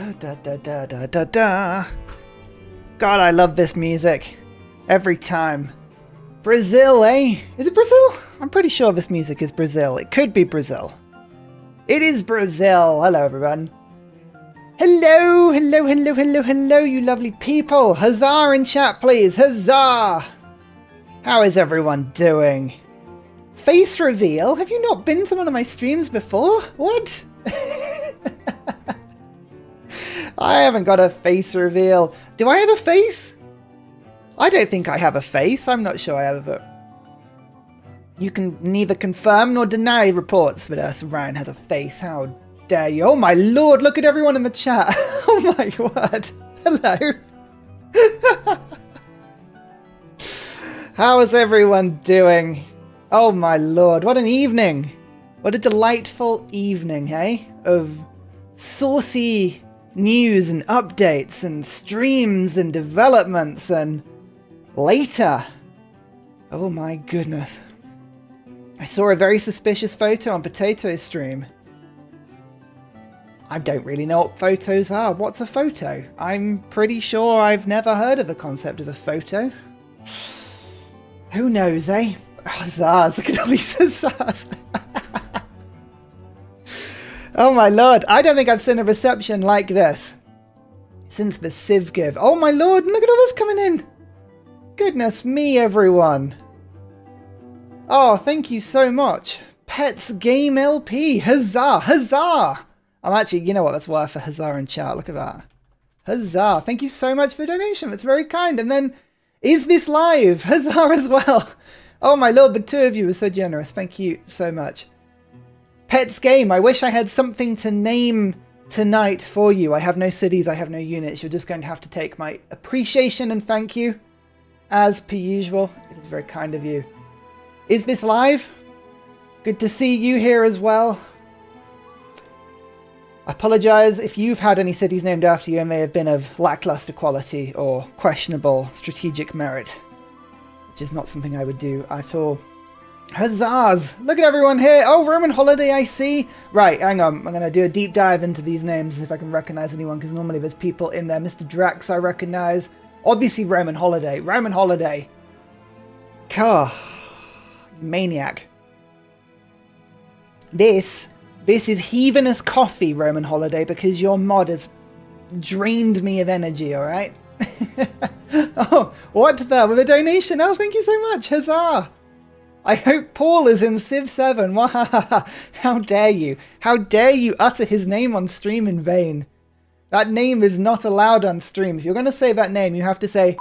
Oh, da da da da da da. God, I love this music. Every time. Brazil, eh? Is it Brazil? I'm pretty sure this music is Brazil. It could be Brazil. It is Brazil. Hello, everyone. Hello, hello, hello, hello, hello, you lovely people. Huzzah in chat, please. Huzzah! How is everyone doing? Face reveal? Have you not been to one of my streams before? What? I haven't got a face reveal. Do I have a face? I don't think I have a face. I'm not sure I have a... You can neither confirm nor deny reports that Ursa Ryan has a face. How dare you? Oh my lord, look at everyone in the chat. Oh my word. Hello. How is everyone doing? Oh my lord, what an evening. What a delightful evening, hey? Of saucy news and updates and streams and developments and later. Oh my goodness. I saw a very suspicious photo on Potato's stream. I don't really know what photos are. What's a photo? I'm pretty sure I've never heard of the concept of a photo. Who knows, eh? Huzzahs, look at all these huzzahs. Oh my lord, I don't think I've seen a reception like this since the Civ give. Oh my lord, look at all this coming in. Goodness me, everyone. Oh, thank you so much. Pets Game LP, huzzah, huzzah. I'm actually, you know what, that's worth a huzzah in chat, look at that. Huzzah, thank you so much for the donation, that's very kind. And then, is this live? Huzzah as well. Oh my lord, the two of you are so generous, thank you so much. Pets Game, I wish I had something to name tonight for you. I have no cities, I have no units. You're just going to have to take my appreciation and thank you, as per usual. It is very kind of you. Is this live? Good to see you here as well. I apologise if you've had any cities named after you and may have been of lackluster quality or questionable strategic merit, which is not something I would do at all. Huzzahs! Look at everyone here! Oh, Roman Holiday, I see! Right, hang on. I'm going to do a deep dive into these names, see if I can recognise anyone, because normally there's people in there. Mr. Drax, I recognise. Obviously Roman Holiday. Roman Holiday. Car. Maniac. This is heathenous coffee, Roman Holiday, because your mod has drained me of energy, alright? Oh, what the? With a donation? Oh, thank you so much! Huzzah! I hope Paul is in Civ 7. How dare you? How dare you utter his name on stream in vain? That name is not allowed on stream. If you're going to say that name, you have to say,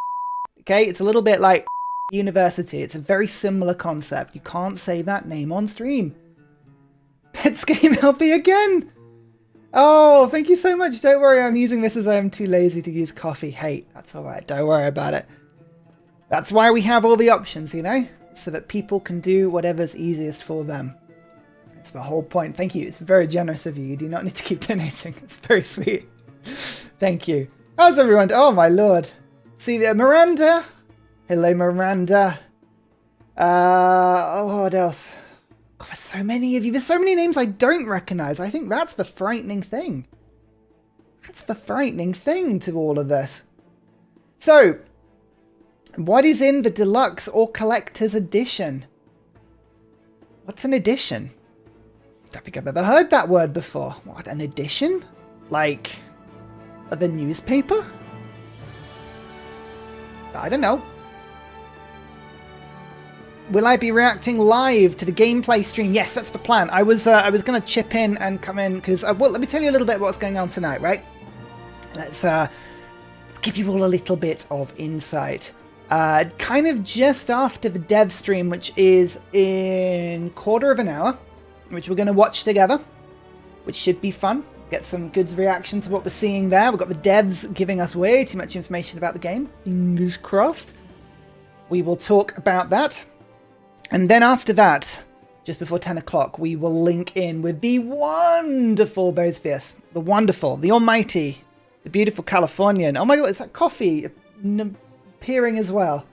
okay? It's a little bit like university. It's a very similar concept. You can't say that name on stream. Pets Game LP again. Oh, thank you so much. Don't worry, I'm using this as I am too lazy to use coffee. Hey, that's all right. Don't worry about it. That's why we have all the options, you know? So that people can do whatever's easiest for them. That's the whole point. Thank you. It's very generous of you. You do not need to keep donating. It's very sweet. Thank you. How's everyone? Oh my lord. See there, Miranda. Hello, Miranda. Oh, what else? God, there's so many of you. There's so many names I don't recognize. I think that's the frightening thing. That's the frightening thing to all of this. So, what is in the deluxe or collector's edition? What's an edition? I don't think I've ever heard that word before. What, an edition? Like, of a newspaper? I don't know. Will I be reacting live to the gameplay stream? Yes, that's the plan. I was going to chip in and come in because well, let me tell you a little bit what's going on tonight, right? Let's give you all a little bit of insight. Kind of just after the dev stream, which is in quarter of an hour, which we're going to watch together, which should be fun. Get some good reaction to what we're seeing there. We've got the devs giving us way too much information about the game. Fingers crossed. We will talk about that. And then after that, just before 10 o'clock, we will link in with the wonderful Boesthius. The wonderful, the almighty, the beautiful Californian. Oh my god, is that coffee appearing as well?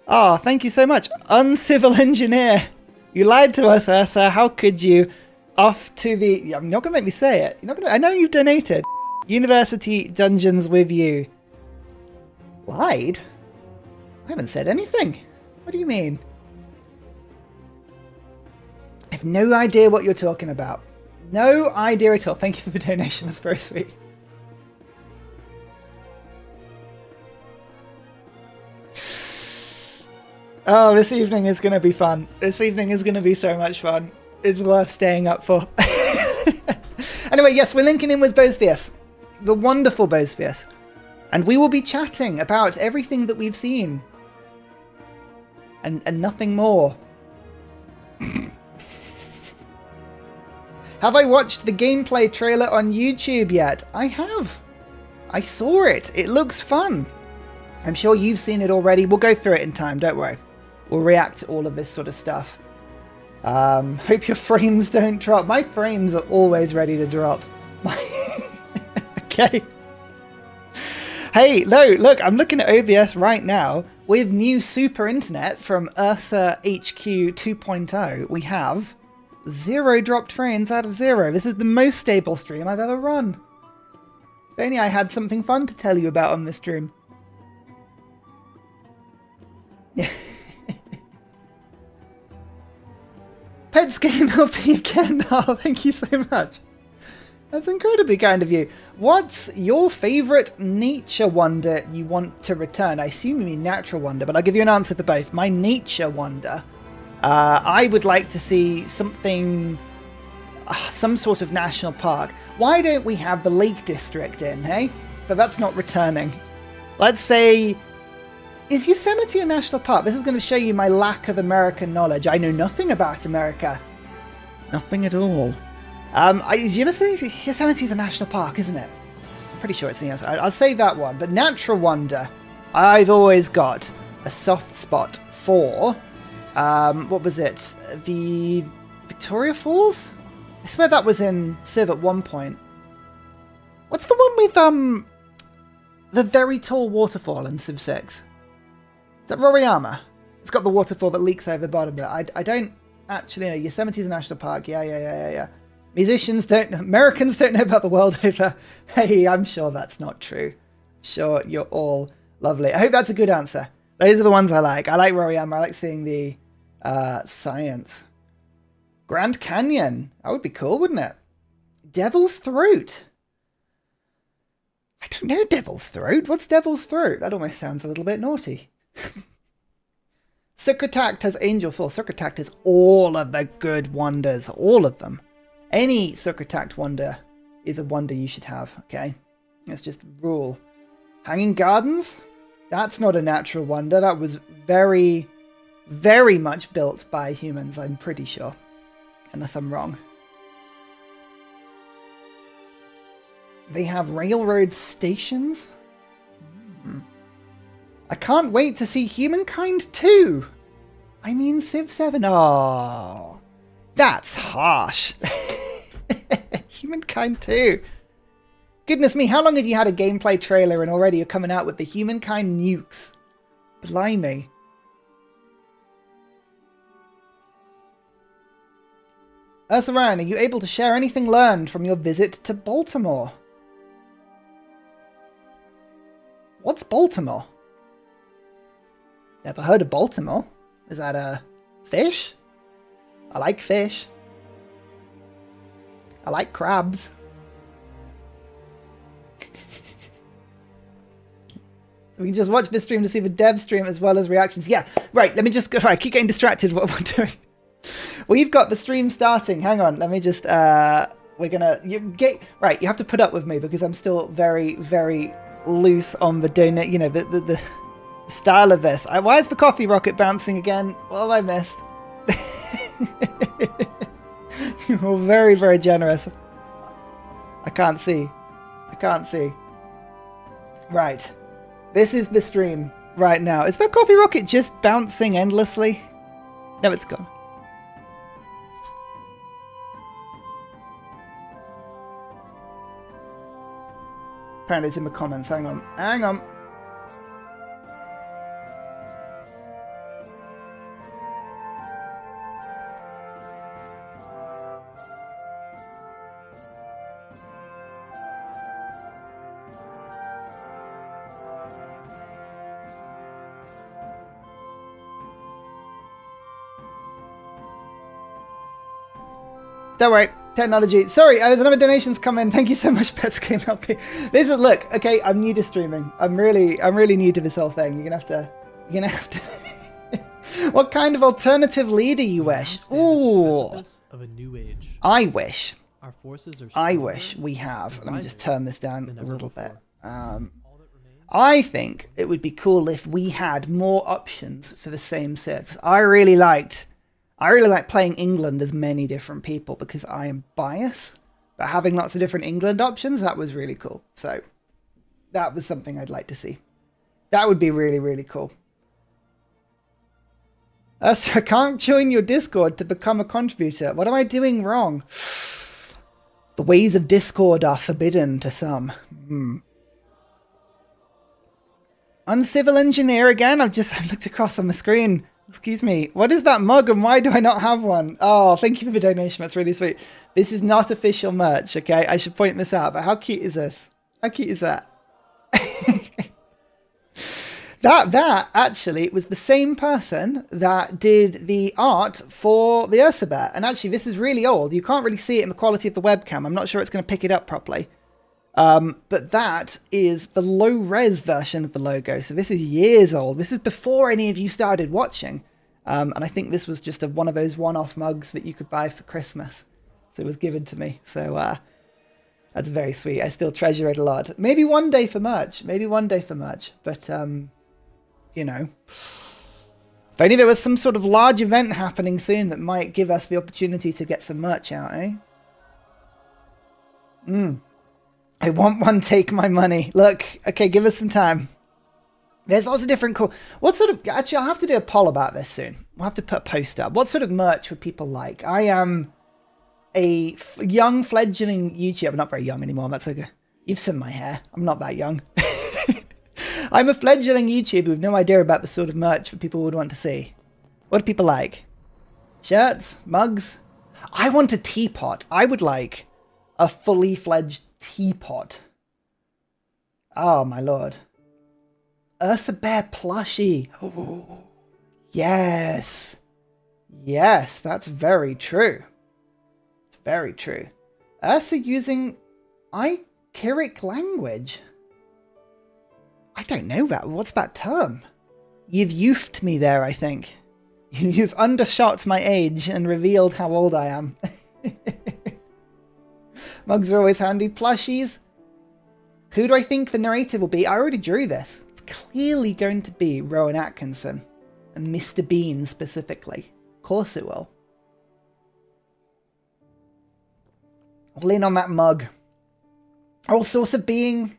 Oh, thank you so much. Uncivil engineer. You lied to us, Ursa. How could you? Off to the... You're not going to make me say it. You're not gonna... I know you've donated. University dungeons with you. Lied? I haven't said anything. What do you mean? I have no idea what you're talking about. No idea at all. Thank you for the donation. That's very sweet. Oh, this evening is going to be fun. This evening is going to be so much fun. It's worth staying up for. Anyway, yes, we're linking in with Boesthius. The wonderful Boesthius. And we will be chatting about everything that we've seen. And nothing more. Have I watched the gameplay trailer on YouTube yet? I have. I saw it. It looks fun. I'm sure you've seen it already. We'll go through it in time, don't worry. We'll react to all of this sort of stuff. Hope your frames don't drop. My frames are always ready to drop. Okay. Hey, look, I'm looking at OBS right now. With new super internet from Ursa HQ 2.0, we have 0 dropped frames out of 0. This is the most stable stream I've ever run. If only I had something fun to tell you about on this stream. Pets Game LP again. Oh, thank you so much. That's incredibly kind of you. What's your favourite nature wonder you want to return? I assume you mean natural wonder, but I'll give you an answer for both. My nature wonder, I would like to see something, some sort of national park. Why don't we have the Lake District in, hey? But that's not returning. Let's say, is Yosemite a national park? This is going to show you my lack of American knowledge. I know nothing about America. Nothing at all. Yosemite's a national park, isn't it? I'm pretty sure it's something else. I'll say that one. But natural wonder, I've always got a soft spot for, what was it? The Victoria Falls? I swear that was in Civ at one point. What's the one with, the very tall waterfall in Civ 6? Is that Roriyama? It's got the waterfall that leaks over the bottom of it. I don't actually know. Yosemite's a national park. Yeah. Americans don't know about the world over. Hey, I'm sure that's not true. Sure, you're all lovely. I hope that's a good answer. Those are the ones I like. I like Roriyama. I like seeing the science. Grand Canyon. That would be cool, wouldn't it? Devil's Throat. I don't know Devil's Throat. What's Devil's Throat? That almost sounds a little bit naughty. Succotact has Angel Falls. Succotact has all of the good wonders. All of them. Any Succotact wonder is a wonder you should have, okay? That's just rule. Hanging Gardens? That's not a natural wonder. That was very, very much built by humans, I'm pretty sure. Unless I'm wrong. They have railroad stations? I can't wait to see Humankind 2. I mean Civ 7. Oh, that's harsh. Humankind 2. Goodness me, how long have you had a gameplay trailer and already you're coming out with the Humankind nukes? Blimey. Ursa Ryan, are you able to share anything learned from your visit to Baltimore? What's Baltimore? Never heard of Baltimore. Is that a fish? I like fish. I like crabs. We can just watch this stream to see the dev stream as well as reactions. Yeah, right, let me just go. Right, keep getting distracted with what we're doing. We've got the stream starting. Hang on, let me just, we're gonna, right, you have to put up with me because I'm still very, very loose on the donate, you know, the style of this. Why is the coffee rocket bouncing again? What have I missed? You're very, very generous. I can't see. Right. This is the stream right now. Is that coffee rocket just bouncing endlessly? No, it's gone. Apparently it's in the comments. Hang on. don't worry. Technology. Sorry, there's another donations coming. Thank you so much, Pets Game LP. This is, look, okay, I'm new to streaming. I'm really new to this whole thing. You're gonna have to What kind of alternative leader you wish? Ooh. Of a new age. I wish. Our forces are I wish we have. Let me just turn this down a little bit. I think it would be cool if we had more options for the same civs. I really like playing England as many different people because I am biased. But having lots of different England options, that was really cool. So that was something I'd like to see. That would be really, really cool. So I can't join your Discord to become a contributor. What am I doing wrong? The ways of Discord are forbidden to some. Uncivil engineer again? I've looked across on the screen. Excuse me. What is that mug and why do I not have one? Oh, thank you for the donation. That's really sweet. This is not official merch, okay? I should point this out, but how cute is this? How cute is that? That actually was the same person that did the art for the Ursa Bear. And actually, this is really old. You can't really see it in the quality of the webcam. I'm not sure it's going to pick it up properly. But that is the low-res version of the logo. So this is years old. This is before any of you started watching. And I think this was just one of those one-off mugs that you could buy for Christmas. So it was given to me. So that's very sweet. I still treasure it a lot. Maybe one day for merch. Maybe one day for merch. But, you know, if only there was some sort of large event happening soon that might give us the opportunity to get some merch out, eh? I want one, take my money. Look, okay, give us some time. There's lots of different cool... What sort of... Actually, I'll have to do a poll about this soon. We'll have to put a post up. What sort of merch would people like? I am a young fledgling YouTuber. I'm not very young anymore. That's okay. You've seen my hair. I'm not that young. I'm a fledgling YouTuber with no idea about the sort of merch that people would want to see. What do people like? Shirts? Mugs? I want a teapot. I would like a fully fledged teapot. Oh my lord. Ursa Bear plushie. Oh, yes. Yes, that's very true. It's very true. Ursa using Ikiric language. I don't know that. What's that term? You've youthed me there, I think. You've undershot my age and revealed how old I am. Mugs are always handy. Plushies. Who do I think the narrator will be? I already drew this. It's clearly going to be Rowan Atkinson. And Mr. Bean specifically. Of course it will. All in on that mug. All sorts of being...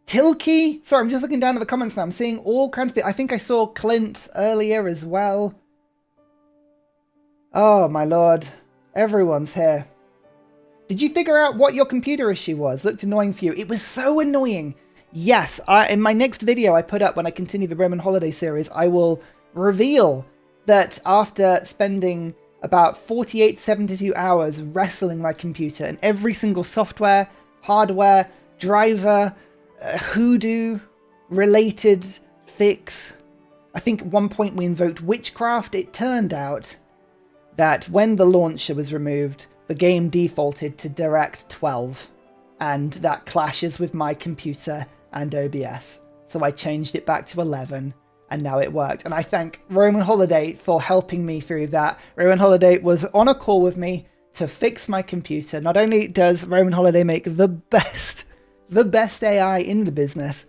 Tilkey. Sorry, I'm just looking down at the comments now. I'm seeing all kinds of people. I think I saw Clint earlier as well. Oh my lord. Everyone's here. Did you figure out what your computer issue was? Looked annoying for you. It was so annoying. Yes, in my next video I put up when I continue the Roman Holiday series, I will reveal that after spending about 48, 72 hours wrestling my computer and every single software, hardware, driver, hoodoo related fix. I think at one point we invoked witchcraft. It turned out that when the launcher was removed, the game defaulted to Direct 12, and that clashes with my computer and OBS. So I changed it back to 11, and now it worked. And I thank Roman Holiday for helping me through that. Roman Holiday was on a call with me to fix my computer. Not only does Roman Holiday make the best AI in the business,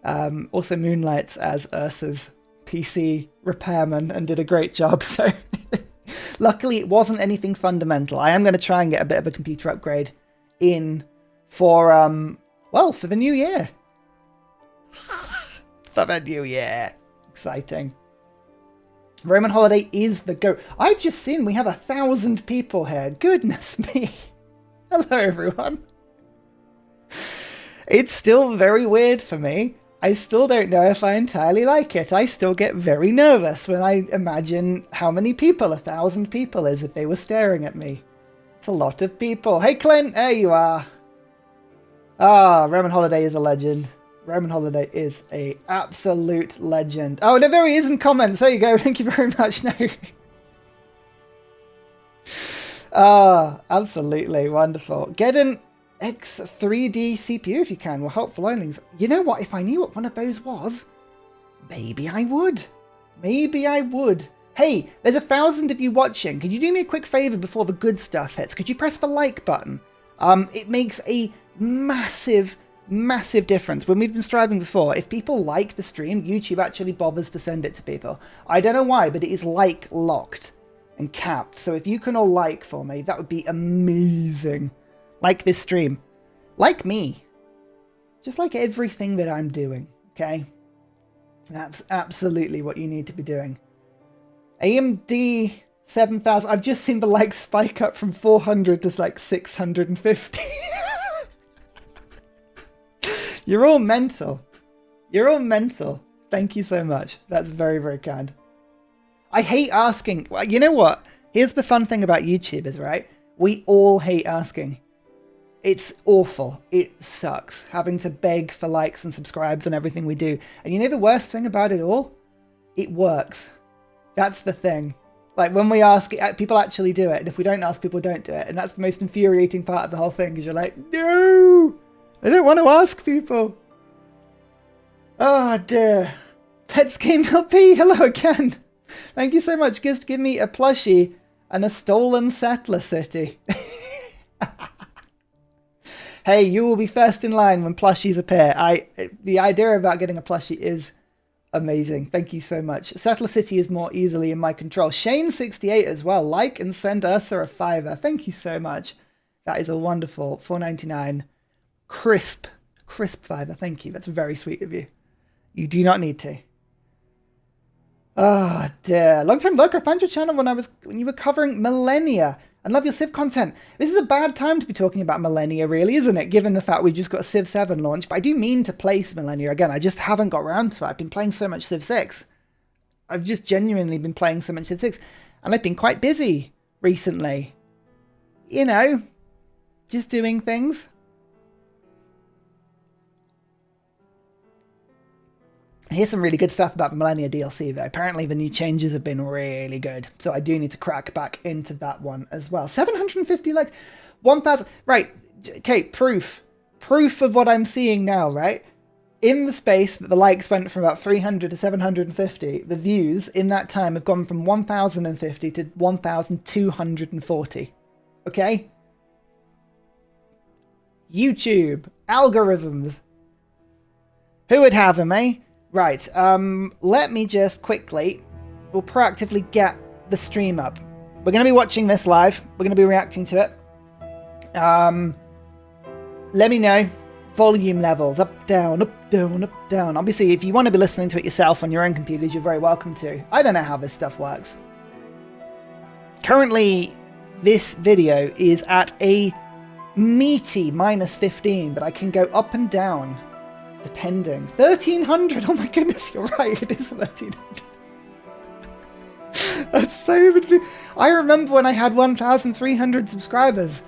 also moonlights as Ursa's PC repairman and did a great job. So luckily it wasn't anything fundamental. I am going to try and get a bit of a computer upgrade in for, well, for the new year. For the new year. Exciting. Roman Holiday is the go. I've just seen we have 1,000 people here. Goodness me. Hello, everyone. It's still very weird for me. I still don't know if I entirely like it. I still get very nervous when I imagine how many people 1,000 people is if they were staring at me. It's a lot of people. Hey, Clint, there you are. Ah, Roman Holiday is a legend. Roman Holiday is a absolute legend. Oh, no, there he is in comments. There you go. Thank you very much. No. Ah, absolutely wonderful. Get an X3D CPU if you can. Will help for loanings. You know what? If I knew what one of those was, maybe I would. Maybe I would. Hey, there's 1,000 of you watching. Could you do me a quick favor before the good stuff hits? Could you press the like button? It makes a massive difference. When we've been striving before, if people like the stream, YouTube actually bothers to send it to people. I don't know why, but it is like locked and capped. So if you can all like for me, that would be amazing. Like this stream. Like me. Just like everything that I'm doing, okay? That's absolutely what you need to be doing. AMD 7000. I've just seen the likes spike up from 400 to like 650. You're all mental. You're all mental. Thank you so much. That's very, very kind. I hate asking. Well, you know what? Here's the fun thing about YouTubers, right? We all hate asking. It's awful. It sucks having to beg for likes and subscribes and everything we do. And you know the worst thing about it all? It works. That's the thing. Like when we ask, people actually do it. And if we don't ask, people don't do it. And that's the most infuriating part of the whole thing, because you're like, no, I don't want to ask people. Oh dear. Let's Game LP, hello again. Thank you so much. Just give me a plushie and a stolen settler city. Hey, you will be first in line when plushies appear. The idea about getting a plushie is amazing. Thank you so much. Settler City is more easily in my control. Shane68 as well. Like and send Ursa a $5. Thank you so much. That is a wonderful $4.99. Crisp $5. Thank you. That's very sweet of you. You do not need to. Oh dear. Long time lurker. I found your channel when you were covering Millennia. I love your Civ content. This is a bad time to be talking about Millennia, really, isn't it? Given the fact we've just got a Civ 7 launch. But I do mean to play Millennia again. I just haven't got around to it. I've been playing so much Civ 6. I've just genuinely been playing so much Civ 6. And I've been quite busy recently. You know, just doing things. Here's some really good stuff about the Millennia DLC, though. Apparently the new changes have been really good. So I do need to crack back into that one as well. 750 likes. 1,000. Right. Okay, proof. Proof of what I'm seeing now, right? In the space that the likes went from about 300 to 750, the views in that time have gone from 1,050 to 1,240. Okay? YouTube. Algorithms. Who would have them, eh? Right, let me just quickly, we'll proactively get the stream up. We're going to be watching this live. We're going to be reacting to it. Let me know. Volume levels, up, down, up, down, up, down. Obviously, if you want to be listening to it yourself on your own computers, you're very welcome to. I don't know how this stuff works. Currently, this video is at a meaty -15, but I can go up and down. Depending. 1,300! Oh my goodness, you're right, it is 1,300. That's so much. I remember when I had 1,300 subscribers,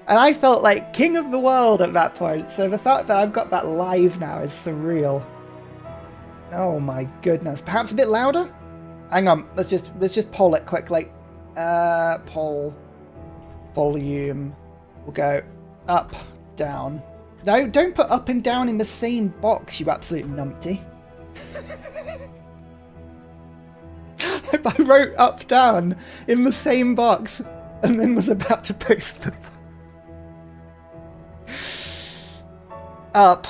and I felt like king of the world at that point, so the fact that I've got that live now is surreal. Oh my goodness. Perhaps a bit louder? Hang on, let's just poll it quickly. Poll. Volume. We'll go up, down. No, don't put up and down in the same box, you absolute numpty. If I wrote up, down in the same box and then was about to post the... Up.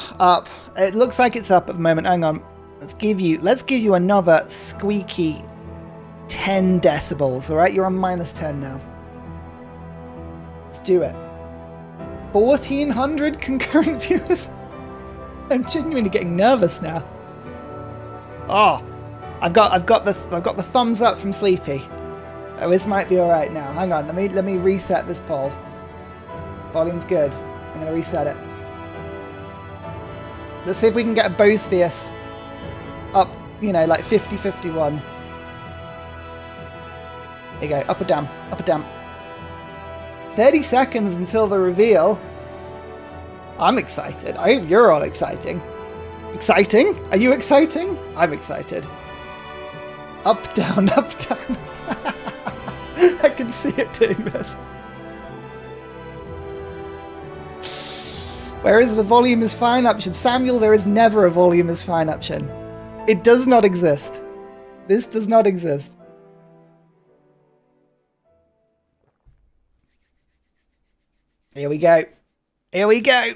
It looks like it's up at the moment. Hang on. Let's give you another squeaky 10 decibels, alright? You're on -10 now. Let's do it. 1,400 concurrent viewers. I'm genuinely getting nervous now. Oh, I've got the thumbs up from Sleepy. Oh, this might be all right now. Hang on, let me reset this poll. Volume's good. I'm gonna reset it. Let's see if we can get a Boesthius up, you know, like 50-51. There you go. Up or down. Up or down. 30 seconds until the reveal. I'm excited. I hope you're all exciting. Exciting? Are you exciting? I'm excited. Up, down, up, down. I can see it doing this. Where is the volume is fine option? Samuel, there is never a volume is fine option. It does not exist. This does not exist. Here we go. Here we go.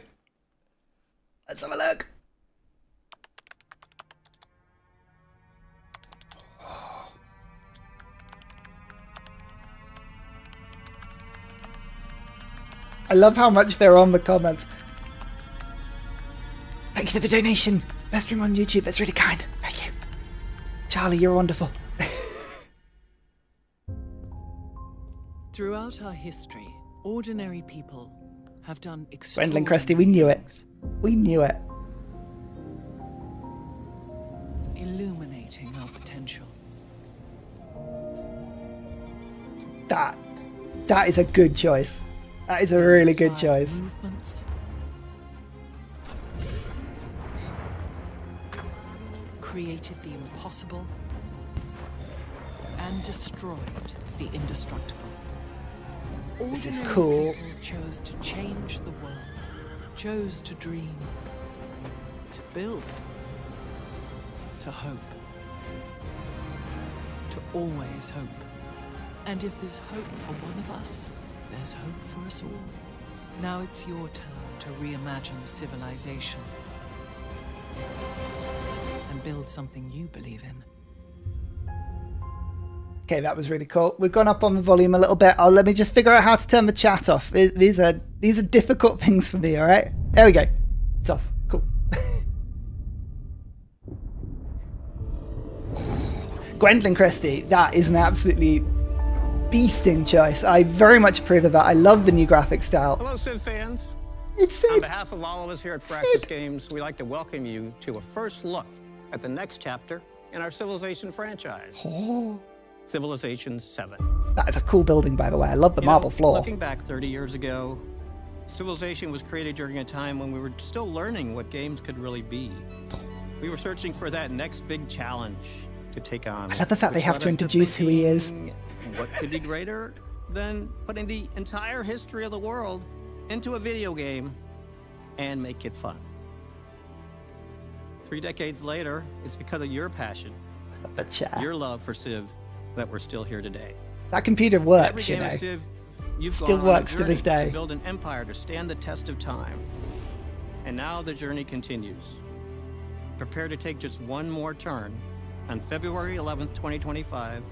Let's have a look. I love how much they're on the comments. Thank you for the donation. Best stream on YouTube. That's really kind. Thank you. Charlie, you're wonderful. Throughout our history, ordinary people have done Gwendolyn extraordinary Christie, we knew it. things, We knew it. illuminating our potential. That is a good choice. That is a really good Inspired choice. Movements, created the impossible, and destroyed the indestructible. This is Ordinary cool. people chose to change the world, chose to dream, to build, to hope, to always hope. And if there's hope for one of us, there's hope for us all. Now it's your turn to reimagine civilization and build something you believe in. Okay, that was really cool. We've gone up on the volume a little bit. Oh, let me just figure out how to turn the chat off. These are difficult things for me, all right? There we go. It's off. Cool. Gwendolyn Christie, that is an absolutely beasting choice. I very much approve of that. I love the new graphic style. Hello, Civ fans. It's so... On behalf of all of us here at Firaxis Games, we'd like to welcome you to a first look at the next chapter in our Civilization franchise, Oh, Civilization 7. that is a cool building, by the way. I love the You know, marble floor. Looking back 30 years ago, Civilization was created during a time when we were still learning what games could really be. We were searching for that next big challenge to take on. I love the fact they which have led to us introduce who he is. thinking, what could be greater than putting the entire history of the world into a video game and make it fun? 3 decades later, it's because of your passion, The chat. your love for Civ, that we're still here today. That computer Every works, you game know. of Civ, you've Still gone on a works to journey this day. to build an empire to stand the test of time. And now the journey continues. Prepare to take just one more turn on February 11th, 2025,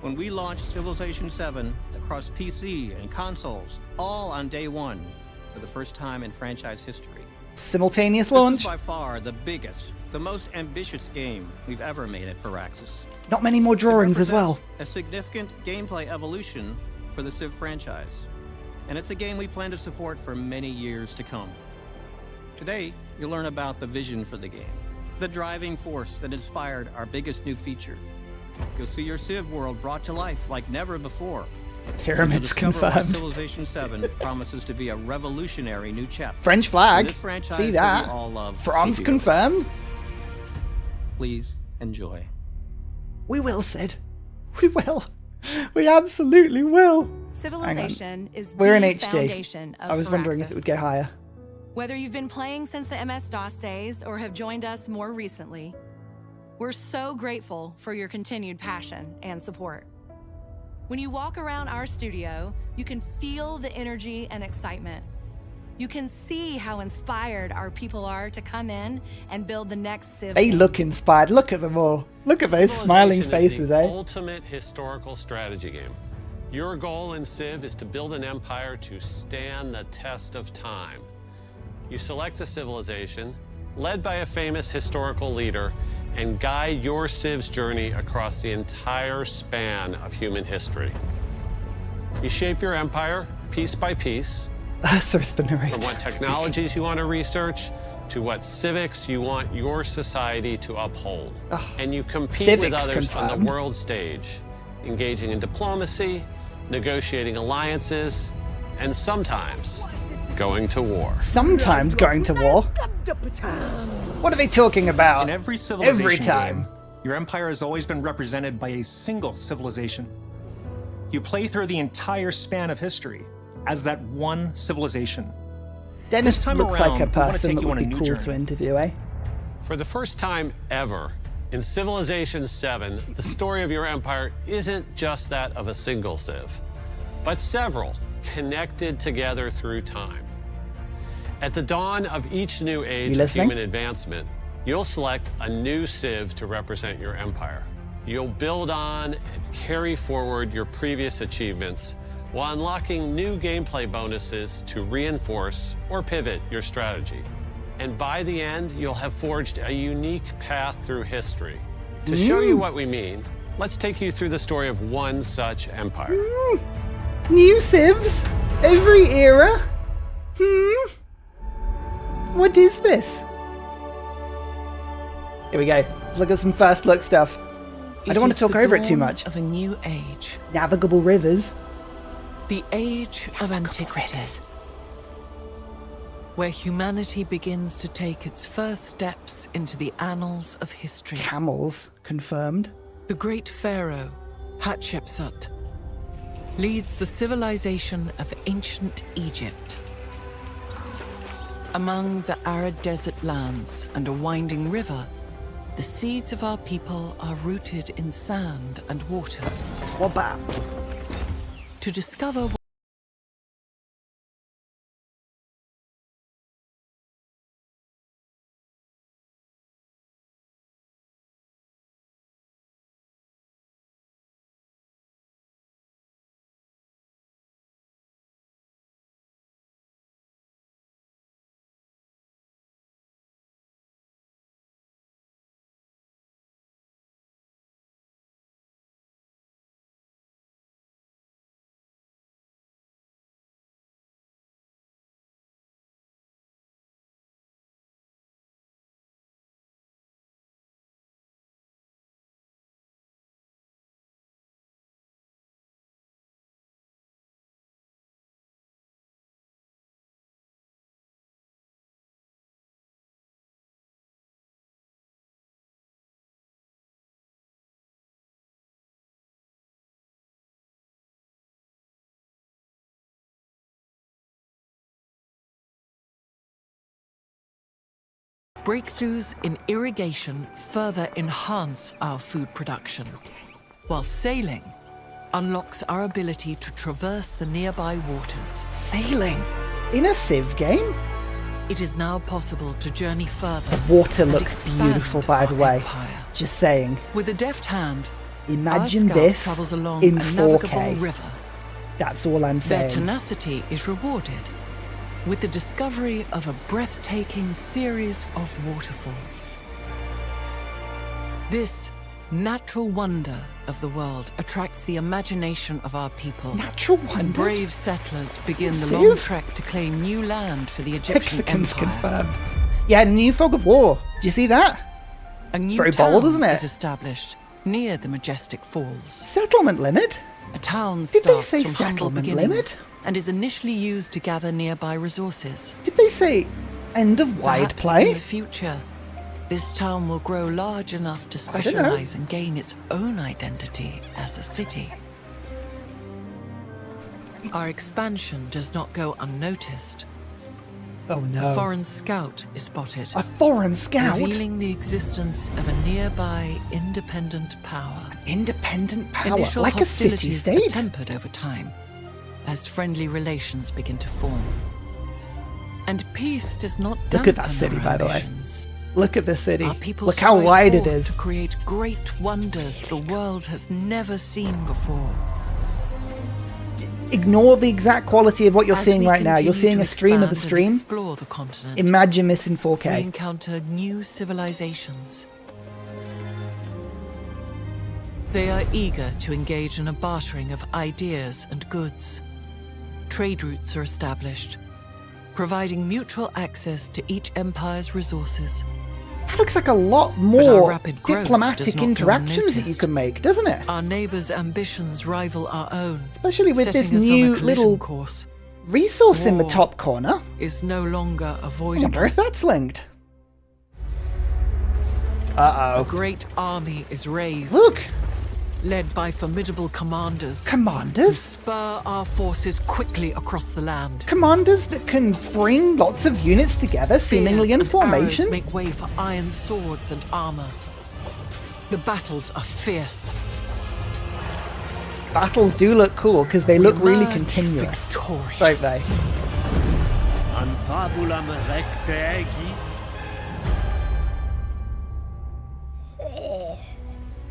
when we launch Civilization 7 across PC and consoles, all on day one, for the first time in franchise history. Simultaneous This is launch. by far the biggest, the most ambitious game we've ever made at Firaxis. Not many more It drawings as well. represents a significant gameplay evolution for the Civ franchise, and it's a game we plan to support for many years to come. Today, you'll learn about the vision for the game, the driving force that inspired our biggest new feature. You'll see your Civ world brought to life like never before. Pyramids You'll discover why confirmed. Civilization 7 promises to be a revolutionary new chapter. French in flag. this franchise See that that? we all love. France so dearly. confirmed. Please enjoy. We will, Sid. We will. We absolutely will. Civilization is We're in the HD. foundation of I was wondering if it Firaxis. would go higher. Whether you've been playing since the MS-DOS days or have joined us more recently, we're so grateful for your continued passion and support. When you walk around our studio, you can feel the energy and excitement. You can see how inspired our people are to come in and build the next Civ. They game. look inspired. Look at them all. Look at those smiling Civilization faces, is the eh? ultimate historical strategy game. Your goal in Civ is to build an empire to stand the test of time. You select a civilization, led by a famous historical leader, and guide your Civ's journey across the entire span of human history. You shape your empire piece by piece, Sorry, the narrator. from what technologies you want to research to what civics you want your society to uphold. And you compete with civics others on confirmed. the world stage, engaging in diplomacy, negotiating alliances, and sometimes going to war. Sometimes going to war. What are they talking about? In every civilization Every time. game, your empire has always been represented by a single civilization. You play through the entire span of history as that one civilization. Dennis This time looks like around, a we wanna person take that you would on a be new cool journey. to interview, eh? For the first time ever, in Civilization 7, the story of your empire isn't just that of a single civ, but several connected together through time. At the dawn of each new age of listening? human advancement, you'll select a new civ to represent your empire. You'll build on and carry forward your previous achievements while unlocking new gameplay bonuses to reinforce or pivot your strategy. And by the end, you'll have forged a unique path through history. To show you what we mean, let's take you through the story of one such empire. New civs? Every era? What is this? Here we go. Let's look at some first look stuff. I don't want to talk over it too much. Of a new age, Navigable rivers. the age of antiquity, where humanity begins to take its first steps into the annals of history. Camels, confirmed. The great pharaoh, Hatshepsut, leads the civilization of ancient Egypt. Among the arid desert lands and a winding river, the seeds of our people are rooted in sand and water. What about? To discover breakthroughs in irrigation further enhance our food production, while sailing unlocks our ability to traverse the nearby waters. Sailing? In a Civ game? It is now possible to journey further. Water and looks expand beautiful, by the our way. empire. Just saying. With a deft hand, Imagine our scout this travels along in a navigable 4K. river. That's all I'm Their saying. tenacity is rewarded with the discovery of a breathtaking series of waterfalls. This natural wonder of the world attracts the imagination of our people. Natural And wonders? brave settlers begin the Civ? long trek to claim new land for the Egyptian Mexicans Empire. confirmed. Yeah, new fog of war. Do you see that? A new Very town bold, isn't it? is established near the majestic falls. Settlement limit? A town Did they starts say from humble settlement beginnings limit? and is initially used to gather nearby resources. Did they say end of wide Perhaps in play? the future, this town will grow large enough to don't know. specialize and gain its own identity as a city. Our expansion does not go unnoticed. Oh A no. foreign scout is spotted, A foreign scout? revealing the existence of a nearby independent power. Independent power. Initial Like a hostilities are city-state? tempered over time as friendly relations begin to form. And peace does not Look dampen at that city, our by the way. ambitions. Look at the city. Our people Look how strive wide it forth is. to create great wonders the world has never seen before. Ignore the exact quality of what you're As seeing we right now. You're continue seeing to a stream of the expand and stream. Explore the continent. Imagine this in We 4K. encounter new civilizations. They are eager to engage in a bartering of ideas and goods. Trade routes are established, providing mutual access to each empire's resources. That looks like a lot our more rapid growth does diplomatic not go interactions that you unnoticed. can make, doesn't it? Our neighbors' ambitions rival our own, Especially with this setting us new on a collision little course resource in the War top corner. is no longer I avoidable. wonder if that's linked. A Uh-oh. great army is raised. Look! led by formidable commanders who Commanders? spur our forces quickly across the land. Commanders that can bring lots of units together, seemingly in Spears and arrows formation? make way for iron swords and armor. The battles are fierce. Battles do look cool because they We look really emerge continuous, victorious. don't they? An fabulam recte egi.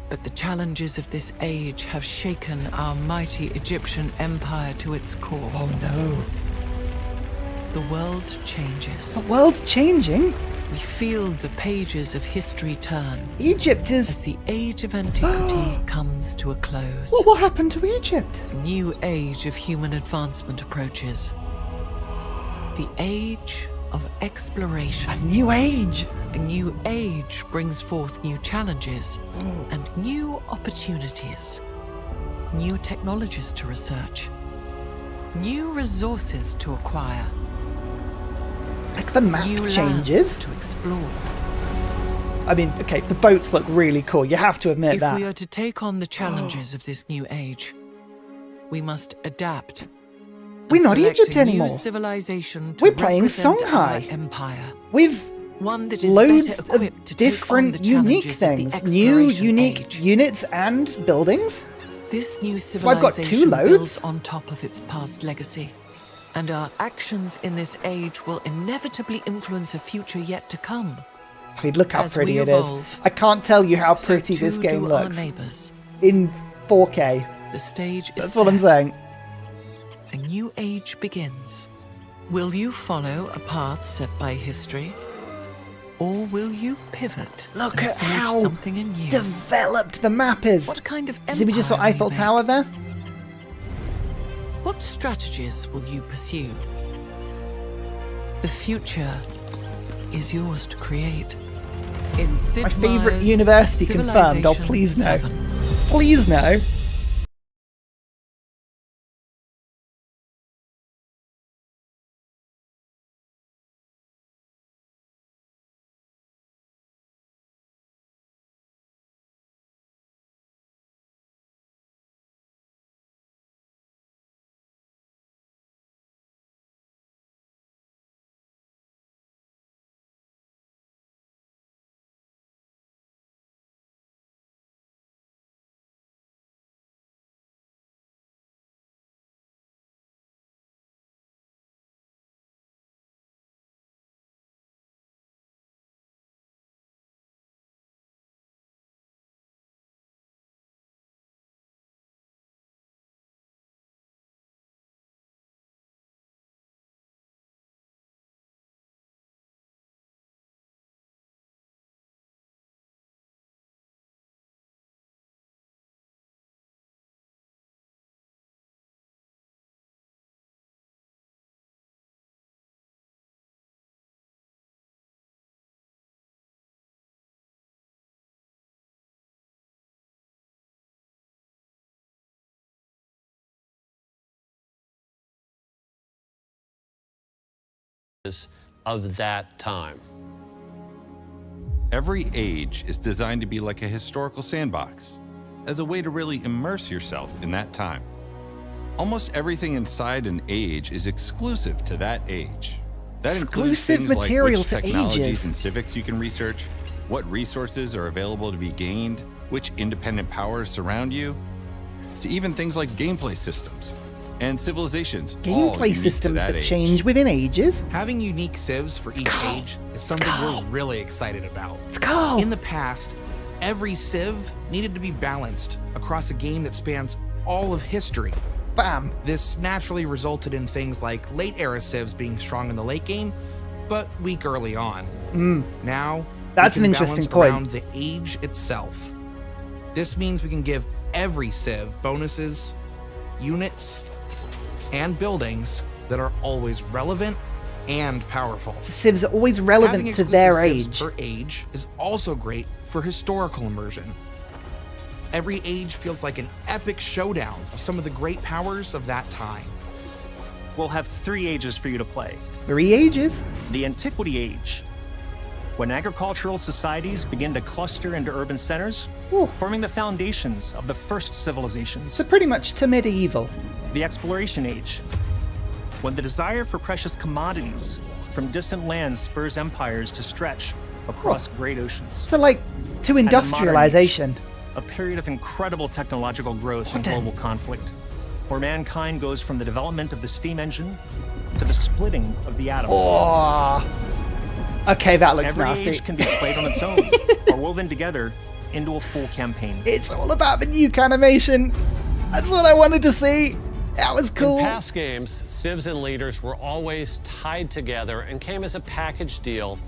But the challenges of this age have shaken our mighty Egyptian empire to its core. Oh no. The world changes. The world's changing. We feel the pages of history turn Egypt as is... the age of antiquity comes to a close. What will happen to Egypt? A new age of human advancement approaches. The age of exploration. A new age. A new age brings forth new challenges and new opportunities. New technologies to research. New resources to acquire. Like the map New changes. lands to explore. I mean, okay, the boats look really cool. You have to admit If that. we are to take on the challenges of this new age, we must adapt. We're and not select Egypt a anymore. New civilization to We're playing represent our Songhai. empire. With One that is loads better of equipped to take on different the unique challenges of the things. New exploration unique age. units and buildings. This new So I've got two civilization loads. builds on top of its past legacy. And our actions in this age will inevitably influence a future yet to come. I mean, look how As pretty we it is. evolve, I can't tell you how So pretty too this game do our looks. neighbors. In 4K. The stage is That's what I'm set. saying. A new age begins. Will you follow a path set by history? Or will you pivot Look and at forge how something new? developed the map is. What kind of See, we just saw empire will you Eiffel make? Tower there. What strategies will you pursue? The future is yours to create. In Sid My favourite Meier's university confirmed. Oh, Civilization please no. 7. Please no. Of that time. Every age is designed to be like a historical sandbox, as a way to really immerse yourself in that time. Almost everything inside an age is exclusive to that age. That includes Exclusive things like material which to technologies ages. and civics you can research, what resources are available to be gained, which independent powers surround you, to even things like gameplay systems and civilizations. all Gameplay unique to systems that age. change within ages. Having unique civs for each cool. age is something we're really excited about. Let's go. In the past, every civ needed to be balanced across a game that spans all of history. Bam. This naturally resulted in things like late era civs being strong in the late game, but weak early on. Now, That's we an can interesting balance point. around the age itself. This means we can give every civ bonuses, units, and buildings that are always relevant and powerful. Civs are always relevant Having to their exclusive age. civs per age is also great for historical immersion. Every age feels like an epic showdown of some of the great powers of that time. We'll have 3 ages for you to play. 3 ages. The Antiquity Age. when agricultural societies begin to cluster into urban centers, Ooh. forming the foundations of the first civilizations. So pretty much to medieval. The Exploration Age, when the desire for precious commodities from distant lands spurs empires to stretch across great oceans. So like to And the modern industrialization. age, a period of incredible technological growth and Modern. global conflict, where mankind goes from the development of the steam engine to the splitting of the atom. Oh. Okay, that looks Every nasty. age can be played on its own, or woven together into a full campaign. It's all about the nuke animation. That's what I wanted to see. That was cool. In past games, civs and leaders were always tied together and came as a package deal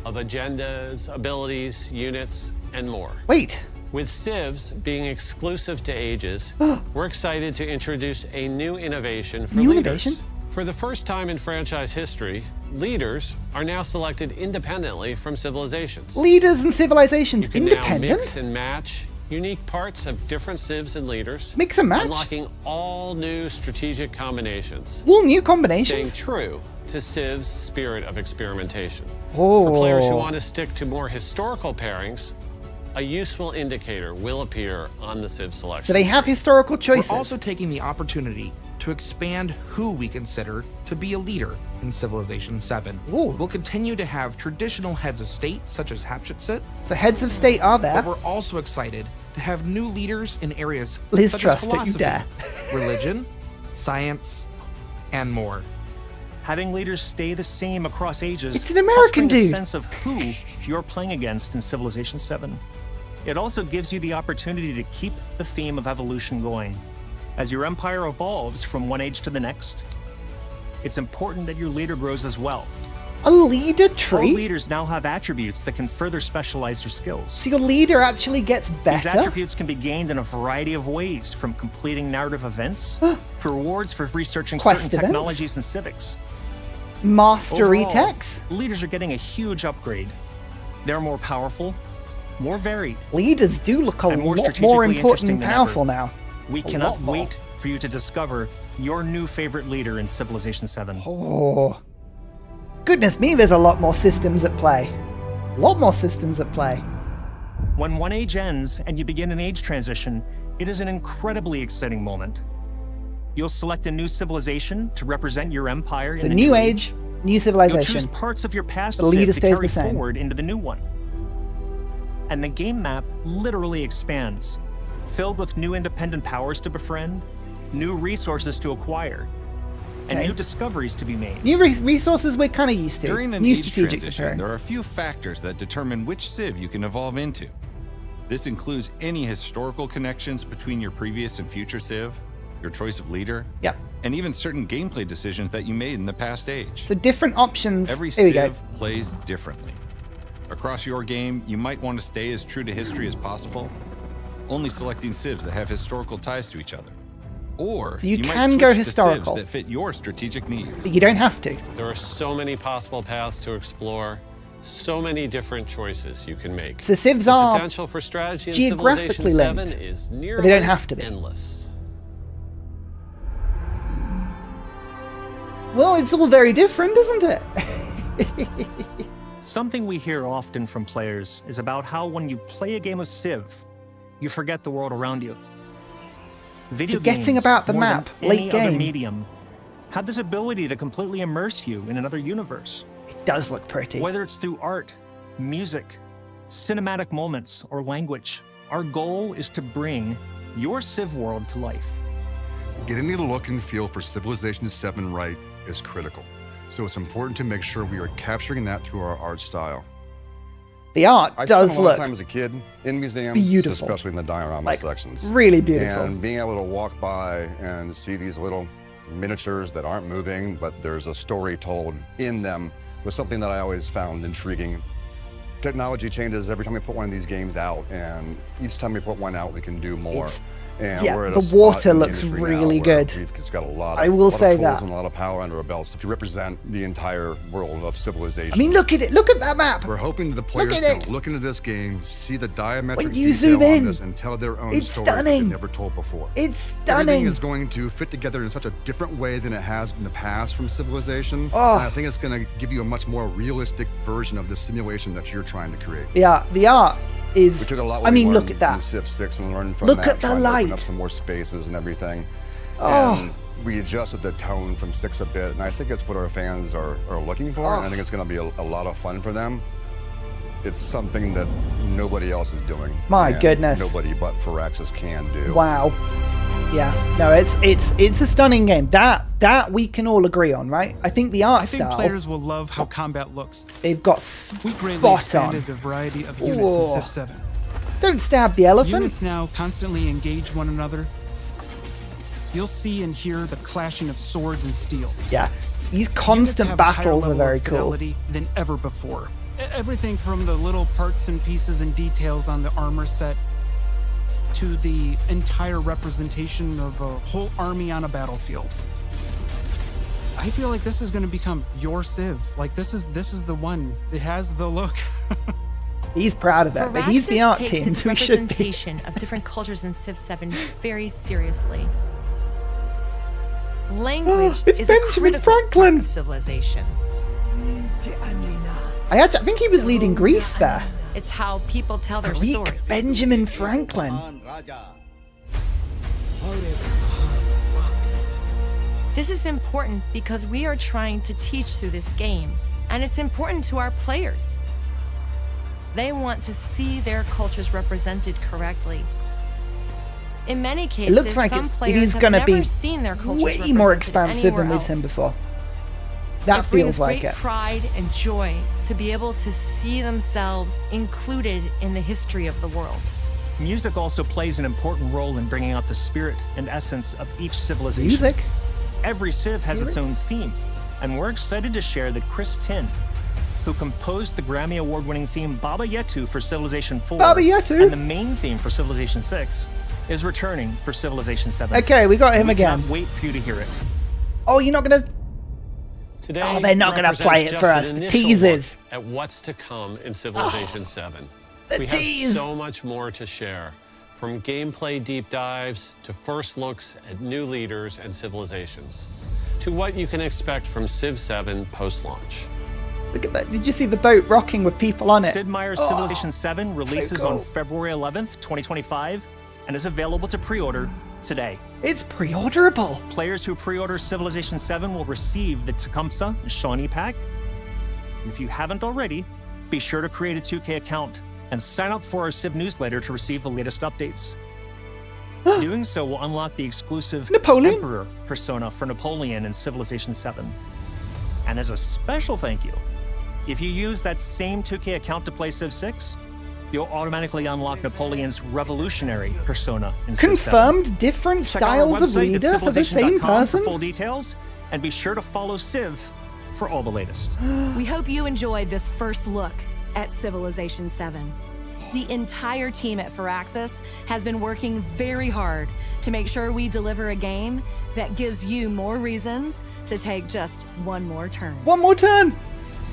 of agendas, abilities, units, and more. Wait. With civs being exclusive to ages, we're excited to introduce a new innovation for New leaders. innovation? For the first time in franchise history, leaders are now selected independently from civilizations. Leaders and civilizations You can now independent? mix and match unique parts of different civs and leaders, Mix and match? unlocking all new strategic combinations, All new staying combinations? true to civ's spirit of experimentation. Oh. For players who want to stick to more historical pairings, a useful indicator will appear on the civ selection. So they have historical choices. We're also taking the opportunity to expand who we consider to be a leader in Civilization 7. Ooh. We'll continue to have traditional heads of state, such as Hatshepsut, The heads of state are there. but we're also excited to have new leaders in areas Liz such Truss, as don't you philosophy, dare. religion, science, and more. Having leaders stay the same across ages It's an American helps bring dude. a sense of who you're playing against in Civilization 7. It also gives you the opportunity to keep the theme of evolution going. As your empire evolves from one age to the next, it's important that your leader grows as well. A leader All tree? leaders now have attributes that can further specialize their skills. So your leader actually gets These better? attributes can be gained in a variety of ways, from completing narrative events to rewards for researching Quest certain events? technologies and civics. Mastery Overall, techs? leaders are getting a huge upgrade. They're more powerful, more varied. Leaders do look a And more lot more strategically important and interesting than powerful ever. now. We A cannot lot more. wait for you to discover your new favorite leader in Civilization 7. Oh. Goodness me, there's a lot more systems at play. A lot more systems at play. When one age ends and you begin an age transition, it is an incredibly exciting moment. You'll select a new civilization to represent your empire So in the new age, new You'll choose civilization. parts of your past The leader civ to stays carry the same. forward into the new one. And the game map literally expands, filled with new independent powers to befriend, new resources to acquire, and Okay. new discoveries to be made. New resources we're kind of used to. During an new age strategics transition, occurring. there are a few factors that determine which civ you can evolve into. This includes any historical connections between your previous and future civ, your choice of leader, Yep. and even certain gameplay decisions that you made in the past age. So different options. Every Here we go. civ plays differently. Across your game, you might want to stay as true to history as possible, only selecting civs that have historical ties to each other. Or So you might can go switch to historical. civs that fit your strategic needs. But you don't have to. There are so many possible paths to explore, so many different choices you can make. So civs The are potential for strategy in geographically Civilization linked, 7 is but nearly they don't have to be. endless. Well, it's all very different, isn't it? Something we hear often from players is about how when you play a game of Civ, you forget the world around you. Video Forgetting games, about the more than map, any late other game. medium, have this ability to completely immerse you in another universe. It does look pretty. Whether it's through art, music, cinematic moments, or language, our goal is to bring your Civ world to life. Getting the look and feel for Civilization 7 right is critical, so it's important to make sure we are capturing that through our art style. The art I does spent a lot look of time as a kid in museums, beautiful. especially in the diorama Like, sections. really beautiful. And being able to walk by and see these little miniatures that aren't moving, but there's a story told in them, was something that I always found intriguing. Technology changes every time we put one of these games out, and each time we put one out, we can do more. And Yeah, we're at the a spot water in the looks industry really now where good. We've just got a lot of, I will lot say of tools that. and a lot of power under our belts to represent the entire world of civilization. I mean, look at it. Look at that map. We're hoping that the players at can it. look into this game, see the diametric When you detail zoom on in, this, and tell their own it's stories that stunning. they've never told before. It's Everything stunning. is going to fit together in such a different way than it has in the past from Civilization. Oh. And I think it's going to give you a much more realistic version of the simulation that you're trying to create. Yeah, the art is. We took a lot. I what we mean, look learned at that. in Civ 6 and learned from Look that, at the trying to open light. up some more spaces and everything. Oh. And we adjusted the tone from 6 a bit, and I think it's what our fans are looking for. Oh. And I think it's going to be a lot of fun for them. It's something that nobody else is doing. My and goodness. Nobody but Firaxis can do. Wow. Yeah. No, it's a stunning game. That we can all agree on, right? I think the art I think style. players will love how combat looks. They've got We greatly spot expanded on. the variety of units in Ooh. Civ 7. Don't stab the elephant. Units now constantly engage one another. You'll see and hear the clashing of swords and steel. Yeah. These Units constant have a higher battles are level very of cool. fidelity than ever before. Everything from the little parts and pieces and details on the armor set to the entire representation of a whole army on a battlefield. I feel like this is going to become your Civ. Like this is the one. It has the look. He's proud of it, but he's the art takes team, its so he should be. representation of different cultures in Civ 7 very seriously. Language It's is Benjamin a critical Franklin. part of civilization. I think he was leading Greece there. It's how people tell their Greek story. Benjamin Franklin. This is important because we are trying to teach through this game, and it's important to our players. They want to see their cultures represented correctly. In many It cases, looks like some it players is have going to never be seen their cultures way more represented expansive anywhere than we've else. seen before. That It brings feels like great it. pride and joy to be able to see themselves included in the history of the world. Music also plays an important role in bringing out the spirit and essence of each civilization. Music? Every Civ has its own theme, and we're excited to share that Chris Tin, who composed the Grammy Award-winning theme Baba Yetu for Civilization 4 Baba Yetu? and the main theme for Civilization 6, is returning for Civilization 7. Okay, we got him again. Can't wait for you to hear it. Oh, you're not going to... Today Oh, they're not gonna represents play it just for an us. The initial teasers. look at what's to come in Civilization 7. the We tease. have so much more to share, from gameplay deep dives to first looks at new leaders and civilizations, to what you can expect from Civ 7 post-launch. Look at that. Did you see the boat rocking with people on it? Sid Meier's Oh, Civilization 7 releases cool. on February 11th, 2025, and is available to pre-order today. It's pre-orderable. Players who pre-order Civilization 7 will receive the Tecumseh and Shawnee pack. And if you haven't already, be sure to create a 2K account and sign up for our Civ newsletter to receive the latest updates. Doing so will unlock the exclusive Napoleon? Emperor persona for Napoleon in Civilization 7. And as a special thank you, if you use that same 2K account to play Civ 6, you'll automatically unlock Napoleon's revolutionary persona in Civ 7. Confirmed different Check out our styles of website at leader for the same civilization.com for person? full details, and be sure to follow Civ for all the latest. We hope you enjoyed this first look at Civilization 7. The entire team at Firaxis has been working very hard to make sure we deliver a game that gives you more reasons to take just one more turn. One more turn.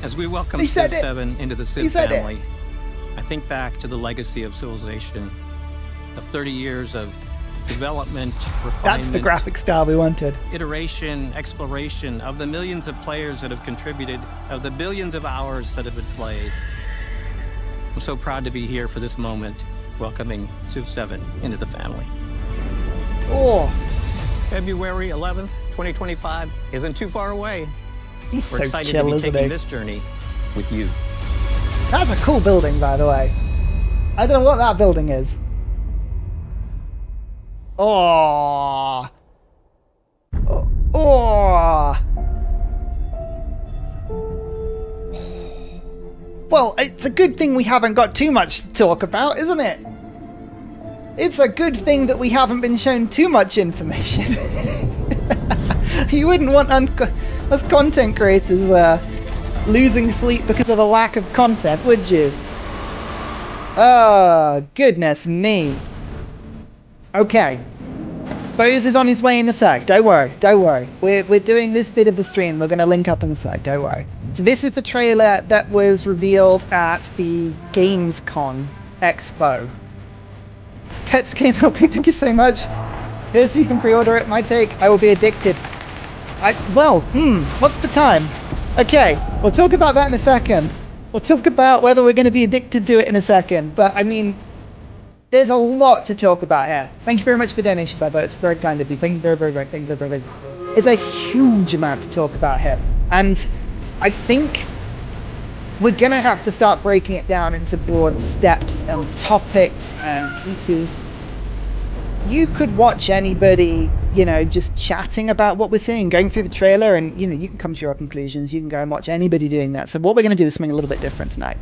As we welcome He said Civ it. 7 into the He Civ said it. family, I think back to the legacy of Civilization, of 30 years of development, refinement, That's the graphic style we wanted. iteration, exploration, of the millions of players that have contributed, of the billions of hours that have been played. I'm so proud to be here for this moment, welcoming Civ 7 into the family. Oh, February 11th, 2025 isn't too far away. he's We're so excited chill, to be isn't taking he? this journey with you. That's a cool building, by the way. I don't know what that building is. Oh. Oh. Well, it's a good thing we haven't got too much to talk about, isn't it? It's a good thing that we haven't been shown too much information. You wouldn't want us content creators losing sleep because of a lack of content, would you? Oh, goodness me. Okay. Bose is on his way in a sec. Don't worry. Don't worry. We're doing this bit of the stream. We're going to link up in a sec. Don't worry. So this is the trailer that was revealed at the Gamescom Expo. Pets Game LP, thank you so much. Here's so you can pre-order it. My take, I will be addicted. What's the time? Okay, we'll talk about that in a second. We'll talk about whether we're going to be addicted to it in a second. But I mean, there's a lot to talk about here. Thank you very much for the donation, by the way. It's very kind of you. Thank you very, very, very, thank you very, very, very. It's a huge amount to talk about here. And I think we're going to have to start breaking it down into broad steps and topics and pieces. You could watch anybody, you know, just chatting about what we're seeing, going through the trailer, and, you know, you can come to your conclusions. You can go and watch anybody doing that. So what we're going to do is something a little bit different tonight.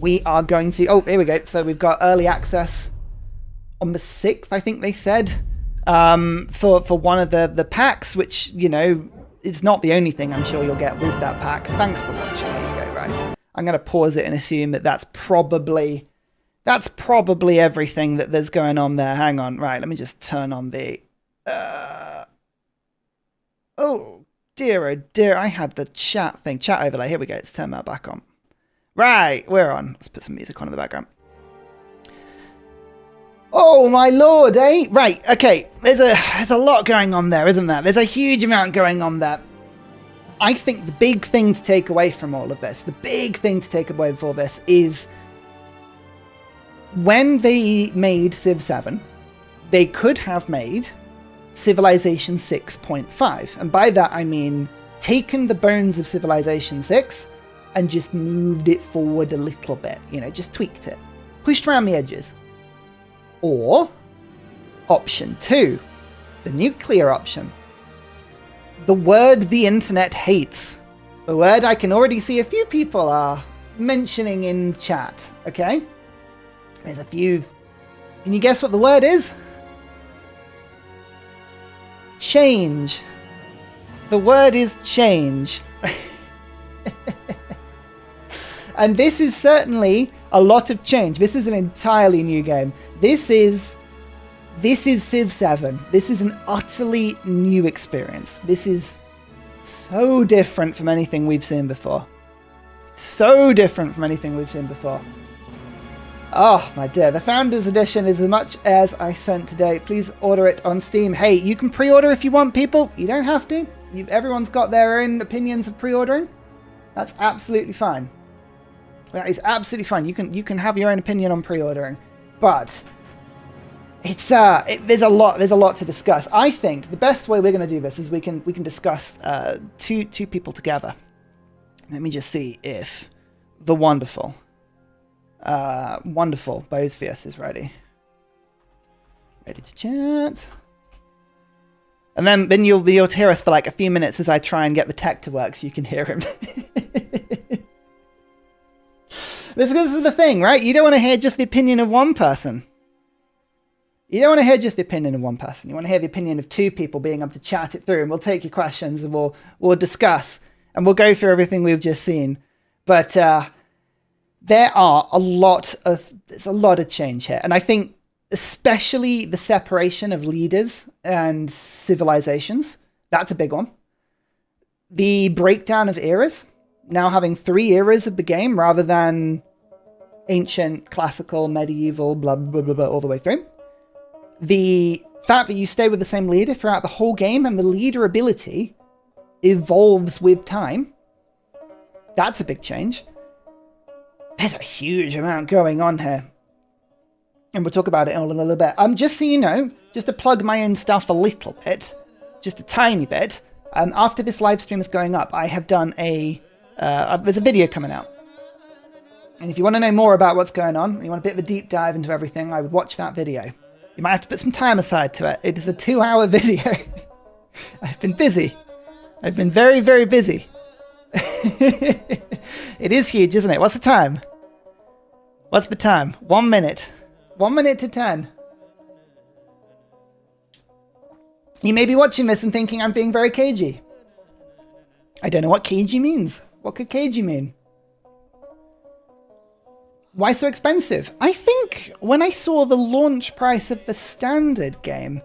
We are going to... Oh, here we go. So we've got early access on the 6th, I think they said, for one of the packs, which, you know, it's not the only thing I'm sure you'll get with that pack. Thanks for watching. There you go, right? I'm going to pause it and assume that that's probably everything that there's going on there. Hang on. Right, let me just turn on the... Oh, dear, I had the chat overlay. Here we go. Let's turn that back on. Right, we're on. Let's put some music on in the background. Oh my lord, eh? Right, okay. There's a lot going on there, isn't there? There's a huge amount going on there. I think the big thing to take away from all of this, is when they made Civ 7, they could have made Civilization 6.5. And by that I mean taken the bones of Civilization 6 and just moved it forward a little bit, you know, just tweaked it, pushed around the edges. Or option 2, the nuclear option. The word the internet hates. The word I can already see a few people are mentioning in chat, okay? There's a few. Can you guess what the word is? Change. The word is change. And this is certainly a lot of change. This is an entirely new game. This is Civ 7. This is an utterly new experience. This is so different from anything we've seen before. So different from anything we've seen before. Oh, my dear. The Founders Edition is as much as I sent today. Please order it on Steam. Hey, you can pre-order if you want, people. You don't have to. Everyone's got their own opinions of pre-ordering. That's absolutely fine. That is absolutely fine. You can have your own opinion on pre-ordering. But it's there's a lot to discuss. I think the best way we're going to do this is we can discuss two people together. Let me just see if the wonderful Boesthius is ready to chat. And then you'll hear us for like a few minutes as I try and get the tech to work so you can hear him. This is the thing, right? You don't want to hear just the opinion of one person. You don't want to hear just the opinion of one person. You want to hear the opinion of two people being able to chat it through, and we'll take your questions and we'll discuss and we'll go through everything we've just seen. But there's a lot of change here, and I think especially the separation of leaders and civilizations, that's a big one. The breakdown of eras, now having 3 eras of the game rather than ancient, classical, medieval, blah, blah, blah, blah, all the way through. The fact that you stay with the same leader throughout the whole game and the leader ability evolves with time. That's a big change. There's a huge amount going on here. And we'll talk about it in a little bit. Just so you know, just to plug my own stuff a little bit, just a tiny bit, after this live stream is going up, I have done there's a video coming out. And if you want to know more about what's going on, you want a bit of a deep dive into everything, I would watch that video. You might have to put some time aside to it. It is a 2-hour video. I've been busy. I've been very, very busy. It is huge, isn't it? What's the time? What's the time? 1 minute. 1 minute to 10. You may be watching this and thinking I'm being very cagey. I don't know what cagey means. What could cagey mean? Why so expensive? I think when I saw the launch price of the standard game,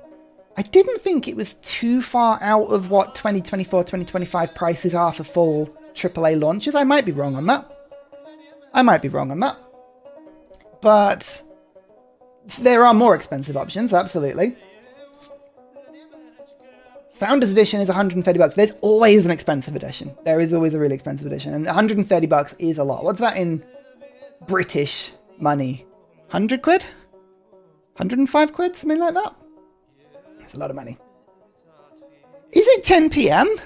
I didn't think it was too far out of what 2024, 2025 prices are for full AAA launches. I might be wrong on that. But there are more expensive options, absolutely. Founders Edition is $130. There's always an expensive edition. There is always a really expensive edition. And $130 is a lot. What's that in British money? 100 quid? 105 quid? Something like that? It's a lot of money. Is it 10 p.m.? Is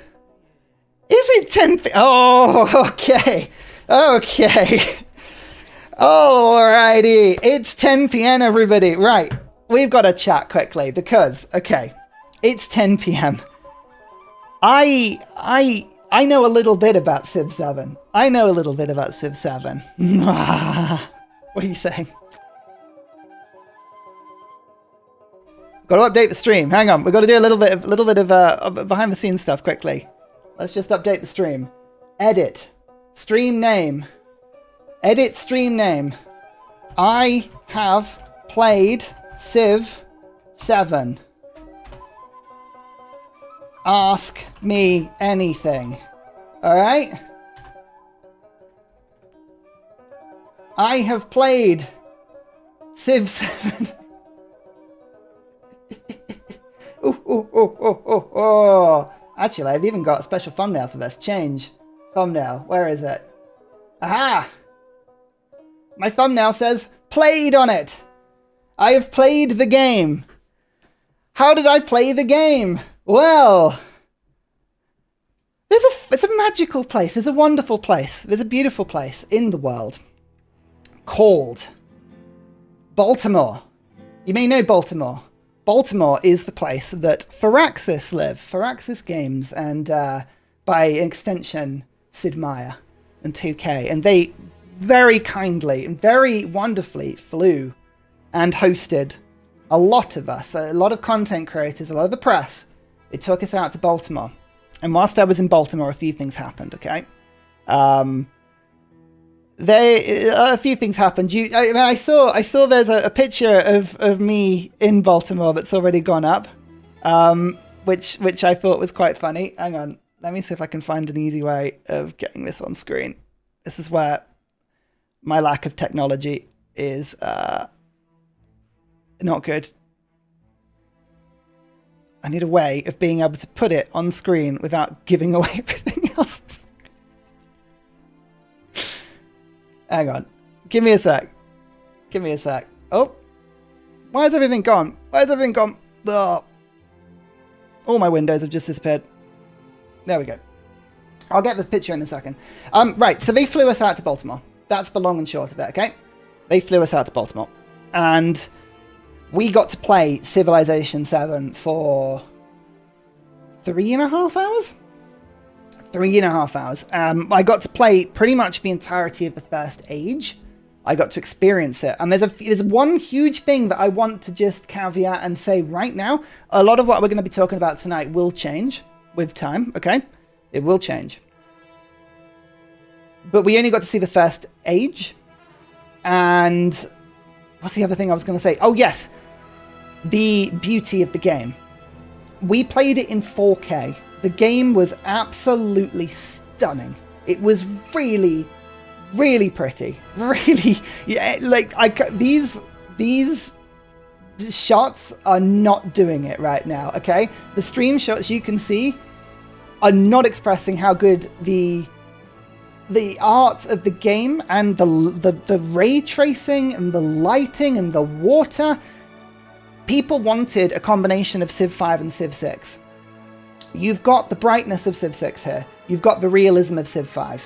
it 10 p.m.? Oh, okay. Okay. Alrighty. It's 10 p.m., everybody. Right. We've got to chat quickly because, okay, it's 10 p.m. I know a little bit about Civ 7. What are you saying? Got to update the stream. Hang on, we've got to do a little bit of behind the scenes stuff quickly. Let's just update the stream. Edit. Stream name. Edit stream name. I have played Civ 7. Ask me anything. Alright? I have played Civ 7. Oh. Actually, I've even got a special thumbnail for this. Change. Thumbnail. Where is it? Aha! My thumbnail says, played on it. I have played the game. How did I play the game? Well, it's a magical place. There's a wonderful place. There's a beautiful place in the world called Baltimore. You may know Baltimore. Baltimore is the place that Firaxis live. Firaxis Games and, by extension, Sid Meier and 2K. And they very kindly and very wonderfully flew and hosted a lot of us, a lot of content creators, a lot of the press. They took us out to Baltimore. And whilst I was in Baltimore, a few things happened, okay? A few things happened. I saw there's a picture of me in Baltimore that's already gone up, which I thought was quite funny. Hang on, let me see if I can find an easy way of getting this on screen. This is where my lack of technology is not good. I need a way of being able to put it on screen without giving away everything else. Hang on. Give me a sec. Oh. Why is everything gone? Oh. All my windows have just disappeared. There we go. I'll get this picture in a second. Right, so they flew us out to Baltimore. That's the long and short of it, okay? They flew us out to Baltimore. And we got to play Civilization 7 for 3.5 hours? 3.5 hours. I got to play pretty much the entirety of the first age. I got to experience it. And there's one huge thing that I want to just caveat and say right now. A lot of what we're going to be talking about tonight will change with time, okay? It will change. But we only got to see the first age. And what's the other thing I was going to say? Oh, yes. The beauty of the game. We played it in 4K. The game was absolutely stunning. It was really, really pretty. Really, yeah, like these shots are not doing it right now, okay? The stream shots you can see are not expressing how good the art of the game and the ray tracing and the lighting and the water. People wanted a combination of Civ 5 and Civ 6. You've got the brightness of Civ 6 here. You've got the realism of Civ 5.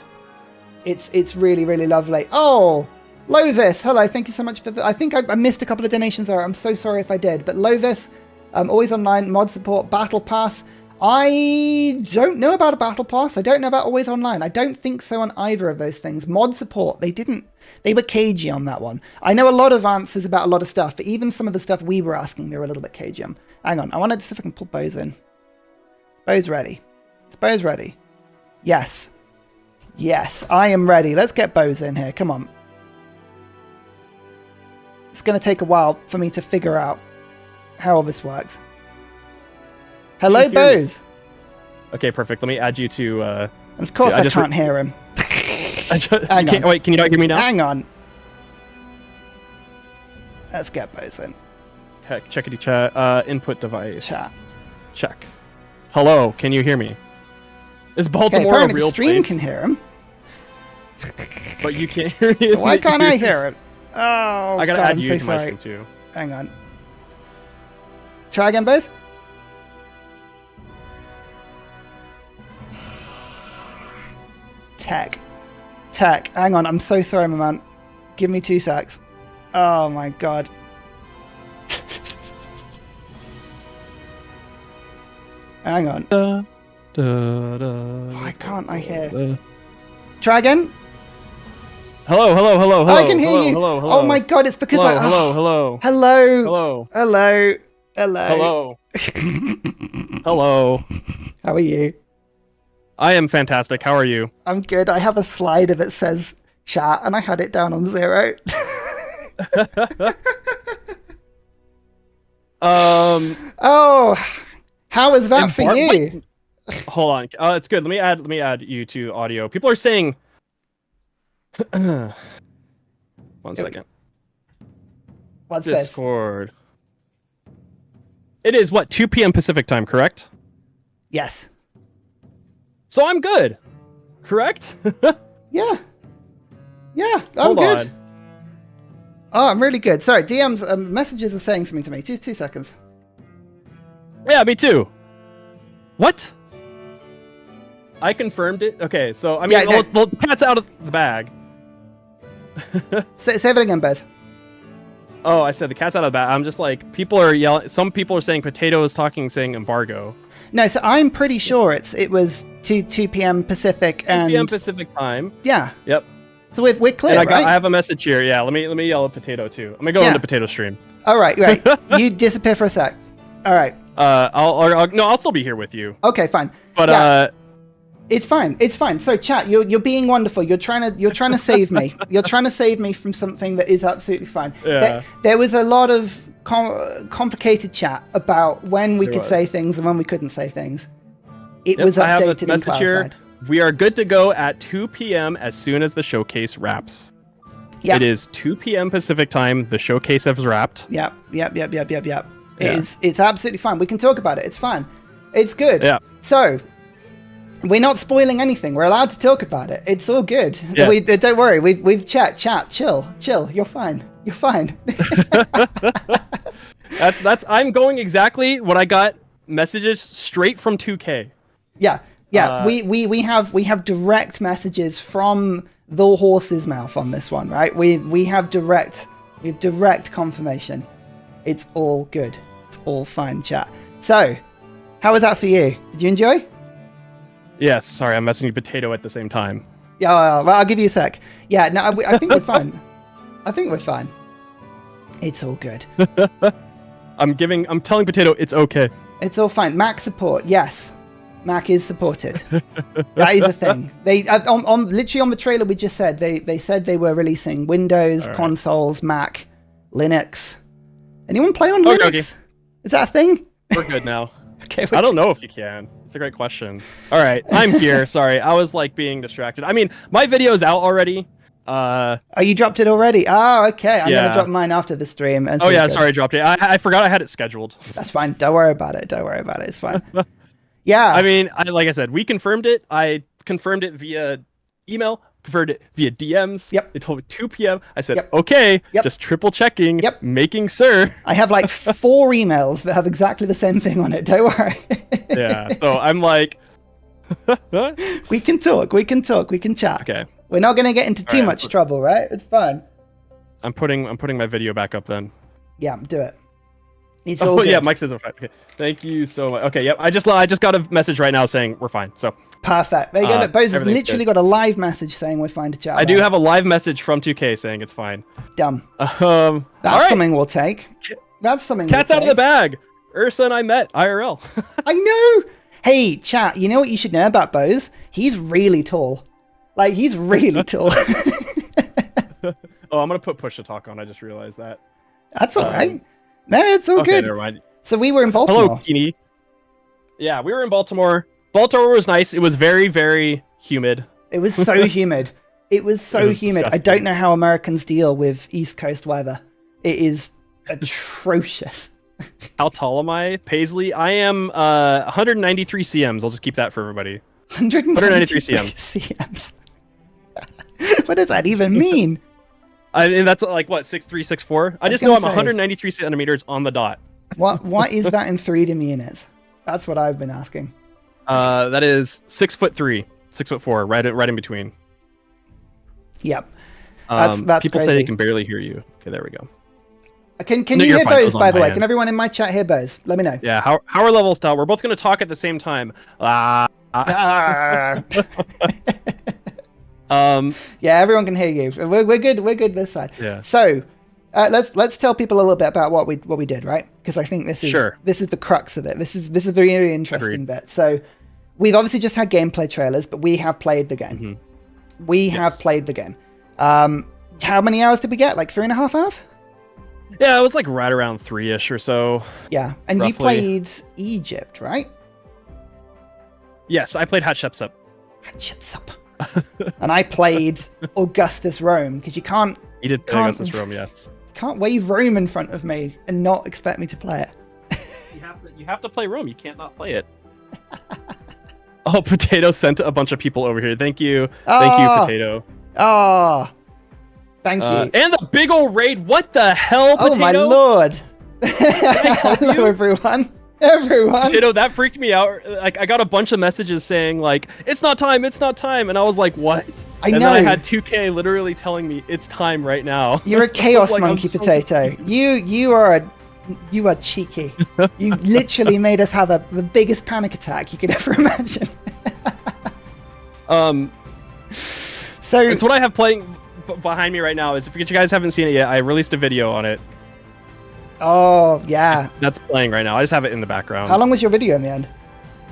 It's really, really lovely. Oh, Lovis, hello. Thank you so much for I think I missed a couple of donations there. I'm so sorry if I did. But Lovis, always online, mod support, battle pass. I don't know about a battle pass. I don't know about always online. I don't think so on either of those things. Mod support, they were cagey on that one. I know a lot of answers about a lot of stuff, but even some of the stuff we were asking, they were a little bit cagey on. Hang on, I wanted to see if I can pull Bo's in. Bo's ready. Is Bo's ready? Yes. Yes, I am ready. Let's get Bo's in here. Come on. It's going to take a while for me to figure out how all this works. Hello, Can you hear me? Bose. Okay, perfect. Let me add you to. And of course, I can't hear him. Hang on. Wait, can you not hear me now? Hang on. Let's get Bose in. Checkity chat. Input device. Chat. Check. Hello, can you hear me? Is Baltimore apparently a real the stream place? can hear him. But you can't hear me. Why can't I hear it? Oh, I gotta God, add I'm you so to my sorry. stream too. Hang on. Try again, Bose. Tech. Hang on, I'm so sorry, my man. Give me 2 secs. Oh my God. Hang on. Why can't I hear? Try again. Hello. I can hear you. Hello. Oh my God, it's because Hello. Hello. Hello. How are you? I am fantastic. How are you? I'm good. I have a slider that says chat and I had it down on 0. Oh, how is that for you? Hold on. It's good. Let me add you to audio. People are saying 1 second. What's this? Discord. It is what, 2 p.m. Pacific time, correct? Yes. So I'm good. Correct? Yeah. I'm Hold good. on. Oh, I'm really good. Sorry, DMs messages are saying something to me. Two seconds. Yeah, me too. What? I confirmed it. Okay, so I mean, the cat's out of the bag. Say that again, Bez. Oh, I said the cat's out of the bag. I'm just like, people are yelling. Some people are saying Potato is talking, saying embargo. No, so I'm pretty sure it was 2 p.m. Pacific and 2 p.m. Pacific time. Yeah. Yep. So we're clear, and right? I have a message here. Yeah, let me yell at Potato too. I'm gonna go into Potato stream. All right. You disappear for a sec. All right. I'll still be here with you. Okay, fine. But it's fine. So chat, you're being wonderful. You're trying to save me. You're trying to save me from something that is absolutely fine. Yeah. There was a lot of complicated chat about when we could say things and when we couldn't say things. It was I have a updated and message here. clarified. We are good to go at 2 p.m. as soon as the showcase wraps. Yeah. It is 2 p.m. Pacific time. The showcase has wrapped. Yep. It's absolutely fine. We can talk about it. It's fine. It's good. Yeah. So, we're not spoiling anything. We're allowed to talk about it. It's all good. Yeah. Don't worry. We've chat. Chill. You're fine. That's. I'm going exactly what I got. Messages straight from 2K. Yeah. We have direct messages from the horse's mouth on this one, right? We have direct confirmation. It's all good. It's all fine, chat. So, how was that for you? Did you enjoy? Yes. Sorry, I'm messaging Potato at the same time. Yeah. Well, I'll give you a sec. Yeah. No, I think we're fine. It's all good. I'm telling Potato it's okay. It's all fine. Mac support. Yes. Mac is supported. That is a thing. They literally on the trailer we just said they said they were releasing Windows, consoles, Mac, Linux. Anyone play on Linux? Okay. Is that a thing? We're good now. Okay. I don't know if you can. It's a great question. All right, I'm here. Sorry, I was like being distracted. I mean, my video's out already. Oh, you dropped it already? Oh, okay. I'm gonna drop mine after the stream. Oh yeah, sorry, I dropped it. I forgot I had it scheduled. That's fine. Don't worry about it. It's fine. Yeah. I mean, like I said, we confirmed it. I confirmed it via email, confirmed it via DMs. Yep. They told me 2 p.m. I said, okay, just triple checking, making sure. I have like 4 emails that have exactly the same thing on it. Don't worry. Yeah, so I'm like... we can talk, we can chat. Okay. We're not going to get into too much trouble, right? It's fine. I'm putting my video back up then. Yeah, do it. It's all good. Yeah, Mike says I'm fine. Okay. Thank you so much. Okay, yep. I just got a message right now saying we're fine. So perfect. There you go. Bose has literally got a live message saying we're fine to chat. I do have a live message from 2K saying it's fine. Dumb. That's something we'll take. That's something. Cat's out of the bag. Ursa and I met IRL. I know. Hey, chat. You know what you should know about Bose? He's really tall. Like he's really tall. Oh, I'm gonna put push to talk on. I just realized that. That's all right. No, it's all okay, good. never mind. So we were in Baltimore. Hello, Keeney. Yeah, we were in Baltimore. Baltimore was nice. It was very, very humid. It was so humid. It was so humid. Disgusting. I don't know how Americans deal with East Coast weather. It is atrocious. How tall am I? Paisley? I am 193 cms. I'll just keep that for everybody. 193 cms. What does that even mean? And that's like, what, 6'3", 6'4"? I just know I'm 193 centimeters on the dot. What is that in 3D units? That's what I've been asking. That is 6'3", 6'4", right in between. Yep. That's people crazy. say they can barely hear you. Okay, there we go. Can No, you you're hear fine. It Bose, was on by the my way? end. Can everyone in my chat hear Bose? Let me know. Yeah, how are levels, Tal? We're both going to talk at the same time. Yeah, everyone can hear you. We're good. We're good this side. Yeah. So, let's tell people a little bit about what we did, right? Because I think this is the crux of it. This is the really interesting bit. So, we've obviously just had gameplay trailers, but we have played the game. Mm-hmm. We have played the game. How many hours did we get? Like 3.5 hours? Yeah, it was like right around 3-ish or so. Yeah, and roughly. you played Egypt, right? Yes, I played Hatshepsut. And I played Augustus Rome, because you can't... You did play Augustus Rome, yes. Can't wave Rome in front of me and not expect me to play it. You have to play Rome. You can't not play it. Oh, Potato sent a bunch of people over here. Thank you. Thank you, Potato. Oh, thank you. And the big old raid. What the hell, Potato? Oh, my lord. Hello, everyone. Potato, that freaked me out. Like, I got a bunch of messages saying, like, it's not time. And I was like, what? I know. And then I had 2K literally telling me it's time right now. You're a chaos like, monkey, Potato. You are cheeky. You literally made us have the biggest panic attack you could ever imagine. So it's what I have playing behind me right now. Is if you guys haven't seen it yet, I released a video on it. Oh yeah, that's playing right now. I just have it in the background. How long was your video in the end?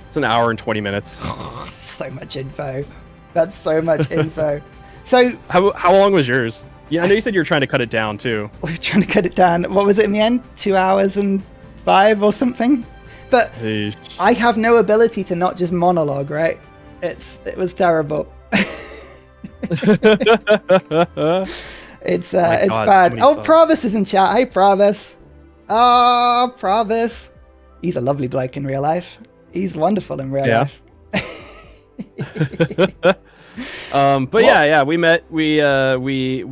It's 1 hour and 20 minutes. So much info. That's so much info. So how long was yours? Yeah, I know you said you were trying to cut it down too. We were trying to cut it down. What was it in the end? 2 hours and 5 or something? But I have no ability to not just monologue, right? It was terrible. It's bad. Oh, Provis is in chat. Hey, Provis. Oh, Provis. He's a lovely bloke in real life. He's wonderful in real life. But yeah, we met. We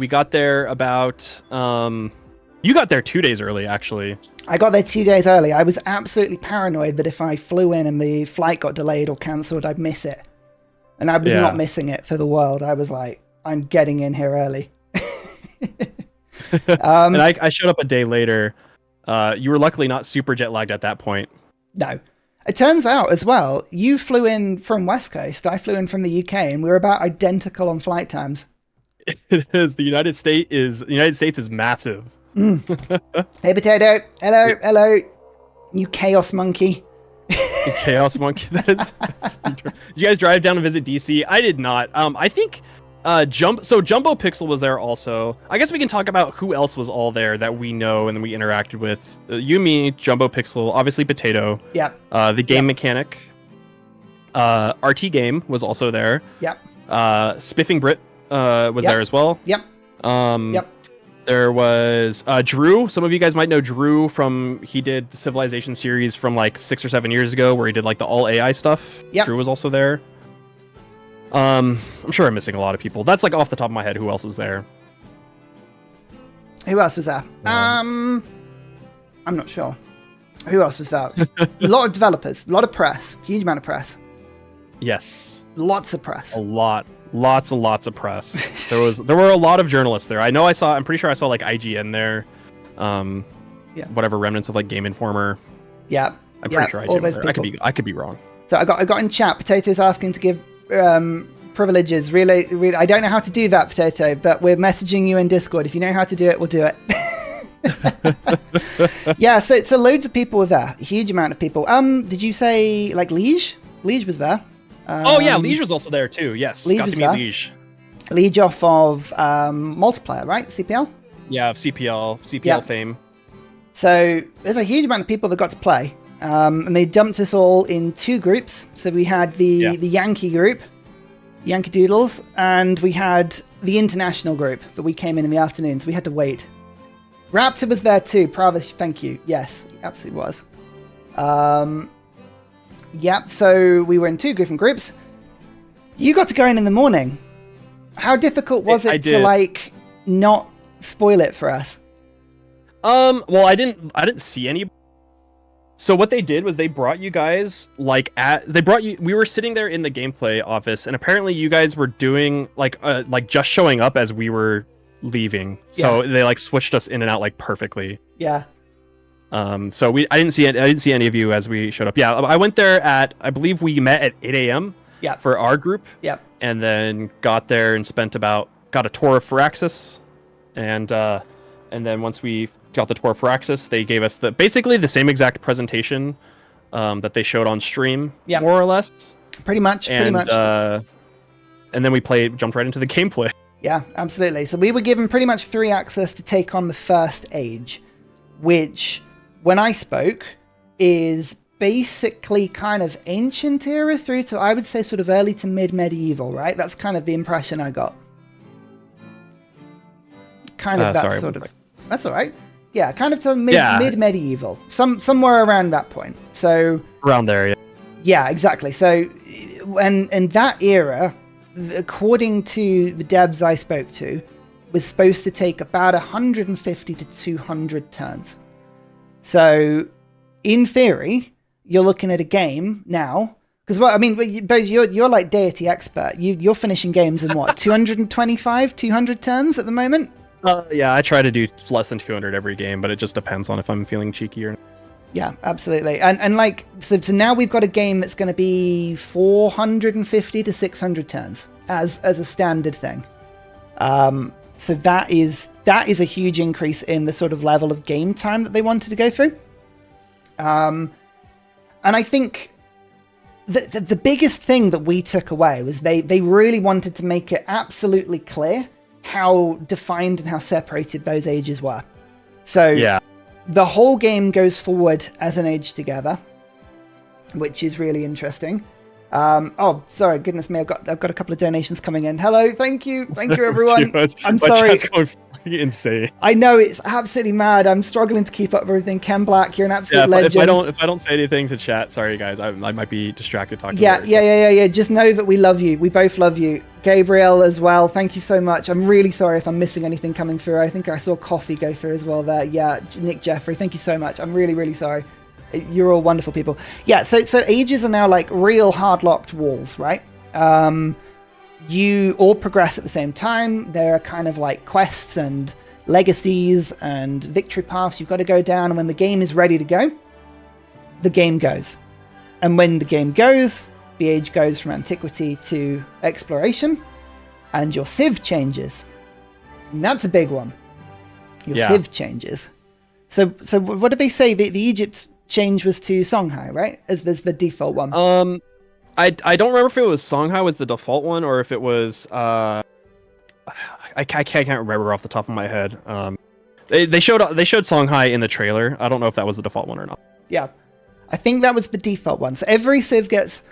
got there about. You got there 2 days early, actually. I got there 2 days early. I was absolutely paranoid that if I flew in and the flight got delayed or cancelled, I'd miss it. And I was not missing it for the world. I was like, I'm getting in here early. And I showed up a day later. You were luckily not super jet lagged at that point. No. It turns out as well, you flew in from West Coast, I flew in from the UK, and we were about identical on flight times. It is. The United States is massive. Hey, Potato. Hello. You chaos monkey. You chaos monkey. That is. Did you guys drive down to visit DC? I did not. I think Jumbo Pixel was there also. I guess we can talk about who else was all there that we know and we interacted with. You, me, Jumbo Pixel, obviously Potato. Yep. The game mechanic. RT Game was also there. Yep. Spiffing Brit was there as well. Yep. Yep. There was Drew. Some of you guys might know Drew he did the Civilization series from like 6 or 7 years ago where he did like the all AI stuff. Yep. Drew was also there. I'm sure I'm missing a lot of people. That's like off the top of my head. Who else was there? Who else was there? I'm not sure. Who else was there? A lot of developers, a lot of press, huge amount of press. Yes. Lots of press. A lot. Lots and lots of press. There were a lot of journalists there. I'm pretty sure I saw like IGN there. Whatever remnants of like Game Informer. Yeah. I'm pretty sure IGN was there. I could be wrong. So I got in chat, Potato's asking to give privileges. Really, I don't know how to do that, Potato, but we're messaging you in Discord. If you know how to do it, we'll do it. Yeah, so loads of people were there. A huge amount of people. Did you say like Liege? Liege was there. Oh yeah, Liege was also there too. Yes, Liege got was to meet there. Liege. Liege off of multiplayer, right? CPL. Yeah, of CPL fame. So there's a huge amount of people that got to play. And they dumped us all in 2 groups. So we had the Yankee group, Yankee Doodles, and we had the international group that we came in the afternoon, so we had to wait. Raptor was there too. Pravis, thank you. Yes, he absolutely was. Yep, so we were in 2 different groups. You got to go in the morning. How difficult was it to like not spoil it for us? Well, I didn't see any. So what they did was they brought you guys we were sitting there in the gameplay office, and apparently you guys were doing like just showing up as we were leaving. So they like switched us in and out like perfectly. Yeah. So I didn't see any of you as we showed up. Yeah, I went there I believe we met at 8 a.m. Yeah. For our group. Yep. And then got there and got a tour of Firaxis, and then once we got the tour of Firaxis, they gave us basically the same exact presentation that they showed on stream, more or less. Pretty much. And then we jumped right into the gameplay. Yeah, absolutely. So we were given pretty much free access to take on the first age, which, when I spoke, is basically kind of ancient era through to, I would say, sort of early to mid-medieval, right? That's kind of the impression I got. Kind of that sort of... That's all right. Yeah, kind of to mid-medieval. Somewhere around that point. So... Around there, yeah. Yeah, exactly. So, and that era, according to the devs I spoke to, was supposed to take about 150 to 200 turns. So, in theory, you're looking at a game now, because you're like deity expert. You're finishing games in what, 225, 200 turns at the moment? Yeah, I try to do less than 200 every game, but it just depends on if I'm feeling cheeky or not. Yeah, absolutely. And like, so now we've got a game that's going to be 450 to 600 turns as a standard thing. So that is a huge increase in the sort of level of game time that they wanted to go through. And I think the biggest thing that we took away was they really wanted to make it absolutely clear how defined and how separated those ages were. So the whole game goes forward as an age together, which is really interesting. Oh, sorry, goodness me, I've got a couple of donations coming in. Hello, thank you everyone. I'm sorry. Chat's going insane. I know, it's absolutely mad. I'm struggling to keep up with everything. Ken Black, you're an absolute legend. If I don't say anything to chat, sorry guys, I might be distracted talking. Yeah. Just know that we love you. We both love you. Gabriel as well. Thank you so much. I'm really sorry if I'm missing anything coming through. I think I saw Coffee go through as well there. Yeah, Nick Jeffrey, thank you so much. I'm really, really sorry. You're all wonderful people. Yeah, so ages are now like real hard-locked walls, right? You all progress at the same time. There are kind of like quests and legacies and victory paths you've got to go down. And when the game is ready to go, the game goes. And when the game goes, the age goes from antiquity to exploration, and your civ changes. And that's a big one. Your civ changes. So what did they say? The Egypt change was to Songhai, right? As the default one. I don't remember if it was Songhai was the default one or if it was I can't remember off the top of my head. They showed Songhai in the trailer. I don't know if that was the default one or not. Yeah, I think that was the default one. So every civ gets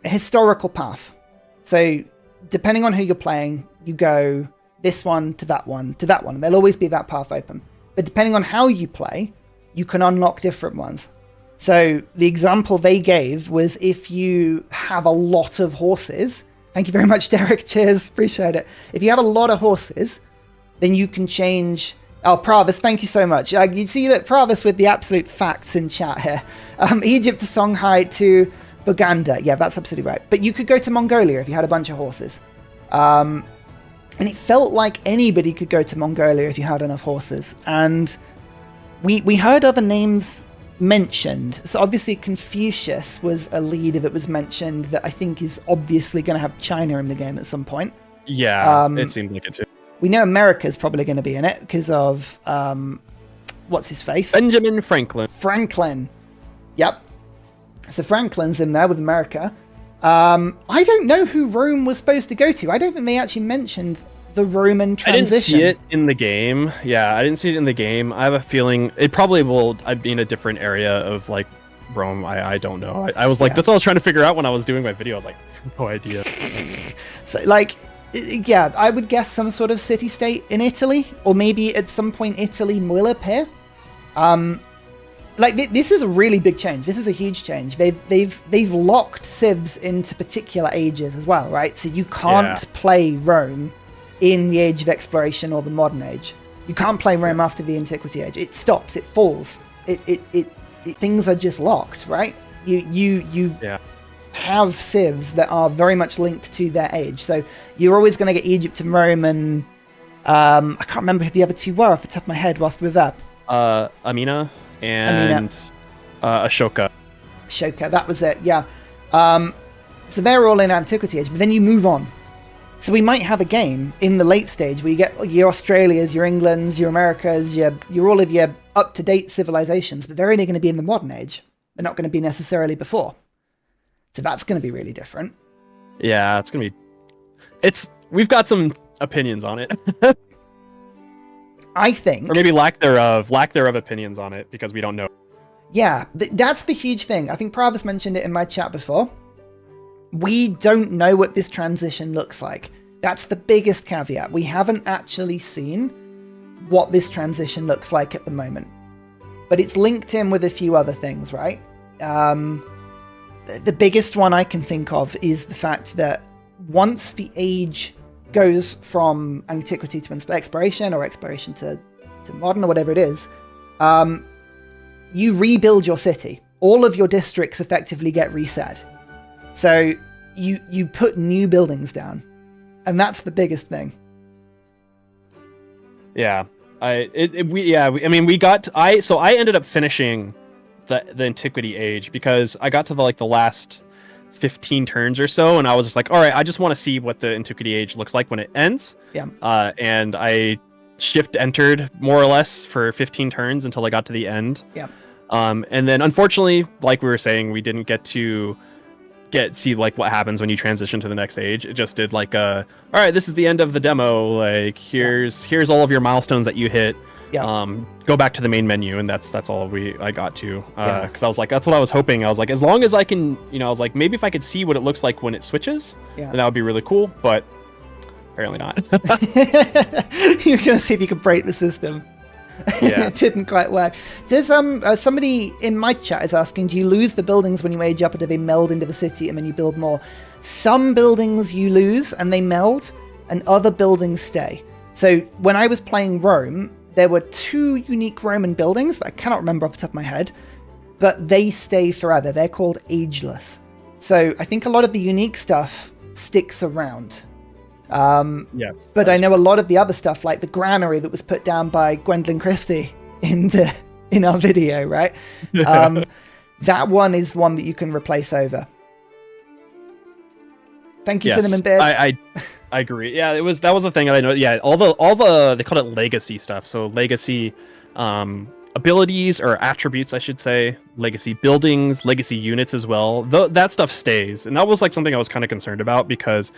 a historical path. So depending on who you're playing, you go this one to that one to that one, and there'll always be that path open. But depending on how you play, you can unlock different ones. So the example they gave was if you have a lot of horses. Thank you very much, Derek. Cheers. Appreciate it. If you have a lot of horses, then you can change... Oh, Pravis, thank you so much. You see that Pravis with the absolute facts in chat here. Egypt to Songhai to Buganda. Yeah, that's absolutely right. But you could go to Mongolia if you had a bunch of horses. And it felt like anybody could go to Mongolia if you had enough horses. And we heard other names mentioned. So obviously Confucius was a leader that was mentioned that I think is obviously going to have China in the game at some point. Yeah, it seems like it too. We know America's probably going to be in it because of what's his face? Benjamin Franklin. Franklin. Yep. So Franklin's in there with America. I don't know who Rome was supposed to go to. I don't think they actually mentioned the Roman I transition. didn't see it in the game. Yeah, I didn't see it in the game. I have a feeling it probably will. I'd be in a different area of like Rome. I don't know. I was like, that's all I was trying to figure out when I was doing my video. I was like, no idea. So like, yeah, I would guess some sort of city-state in Italy, or maybe at some point Italy will appear. Like this is a really big change. This is a huge change. They've locked civs into particular ages as well, right? So you can't play Rome in the Age of Exploration or the Modern Age. You can't play Rome after the Antiquity Age. It stops. It falls. Things are just locked, right? You have civs that are very much linked to their age. So you're always going to get Egypt and Rome, and I can't remember who the other two were off the top of my head whilst we're there. Amina and Ashoka. Ashoka, that was it, yeah. So they're all in Antiquity Age, but then you move on. So we might have a game in the late stage where you get your Australias, your Englands, your Americas, your all of your up-to-date civilizations, but they're only going to be in the Modern Age. They're not going to be necessarily before. So that's going to be really different. Yeah, it's going to be... We've got some opinions on it. I think... Or maybe lack thereof opinions on it, because we don't know. Yeah, that's the huge thing. I think Pravis mentioned it in my chat before. We don't know what this transition looks like. That's the biggest caveat. We haven't actually seen what this transition looks like at the moment. But it's linked in with a few other things, right? The biggest one I can think of is the fact that once the age goes from antiquity to exploration, or exploration to modern, or whatever it is, you rebuild your city. All of your districts effectively get reset. So you put new buildings down, and that's the biggest thing. Yeah, I ended up finishing the Antiquity Age because I got to the last 15 turns or so, and I was just like, all right, I just want to see what the Antiquity Age looks like when it ends. Yeah. And I shift entered more or less for 15 turns until I got to the end. Yeah. And then unfortunately, like we were saying, we didn't get to see like what happens when you transition to the next age. It just did like all right, this is the end of the demo, like here's all of your milestones that you hit. Go back to the main menu, and that's all I got to, because I was like, that's what I was hoping. I was like, as long as I can, I was like, maybe if I could see what it looks like when it switches, then that would be really cool, but apparently not. You're gonna see if you can break the system. Yeah. It didn't quite work. Does somebody in my chat is asking, do you lose the buildings when you age up, or do they meld into the city and then you build more? Some buildings you lose and they meld, and other buildings stay. So when I was playing Rome, there were 2 unique Roman buildings that I cannot remember off the top of my head, but they stay forever. They're called ageless. So I think a lot of the unique stuff sticks around. Yes, but I know a lot of the other stuff, like the granary that was put down by Gwendolyn Christie in our video, right? That one is one that you can replace over. Thank you, Cinnamon Beard. I agree. Yeah, that was the thing that I know. Yeah, all the they call it legacy stuff. So legacy abilities or attributes, I should say, legacy buildings, legacy units as well. That stuff stays, and that was like something I was kind of concerned about, because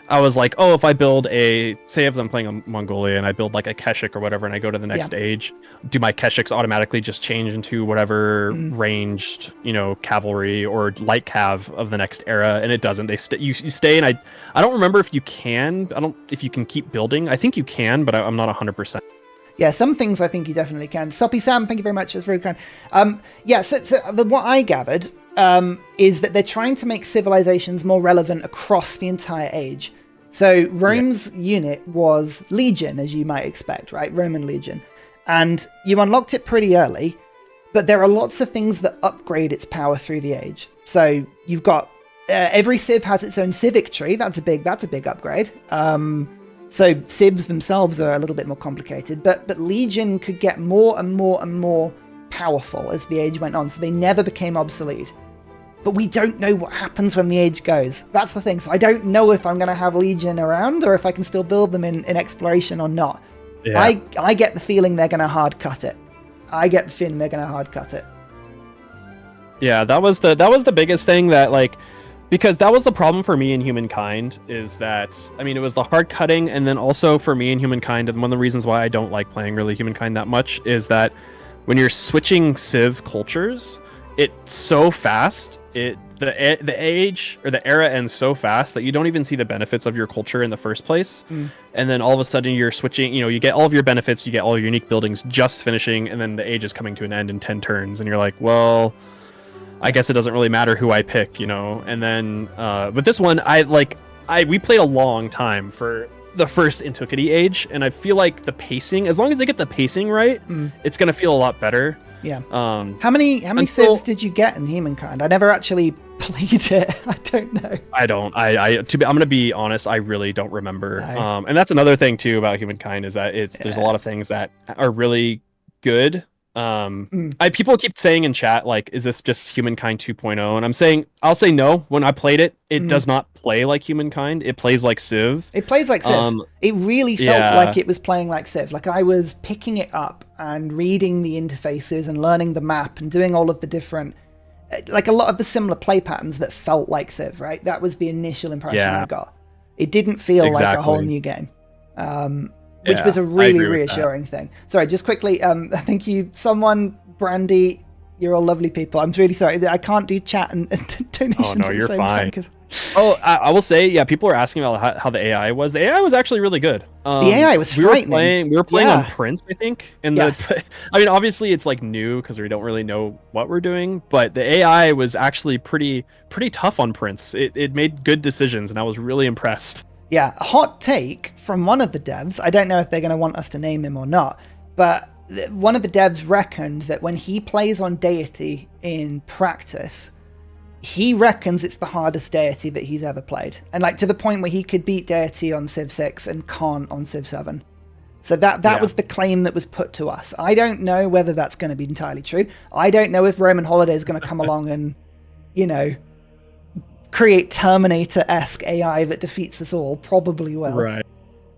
I was like, oh, if I build say if I'm playing a Mongolia and I build like a Keshik or whatever, and I go to the next age, do my Keshiks automatically just change into whatever ranged, cavalry or light cav of the next era? And it doesn't. You stay, and I don't remember if you can. If you can keep building. I think you can, but I'm not 100%. Yeah, some things I think you definitely can. Soppy Sam, thank you very much. That's very kind. What I gathered is that they're trying to make civilizations more relevant across the entire age. So Rome's unit was Legion, as you might expect, right? Roman Legion. And you unlocked it pretty early, but there are lots of things that upgrade its power through the age. So you've got every civ has its own civic tree. That's a big upgrade. So civs themselves are a little bit more complicated, but Legion could get more and more and more powerful as the age went on. So they never became obsolete. But we don't know what happens when the age goes. That's the thing. So I don't know if I'm going to have Legion around, or if I can still build them in exploration or not. Yeah. I get the feeling they're going to hard cut it. Yeah, that was the biggest thing that, like, Because that was the problem for me in Humankind, is that, I mean, it was the hard cutting, and then also for me in Humankind, and one of the reasons why I don't like playing really Humankind that much is that when you're switching Civ cultures, it's so fast, the age or the era ends so fast that you don't even see the benefits of your culture in the first place. And then all of a sudden you're switching, you know, you get all of your benefits, you get all your unique buildings just finishing, and then the age is coming to an end in 10 turns, and you're like, well, I guess it doesn't really matter who I pick, you know. And then with this one, we played a long time for the first Antiquity age, and I feel like the pacing, as long as they get the pacing right, it's gonna feel a lot better. Yeah. How many civs did you get in Humankind? I never actually played it. I don't know. I'm gonna be honest, I really don't remember. No. And that's another thing too about Humankind, is that there's a lot of things that are really good. People keep saying in chat, like, is this just Humankind 2.0? And I'll say no. When I played it, it does not play like Humankind. It plays like Civ. It plays like Civ. It really felt like it was playing like Civ. Like, I was picking it up and reading the interfaces and learning the map and doing all of the different, like, a lot of the similar play patterns that felt like Civ, right? That was the initial impression I got. It didn't feel like a whole new game. Which was a really reassuring thing. Sorry, just quickly, thank you. Someone, Brandy, you're all lovely people. I'm really sorry. I can't do chat and donations. Oh, no, you're fine. I will say, yeah, people are asking about how the AI was. The AI was actually really good. The AI was frightening. We were playing on Prince, I think. And I mean, obviously, it's like new because we don't really know what we're doing. But the AI was actually pretty tough on Prince. It made good decisions, and I was really impressed. Yeah, a hot take from one of the devs. I don't know if they're going to want us to name him or not, but one of the devs reckoned that when he plays on Deity in practice, he reckons it's the hardest Deity that he's ever played. And like to the point where he could beat Deity on Civ 6 and can't on Civ 7. So that was the claim that was put to us. I don't know whether that's going to be entirely true. I don't know if Roman Holiday is going to come along and, you know, create Terminator-esque AI that defeats us all. Probably will. Right.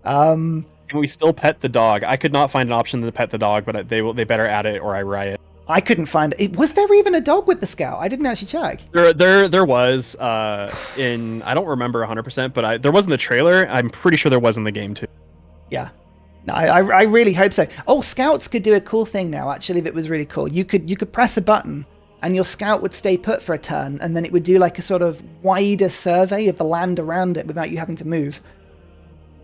Can we still pet the dog? I could not find an option to pet the dog, but they better add it or I riot. I couldn't find it. Was there even a dog with the scout? I didn't actually check. There was in, I don't remember 100%, but there was in the trailer. I'm pretty sure there was in the game too. Yeah. No, I really hope so. Oh, scouts could do a cool thing now. Actually, that was really cool. You could press a button, and your scout would stay put for a turn, and then it would do like a sort of wider survey of the land around it without you having to move.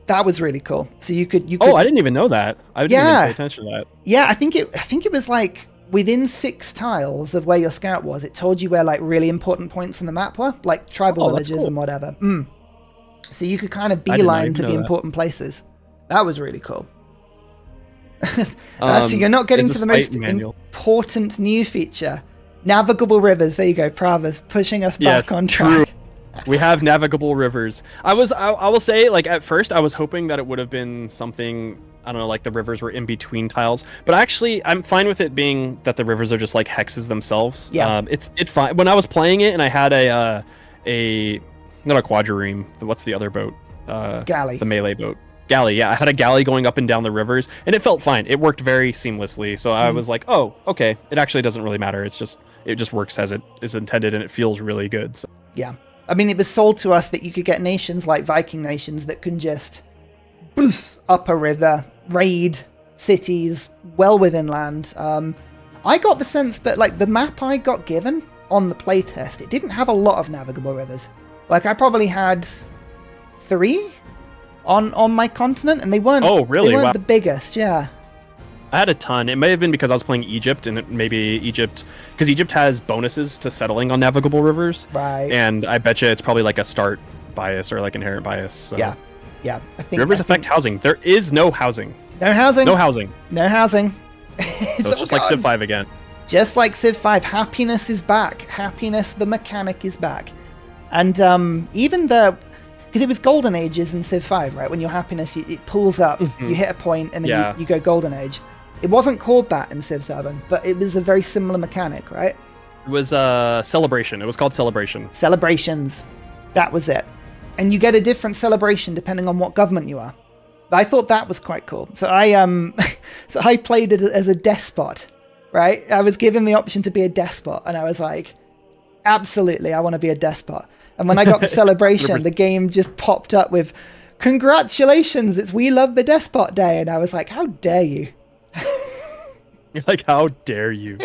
That was really cool. So you could. Oh, I didn't even know that. I didn't even pay attention to that. Yeah, I think it was like within 6 tiles of where your scout was, it told you where like really important points on the map were, like tribal villages and whatever. So you could kind of beeline to the important places. That was really cool. So you're not getting to the most important new feature. Navigable rivers. There you go, Pravas, pushing us back on track. True. We have navigable rivers. I will say, like, at first I was hoping that it would have been something, I don't know, like the rivers were in between tiles, but actually I'm fine with it being that the rivers are just like hexes themselves. Yeah. It's fine. When I was playing it and I had a not a quadrireme, what's the other boat? Galley. The melee boat. Galley, yeah. I had a galley going up and down the rivers, and it felt fine. It worked very seamlessly. So I was like, oh, okay. It actually doesn't really matter. It just works as it is intended, and it feels really good. So. Yeah. I mean, it was sold to us that you could get nations like Viking nations that can just boof up a river, raid cities well within land. I got the sense that, like, the map I got given on the playtest, it didn't have a lot of navigable rivers. Like, I probably had 3 on my continent, and they weren't. Oh, really? They weren't the biggest. Yeah. I had a ton. It may have been because I was playing Egypt, and because Egypt has bonuses to settling on navigable rivers. Right. And I bet you it's probably like a start bias or like inherent bias. So. Yeah. I think rivers affect housing. There is no housing. No housing. No housing. No housing. So it's just like Civ 5 again. Just like Civ 5, happiness is back. Happiness, the mechanic, is back. And even because it was Golden Ages in Civ 5, right? When your happiness, it pulls up, you hit a point, and then you go Golden Age. It wasn't called that in Civ 7, but it was a very similar mechanic, right? It was Celebration. It was called Celebration. Celebrations. That was it. And you get a different celebration depending on what government you are. But I thought that was quite cool. So I played it as a despot, right? I was given the option to be a despot, and I was like, absolutely, I want to be a despot. And when I got the celebration, the game just popped up with, congratulations, it's We Love the Despot Day. And I was like, how dare you? You're like, how dare you?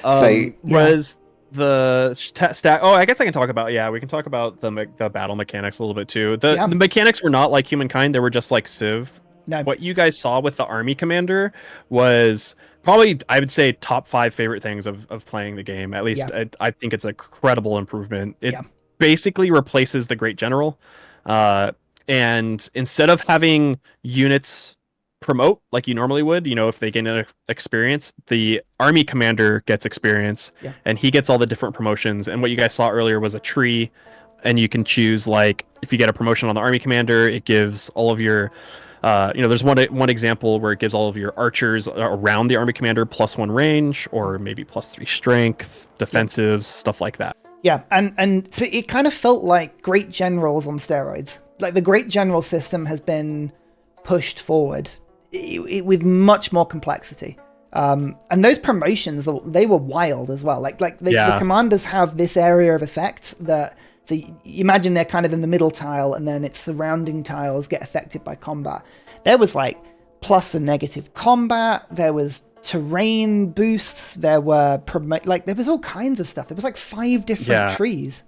So, was the stack? Oh, I guess I can talk about. Yeah, we can talk about the battle mechanics a little bit too. The mechanics were not like Humankind; they were just like Civ. No. What you guys saw with the army commander was probably, I would say, top 5 favorite things of playing the game. At least I think it's a credible improvement. It basically replaces the Great General, and instead of having units promote like you normally would, if they gain an experience, the army commander gets experience, and he gets all the different promotions. And what you guys saw earlier was a tree, and you can choose, like, if you get a promotion on the army commander, it gives all of your there's one example where it gives all of your archers around the army commander +1 range, or maybe +3 strength, defensives, stuff like that. Yeah, and so it kind of felt like Great Generals on steroids. Like, the Great General system has been pushed forward with much more complexity. And those promotions, they were wild as well. Like the commanders have this area of effect that, so you imagine they're kind of in the middle tile, and then its surrounding tiles get affected by combat. There was like plus and negative combat. There was terrain boosts. There were there was all kinds of stuff. There was like 5 different trees.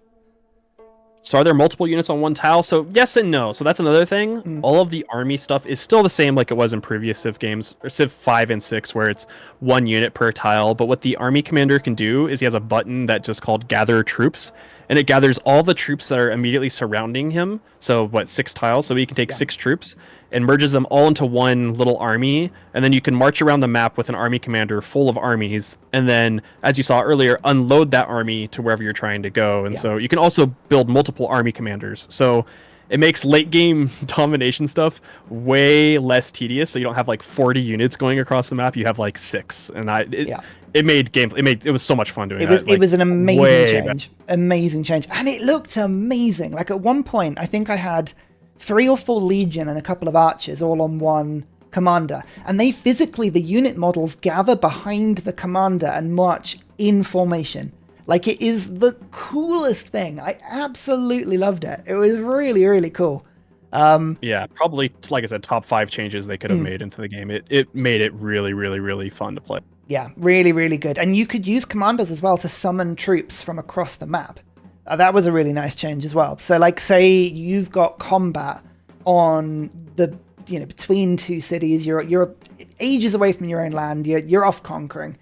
So are there multiple units on one tile? So yes and no. So that's another thing. All of the army stuff is still the same like it was in previous Civ games, or Civ 5 and 6, where it's 1 unit per tile. But what the army commander can do is he has a button that's just called Gather Troops, and it gathers all the troops that are immediately surrounding him. So 6 tiles? So he can take 6 troops and merges them all into one little army, and then you can march around the map with an army commander full of armies, and then, as you saw earlier, unload that army to wherever you're trying to go. And so you can also build multiple army commanders. So it makes late game domination stuff way less tedious. So you don't have like 40 units going across the map. You have like 6, and it was so much fun doing that. It was an amazing change, and it looked amazing. Like, at one point, I think I had 3 or 4 legion and a couple of archers all on one commander, and the unit models gather behind the commander and march in formation. Like, it is the coolest thing. I absolutely loved it. It was really, really cool. Probably, like I said, top 5 changes they could have made into the game. It made it really, really, really fun to play. Yeah, really, really good. And you could use commanders as well to summon troops from across the map. That was a really nice change as well. So, like, say you've got combat on the, between 2 cities, you're ages away from your own land, you're off conquering,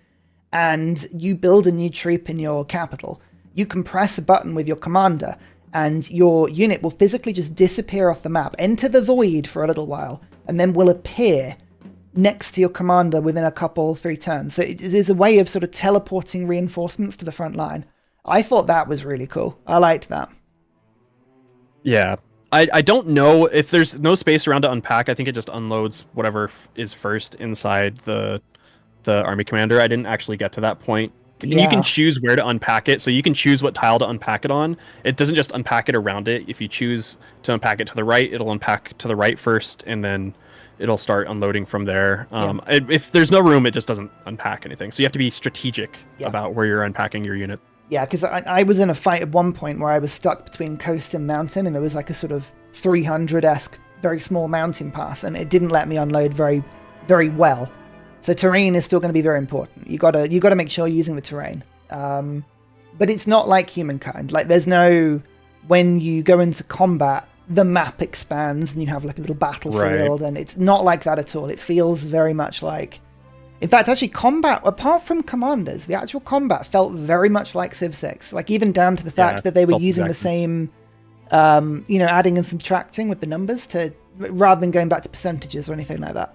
and you build a new troop in your capital. You can press a button with your commander, and your unit will physically just disappear off the map, enter the void for a little while, and then will appear next to your commander within a couple, 3 turns. So it is a way of sort of teleporting reinforcements to the front line. I thought that was really cool. I liked that. Yeah. I don't know if there's no space around to unpack. I think it just unloads whatever is first inside the army commander. I didn't actually get to that point. And you can choose where to unpack it. So you can choose what tile to unpack it on. It doesn't just unpack it around it. If you choose to unpack it to the right, it'll unpack to the right first, and then it'll start unloading from there. If there's no room, it just doesn't unpack anything. So you have to be strategic about where you're unpacking your unit. Yeah, because I was in a fight at one point where I was stuck between coast and mountain, and there was like a sort of 300-esque, very small mountain pass, and it didn't let me unload very, very well. So terrain is still going to be very important. You gotta make sure you're using the terrain. But it's not like Humankind. Like, there's no, when you go into combat, the map expands and you have like a little battlefield, and it's not like that at all. It feels very much like, in fact, actually, combat, apart from commanders, the actual combat felt very much like Civ 6. Like, even down to the fact that they were using the same, adding and subtracting with the numbers rather than going back to percentages or anything like that.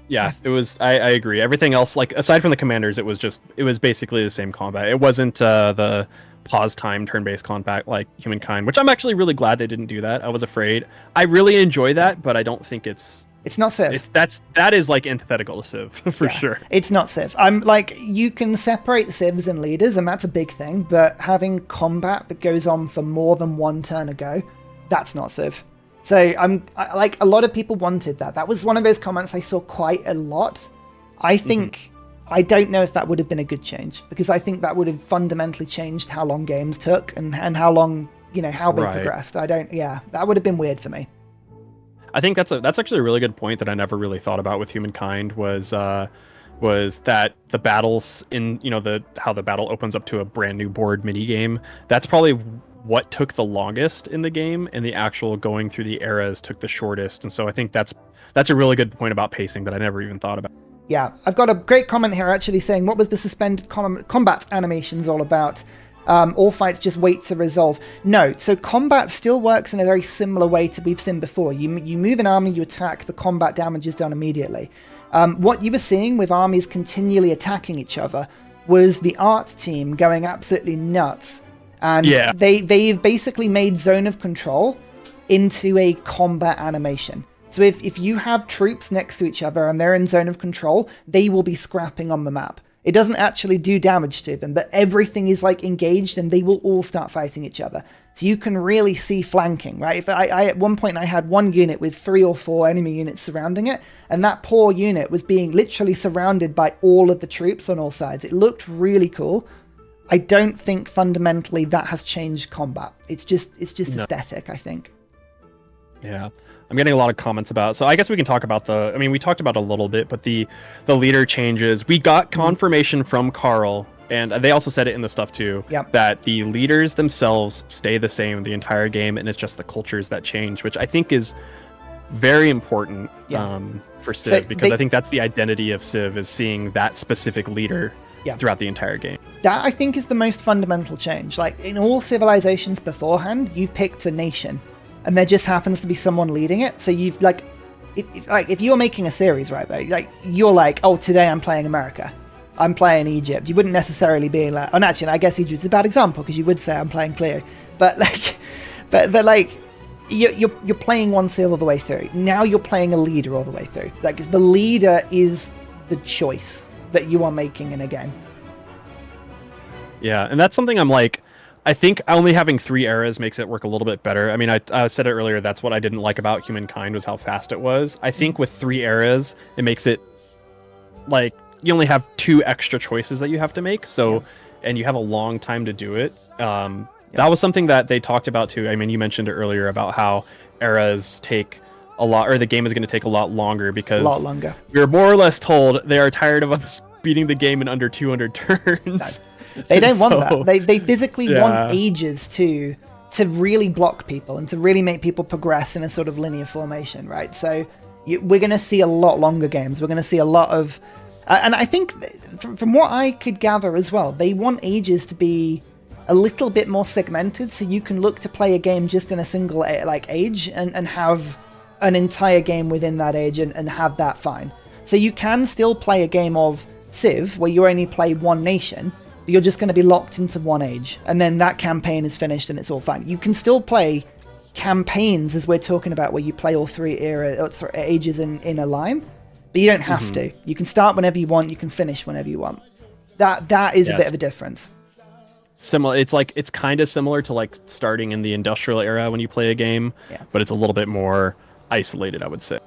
Yeah, it was. I agree. Everything else, like aside from the commanders, it was basically the same combat. It wasn't the pause time turn-based combat like Humankind, which I'm actually really glad they didn't do that. I was afraid. I really enjoy that, but I don't think it's not Civ. That is like antithetical to Civ for sure. It's not Civ. I'm like, you can separate civs and leaders, and that's a big thing. But having combat that goes on for more than 1 turn ago, that's not Civ. So like, a lot of people wanted that. That was one of those comments I saw quite a lot. I think I don't know if that would have been a good change, because I think that would have fundamentally changed how long games took and how long, how they progressed. That would have been weird for me. I think that's actually a really good point that I never really thought about with Humankind was that the battles in, how the battle opens up to a brand new board mini game. That's probably what took the longest in the game, and the actual going through the eras took the shortest. And so I think that's a really good point about pacing that I never even thought about. Yeah, I've got a great comment here actually saying, what was the suspended combat animations all about? All fights just wait to resolve. No, so combat still works in a very similar way to we've seen before. You move an army, you attack, the combat damage is done immediately. What you were seeing with armies continually attacking each other was the art team going absolutely nuts. And they've basically made Zone of Control into a combat animation. So if you have troops next to each other and they're in Zone of Control, they will be scrapping on the map. It doesn't actually do damage to them, but everything is like engaged and they will all start fighting each other. So you can really see flanking, right? If I at one point I had one unit with 3 or 4 enemy units surrounding it, and that poor unit was being literally surrounded by all of the troops on all sides. It looked really cool. I don't think fundamentally that has changed combat. It's just aesthetic, I think. Yeah. I'm getting a lot of comments about, so I guess we can talk about we talked about a little bit, but the leader changes. We got confirmation from Carl, and they also said it in the stuff too, that the leaders themselves stay the same the entire game, and it's just the cultures that change, which I think is very important for Civ, because I think that's the identity of Civ, is seeing that specific leader throughout the entire game. That, I think, is the most fundamental change. Like, in all civilizations beforehand, you've picked a nation, and there just happens to be someone leading it. So you've, if you're making a series, right, like, you're like, oh, today I'm playing America. I'm playing Egypt. You wouldn't necessarily be like, oh, actually, I guess Egypt's a bad example, because you would say I'm playing Cleo. But, you're playing one Civ all the way through. Now you're playing a leader all the way through. Like, the leader is the choice that you are making in a game. Yeah, and that's something I'm like, I think only having 3 eras makes it work a little bit better. I mean, I said it earlier, that's what I didn't like about Humankind, was how fast it was. I think with 3 eras, it makes it like you only have 2 extra choices that you have to make. So, and you have a long time to do it. That was something that they talked about too. I mean, you mentioned it earlier about how eras take a lot, or the game is going to take a lot longer, because we're more or less told they are tired of us beating the game in under 200 turns. They don't want that. They physically want ages to really block people and to really make people progress in a sort of linear formation, right? So we're going to see a lot longer games. We're going to see a lot of... and I think from what I could gather as well, they want ages to be a little bit more segmented, so you can look to play a game just in a single age and have an entire game within that age and have that fine. So you can still play a game of Civ where you only play one nation, but you're just going to be locked into one age, and then that campaign is finished and it's all fine. You can still play campaigns, as we're talking about, where you play all 3 ages in a line, but you don't have to. You can start whenever you want, you can finish whenever you want. That is a bit of a difference. Similar, it's kind of similar to like starting in the industrial era when you play a game, but it's a little bit more isolated, I would say.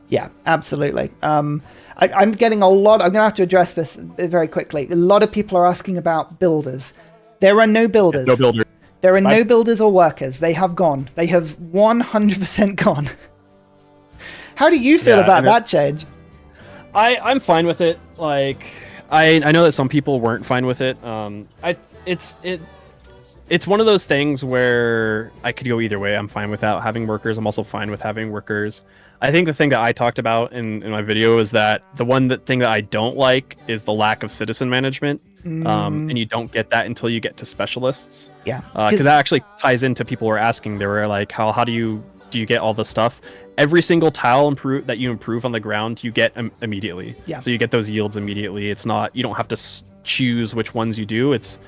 Yeah, absolutely. I'm getting a lot. I'm going to have to address this very quickly. A lot of people are asking about builders. There are no builders. No builders. There are no builders or workers. They have gone. They have 100% gone. How do you feel about that change? I'm fine with it. Like, I know that some people weren't fine with it. It's one of those things where I could go either way. I'm fine without having workers. I'm also fine with having workers. I think the thing that I talked about in my video is that thing that I don't like is the lack of citizen management. And you don't get that until you get to specialists. Yeah. Because that actually ties into people were asking. They were like, how do you get all the stuff? Every single tile that you improve on the ground, you get immediately. Yeah. So you get those yields immediately. It's not, you don't have to choose which ones you do. It's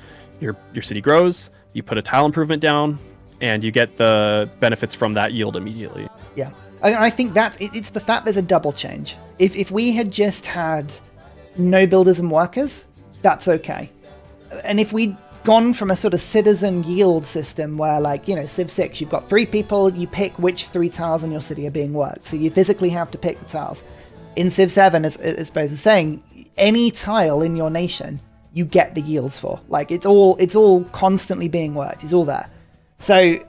your city grows, you put a tile improvement down, and you get the benefits from that yield immediately. Yeah. I think it's the fact there's a double change. If we had just had no builders and workers, that's okay. And if we'd gone from a sort of citizen yield system where, like, Civ 6, you've got 3 people, you pick which 3 tiles in your city are being worked. So you physically have to pick the tiles. In Civ 7, as Boaz is saying, any tile in your nation, you get the yields for. Like it's all constantly being worked. It's all there. So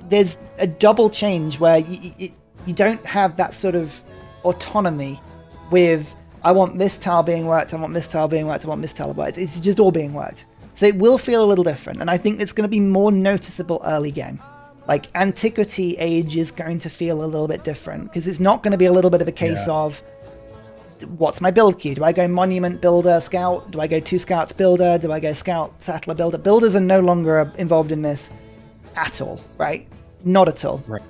there's a double change where you don't have that sort of autonomy with, I want this tile being worked, I want this tile being worked, I want this tile worked. It's just all being worked. So it will feel a little different, and I think it's going to be more noticeable early game. Like Antiquity Age is going to feel a little bit different, because it's not going to be a little bit of a case of, what's my build queue? Do I go Monument Builder, Scout? Do I go 2 Scouts Builder? Do I go Scout Settler Builder? Builders are no longer involved in this at all, right? Not at all. Right.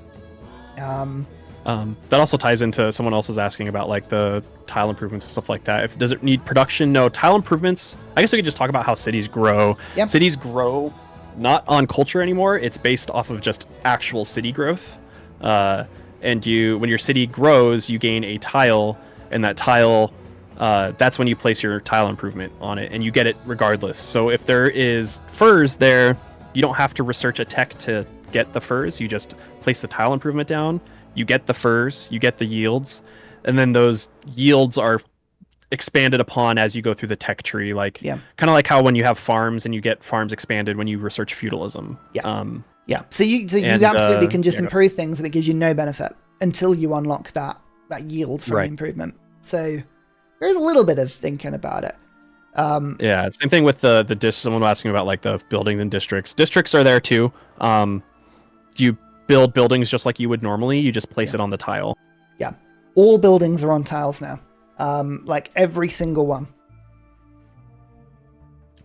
That also ties into someone else was asking about like the tile improvements and stuff like that. Does it need production? No, tile improvements. I guess we could just talk about how cities grow. Yep. Cities grow not on culture anymore. It's based off of just actual city growth. And when your city grows, you gain a tile, and that tile, that's when you place your tile improvement on it, and you get it regardless. So if there is furs there, you don't have to research a tech to get the furs. You just place the tile improvement down. You get the furs, you get the yields, and then those yields are expanded upon as you go through the tech tree. Like, kind of like how when you have farms and you get farms expanded when you research feudalism. So you absolutely can just improve things, and it gives you no benefit until you unlock that yield from the improvement. So there's a little bit of thinking about it. Same thing with the someone was asking about like the buildings and districts. Districts are there too. You build buildings just like you would normally. You just place it on the tile. Yeah, all buildings are on tiles now. Like every single one.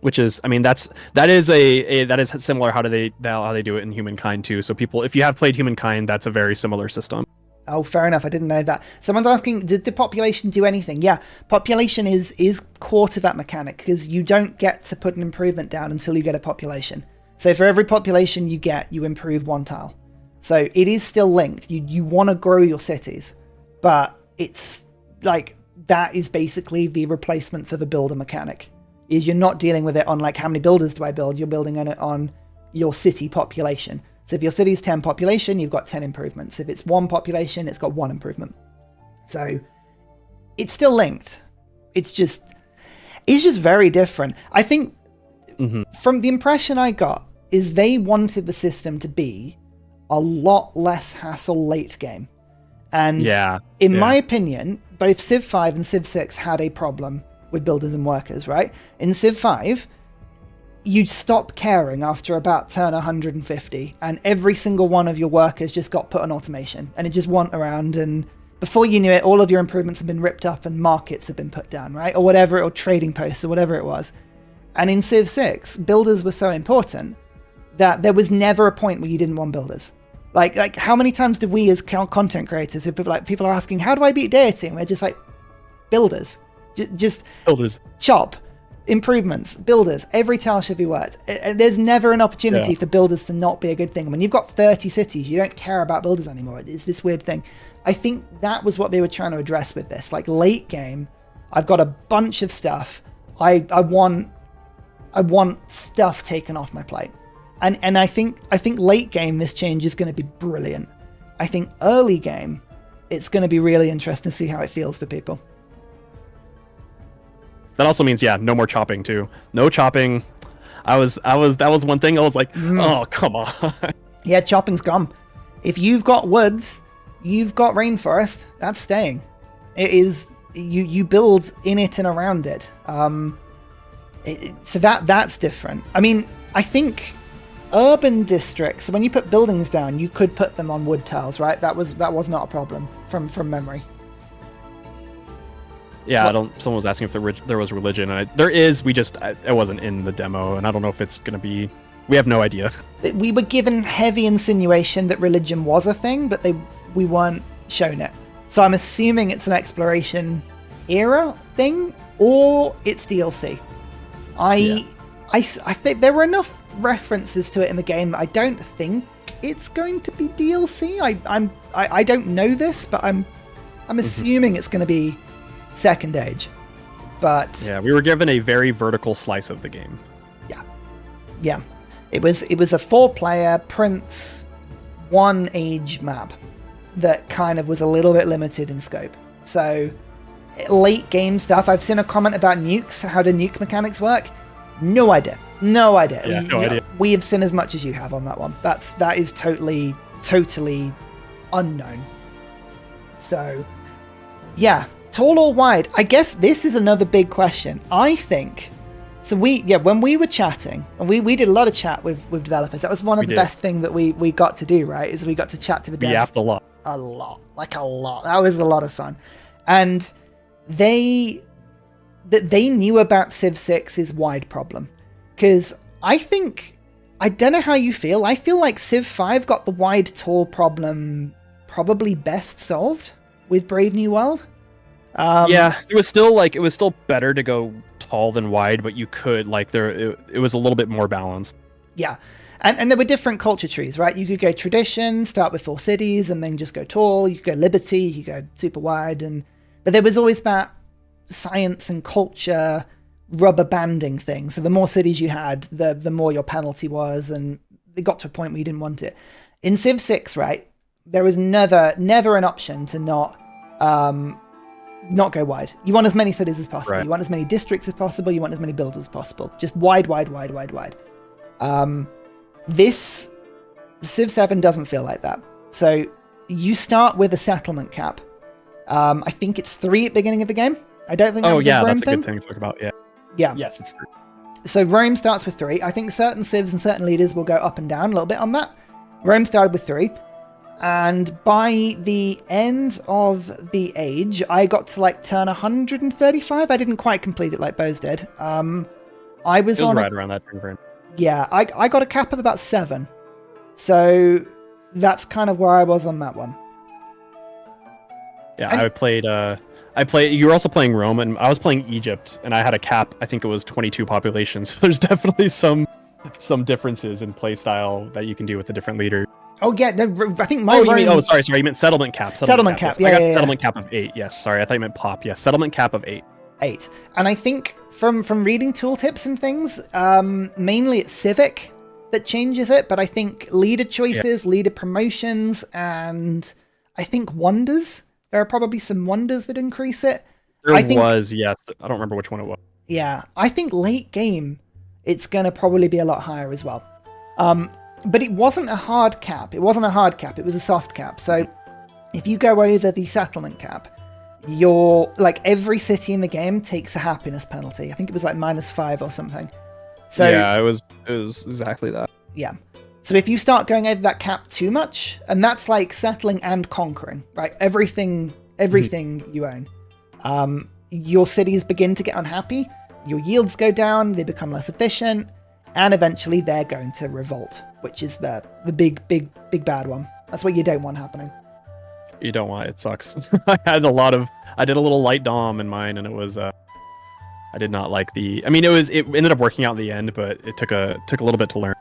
Which is, I mean, that is similar how they do it in Humankind too. So people, if you have played Humankind, that's a very similar system. Oh, fair enough. I didn't know that. Someone's asking, did the population do anything? Yeah, population is core to that mechanic, because you don't get to put an improvement down until you get a population. So for every population you get, you improve 1 tile. So it is still linked. You want to grow your cities, but it's like, that is basically the replacement for the builder mechanic. Is you're not dealing with it on like, how many builders do I build? You're building on it on your city population. So if your city's 10 population, you've got 10 improvements. If it's 1 population, it's got 1 improvement. So it's still linked. It's just very different. I think from the impression I got is they wanted the system to be a lot less hassle late game. And in my opinion, both Civ 5 and Civ 6 had a problem with builders and workers, right? In Civ 5, you stop caring after about turn 150, and every single one of your workers just got put on automation, and it just went around, and before you knew it, all of your improvements have been ripped up and markets have been put down, right? Or whatever, or trading posts, or whatever it was. And in Civ 6, builders were so important that there was never a point where you didn't want builders. Like how many times did we as content creators, people are asking, how do I beat deity? And we're just like, builders. Just builders. Chop. Improvements. Builders. Every tile should be worked. There's never an opportunity for builders to not be a good thing. When you've got 30 cities, you don't care about builders anymore. It's this weird thing. I think that was what they were trying to address with this. Like late game, I've got a bunch of stuff. I want stuff taken off my plate. And I think late game, this change is going to be brilliant. I think early game, it's going to be really interesting to see how it feels for people. That also means, no more chopping too. No chopping. That was one thing I was like, oh, come on. Yeah, chopping's gone. If you've got woods, you've got rainforest, that's staying. It is, you build in it and around it. So that's different. I mean, I think urban districts, when you put buildings down, you could put them on wood tiles, right? That was not a problem from memory. Yeah, someone was asking if there was religion, and there is. It wasn't in the demo, and I don't know if it's gonna be. We have no idea. We were given heavy insinuation that religion was a thing, but we weren't shown it. So I'm assuming it's an exploration era thing, or it's DLC. I think there were enough references to it in the game that I don't think it's going to be DLC. I don't know this, but I'm assuming it's going to be Second Age. But yeah, we were given a very vertical slice of the game. Yeah. It was a 4-player Prince 1 age map that kind of was a little bit limited in scope. So late game stuff. I've seen a comment about nukes. How do nuke mechanics work? No idea. No idea. Yeah, no idea. We have seen as much as you have on that one. That is totally unknown. So, yeah, tall or wide? I guess this is another big question. I think. So when we were chatting, and we did a lot of chat with developers. That was one of the best things that we got to do, right? Is we got to chat to the devs. We yapped a lot. A lot. That was a lot of fun. And they knew about Civ 6's wide problem. Because I don't know how you feel. I feel like Civ 5 got the wide tall problem probably best solved with Brave New World. Yeah, it was still better to go tall than wide, but you could it was a little bit more balanced. Yeah. And there were different culture trees, right? You could go tradition, start with 4 cities, and then just go tall. You could go liberty, you could go super wide, but there was always that science and culture rubber banding thing. So the more cities you had, the more your penalty was, and it got to a point where you didn't want it. In Civ 6, right, there was never an option to not go wide. You want as many cities as possible. Right. You want as many districts as possible. You want as many builders as possible. Just wide. This Civ 7 doesn't feel like that. So you start with a settlement cap. I think it's 3 at the beginning of the game. I don't think that was a Rome that's a thing. good thing to talk about. Yeah. Yeah. Yes, it's 3. So Rome starts with 3. I think certain civs and certain leaders will go up and down a little bit on that. Rome started with 3. And by the end of the age, I got to turn 135. I didn't quite complete it like Boes did. I was on right around that time frame. Yeah, I got a cap of about 7. So that's kind of where I was on that one. Yeah, I played. You were also playing Rome, and I was playing Egypt, and I had a cap. I think it was 22 population. So there's definitely some differences in play style that you can do with the different leaders. Oh yeah, no, I think my. Sorry, you meant settlement cap. Settlement cap. Yes. Yeah, I got settlement cap of 8. Yes, sorry, I thought you meant pop. Yes, settlement cap of 8. 8, and I think from reading tooltips and things, mainly it's Civic that changes it, but I think leader choices, leader promotions, and I think wonders. There are probably some wonders that increase it. Yes. I don't remember which one it was. Yeah, I think late game, it's going to probably be a lot higher as well. But it wasn't a hard cap. It was a soft cap. So if you go over the settlement cap, every city in the game takes a happiness penalty. I think it was -5 or something. So yeah, it was exactly that. Yeah. So if you start going over that cap too much, and that's like settling and conquering, right? Everything you own. Your cities begin to get unhappy, your yields go down, they become less efficient, and eventually they're going to revolt, which is the big bad one. That's what you don't want happening. You don't want it. Sucks. I did a little light dom in mine, and it was I did not like it ended up working out in the end, but it took a little bit to learn.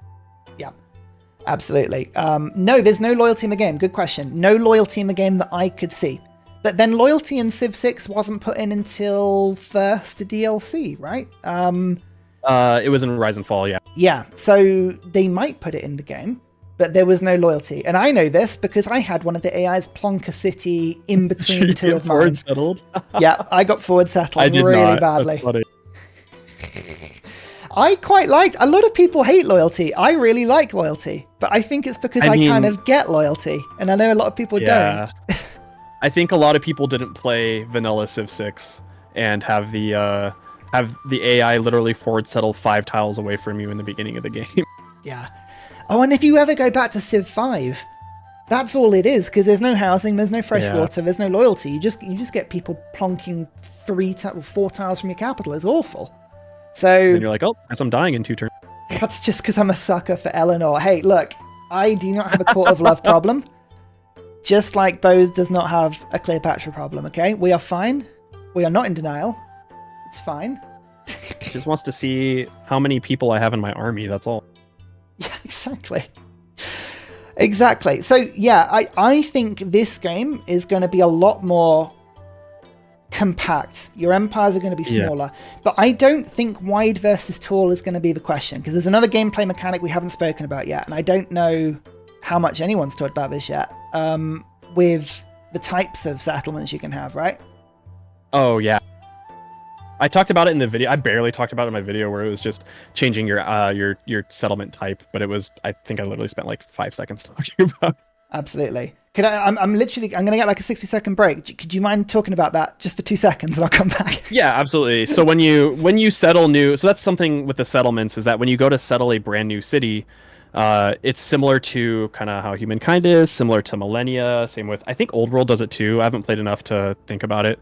Yeah. Absolutely. No, there's no loyalty in the game. Good question. No loyalty in the game that I could see. But then loyalty in Civ 6 wasn't put in until first DLC, right? It was in Rise and Fall, yeah. Yeah, so they might put it in the game, but there was no loyalty. And I know this because I had one of the AIs plonk a city in between two of mine. Forward settled? Yeah, I got forward settled really badly. I quite liked. A lot of people hate loyalty. I really like loyalty, but I think it's because I kind of get loyalty, and I know a lot of people don't. I think a lot of people didn't play vanilla Civ 6 and have the AI literally forward settle 5 tiles away from you in the beginning of the game. Yeah. Oh, and if you ever go back to Civ 5, that's all it is, because there's no housing, there's no fresh water, there's no loyalty. You just get people plonking 4 tiles from your capital. It's awful. So and you're like, oh, guess I'm dying in 2 turns. That's just because I'm a sucker for Eleanor. Hey, look, I do not have a Court of Love problem. Just like Boes does not have a Cleopatra problem, okay? We are fine. We are not in denial. It's fine. He just wants to see how many people I have in my army, that's all. Yeah, exactly. Exactly. So, yeah, I think this game is going to be a lot more compact. Your empires are going to be smaller. But I don't think wide versus tall is going to be the question, because there's another gameplay mechanic we haven't spoken about yet, and I don't know how much anyone's talked about this yet, with the types of settlements you can have, right? Oh yeah. I talked about it in the video. I barely talked about it in my video where it was just changing your settlement type, but it was, I think I literally spent like 5 seconds talking about it. Absolutely. I'm gonna get like a 60-second break. Could you mind talking about that just for 2 seconds and I'll come back? Yeah, absolutely. So when you settle new, so that's something with the settlements, is that when you go to settle a brand new city, it's similar to kind of how humankind is, similar to Millennia, same with, I think Old World does it too. I haven't played enough to think about it.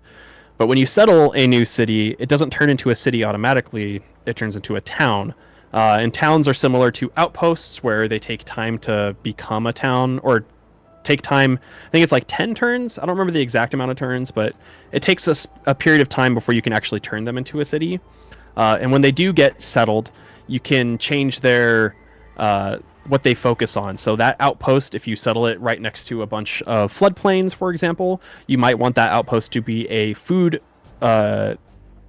But when you settle a new city, it doesn't turn into a city automatically, it turns into a town. And towns are similar to outposts where they take time to become a town, or take time, I think it's like 10 turns. I don't remember the exact amount of turns, but it takes a period of time before you can actually turn them into a city. And when they do get settled, you can change their what they focus on. So that outpost, if you settle it right next to a bunch of floodplains, for example, you might want that outpost to be a food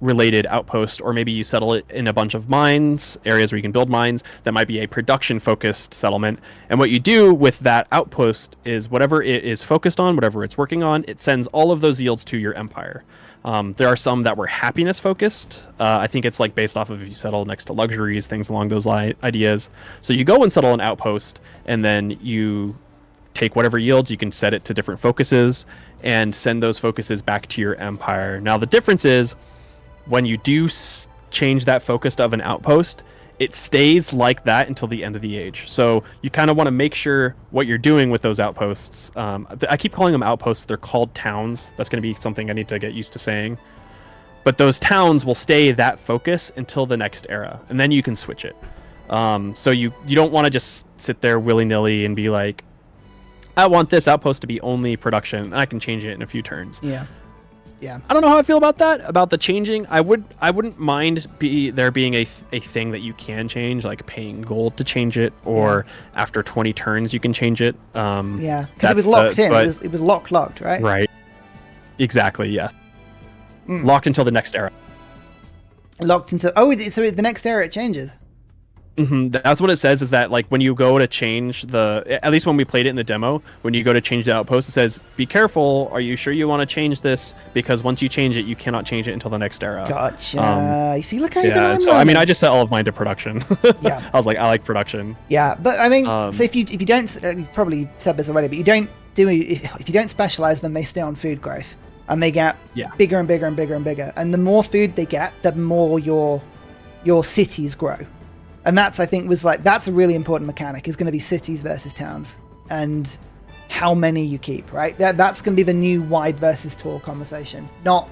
related outpost, or maybe you settle it in a bunch of mines, areas where you can build mines. That might be a production focused settlement. And what you do with that outpost is whatever it is focused on, whatever it's working on, it sends all of those yields to your empire. There are some that were happiness focused. I think it's like based off of if you settle next to luxuries, things along those ideas. So you go and settle an outpost, and then you take whatever yields, you can set it to different focuses and send those focuses back to your empire. Now the difference is, when you do change that focus of an outpost, it stays like that until the end of the age. So you kind of want to make sure what you're doing with those outposts. I keep calling them outposts. They're called towns. That's going to be something I need to get used to saying. But those towns will stay that focus until the next era, and then you can switch it. So you don't want to just sit there willy-nilly and be like, I want this outpost to be only production, and I can change it in a few turns. Yeah. I don't know how I feel about that, about the changing. I wouldn't mind there being a thing that you can change, like paying gold to change it, or after 20 turns you can change it. Yeah, because it was locked in. It was locked, right? Right. Exactly. Yes. Locked until the next era. Locked into. So the next era it changes. That's what it says, is that like when you go to change at least when we played it in the demo, when you go to change the outpost, it says, be careful, are you sure you want to change this? Because once you change it, you cannot change it until the next era. Gotcha. You see, look how you're so I mean, I just set all of mine to production. Yeah. I was like, I like production. Yeah, but I mean, so if you don't, you've probably said this already, but if you don't specialize them, they stay on food growth, and they get bigger and bigger and bigger and bigger. And the more food they get, the more your cities grow. And that's, I think, that's a really important mechanic, is going to be cities versus towns, and how many you keep, right? That's going to be the new wide versus tall conversation, not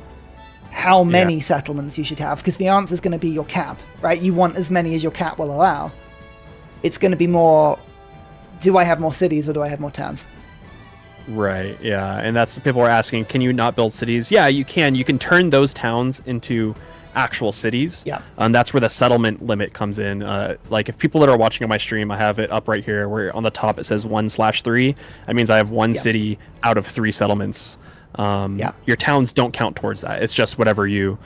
how many settlements you should have, because the answer is going to be your cap, right? You want as many as your cap will allow. It's going to be more, do I have more cities or do I have more towns? Right, yeah. And that's, people are asking, can you not build cities? Yeah, you can. You can turn those towns into actual cities. Yeah. That's where the settlement limit comes in. Like if people that are watching on my stream, I have it up right here where on the top it says 1/3. That means I have one city out of 3 settlements. Your towns don't count towards that. It's just whatever you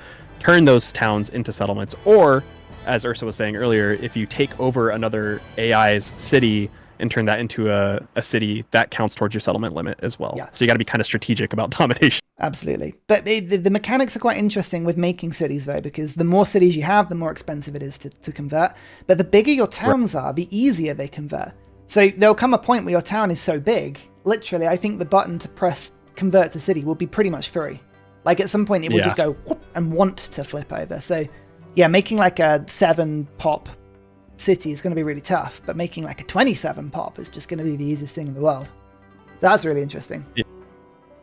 turn those towns into settlements, or as Ursa was saying earlier, if you take over another AI's city and turn that into a city, that counts towards your settlement limit as well. So you got to be kind of strategic about domination. Absolutely. But the mechanics are quite interesting with making cities, though, because the more cities you have, the more expensive it is to convert. But the bigger your towns are, the easier they convert. So there'll come a point where your town is so big, literally, I think the button to press convert to city will be pretty much free. Like at some point it will just go whoop and want to flip over. So yeah, making like a 7-pop city is going to be really tough, but making like a 27 pop is just going to be the easiest thing in the world. That's really interesting.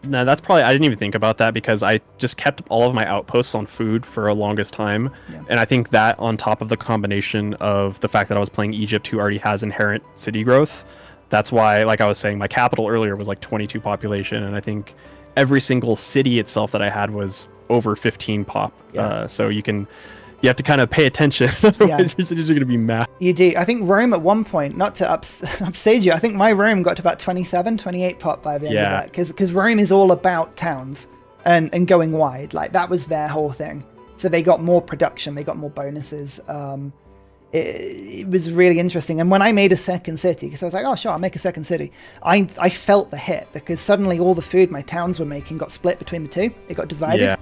No, that's probably, I didn't even think about that because I just kept all of my outposts on food for a longest time. And I think that on top of the combination of the fact that I was playing Egypt, who already has inherent city growth, that's why, like I was saying, my capital earlier was like 22 population, and I think every single city itself that I had was over 15 pop. So you have to kind of pay attention, otherwise your cities are going to be massive. You do. I think Rome at one point, not to upstage you, I think my Rome got to about 27, 28 pop by the end of that. Because Rome is all about towns and going wide. Like, that was their whole thing. So they got more production, they got more bonuses. It was really interesting. And when I made a second city, because I was like, oh, sure, I'll make a second city, I felt the hit, because suddenly all the food my towns were making got split between the two. It got divided.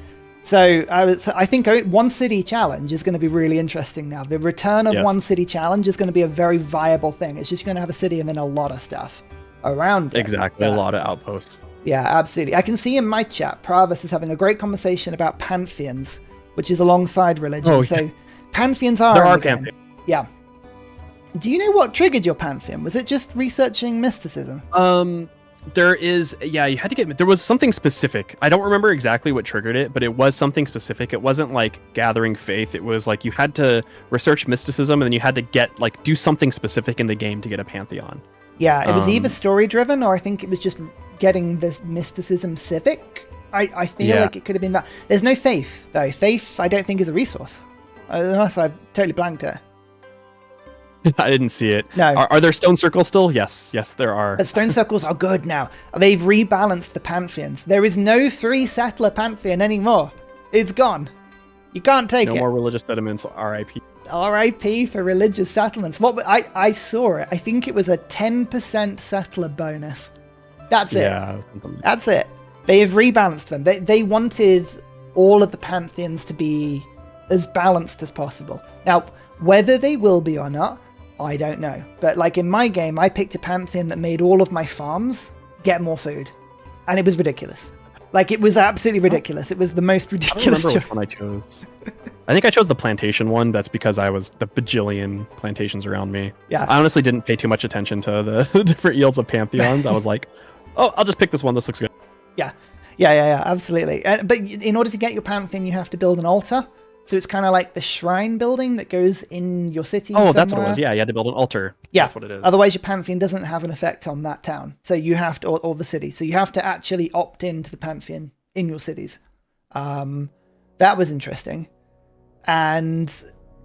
So I think one city challenge is going to be really interesting now. The return of one city challenge is going to be a very viable thing. It's just going to have a city and then a lot of stuff around it. Exactly, a lot of outposts. Yeah, absolutely. I can see in my chat, Pravis is having a great conversation about pantheons, which is alongside religion. Oh, so pantheons are there in are the game. pantheons. Yeah. Do you know what triggered your pantheon? Was it just researching mysticism? There is, yeah, you had to get, there was something specific. I don't remember exactly what triggered it, but it was something specific. It wasn't like gathering faith. It was like you had to research mysticism and then you had to get, like, do something specific in the game to get a pantheon. Yeah, it was either story driven or I think it was just getting this mysticism civic. I feel like it could have been that. There's no faith, though. Faith, I don't think, is a resource. Unless I've totally blanked it. I didn't see it. No. Are there stone circles still? Yes, there are. But stone circles are good now. They've rebalanced the pantheons. There is no 3 settler pantheon anymore. It's gone. You can't take it. No more religious sediments. R.I.P. R.I.P. for religious settlements. I saw it. I think it was a 10% settler bonus. That's it. Yeah. That's it. They have rebalanced them. They wanted all of the pantheons to be as balanced as possible. Now, whether they will be or not, I don't know. But like in my game, I picked a pantheon that made all of my farms get more food. And it was ridiculous. Like, it was absolutely ridiculous. It was the most ridiculous. I don't remember which one I chose. I think I chose the plantation one. That's because I was the bajillion plantations around me. Yeah. I honestly didn't pay too much attention to the different yields of pantheons. I was like, oh, I'll just pick this one. This looks good. Yeah, absolutely. But in order to get your pantheon, you have to build an altar. So it's kind of like the shrine building that goes in your city. Oh, that's what it was. Yeah, you had to build an altar. Yeah, that's what it is. Otherwise, your pantheon doesn't have an effect on that town. So you have to, or the city. So you have to actually opt into the pantheon in your cities. That was interesting. And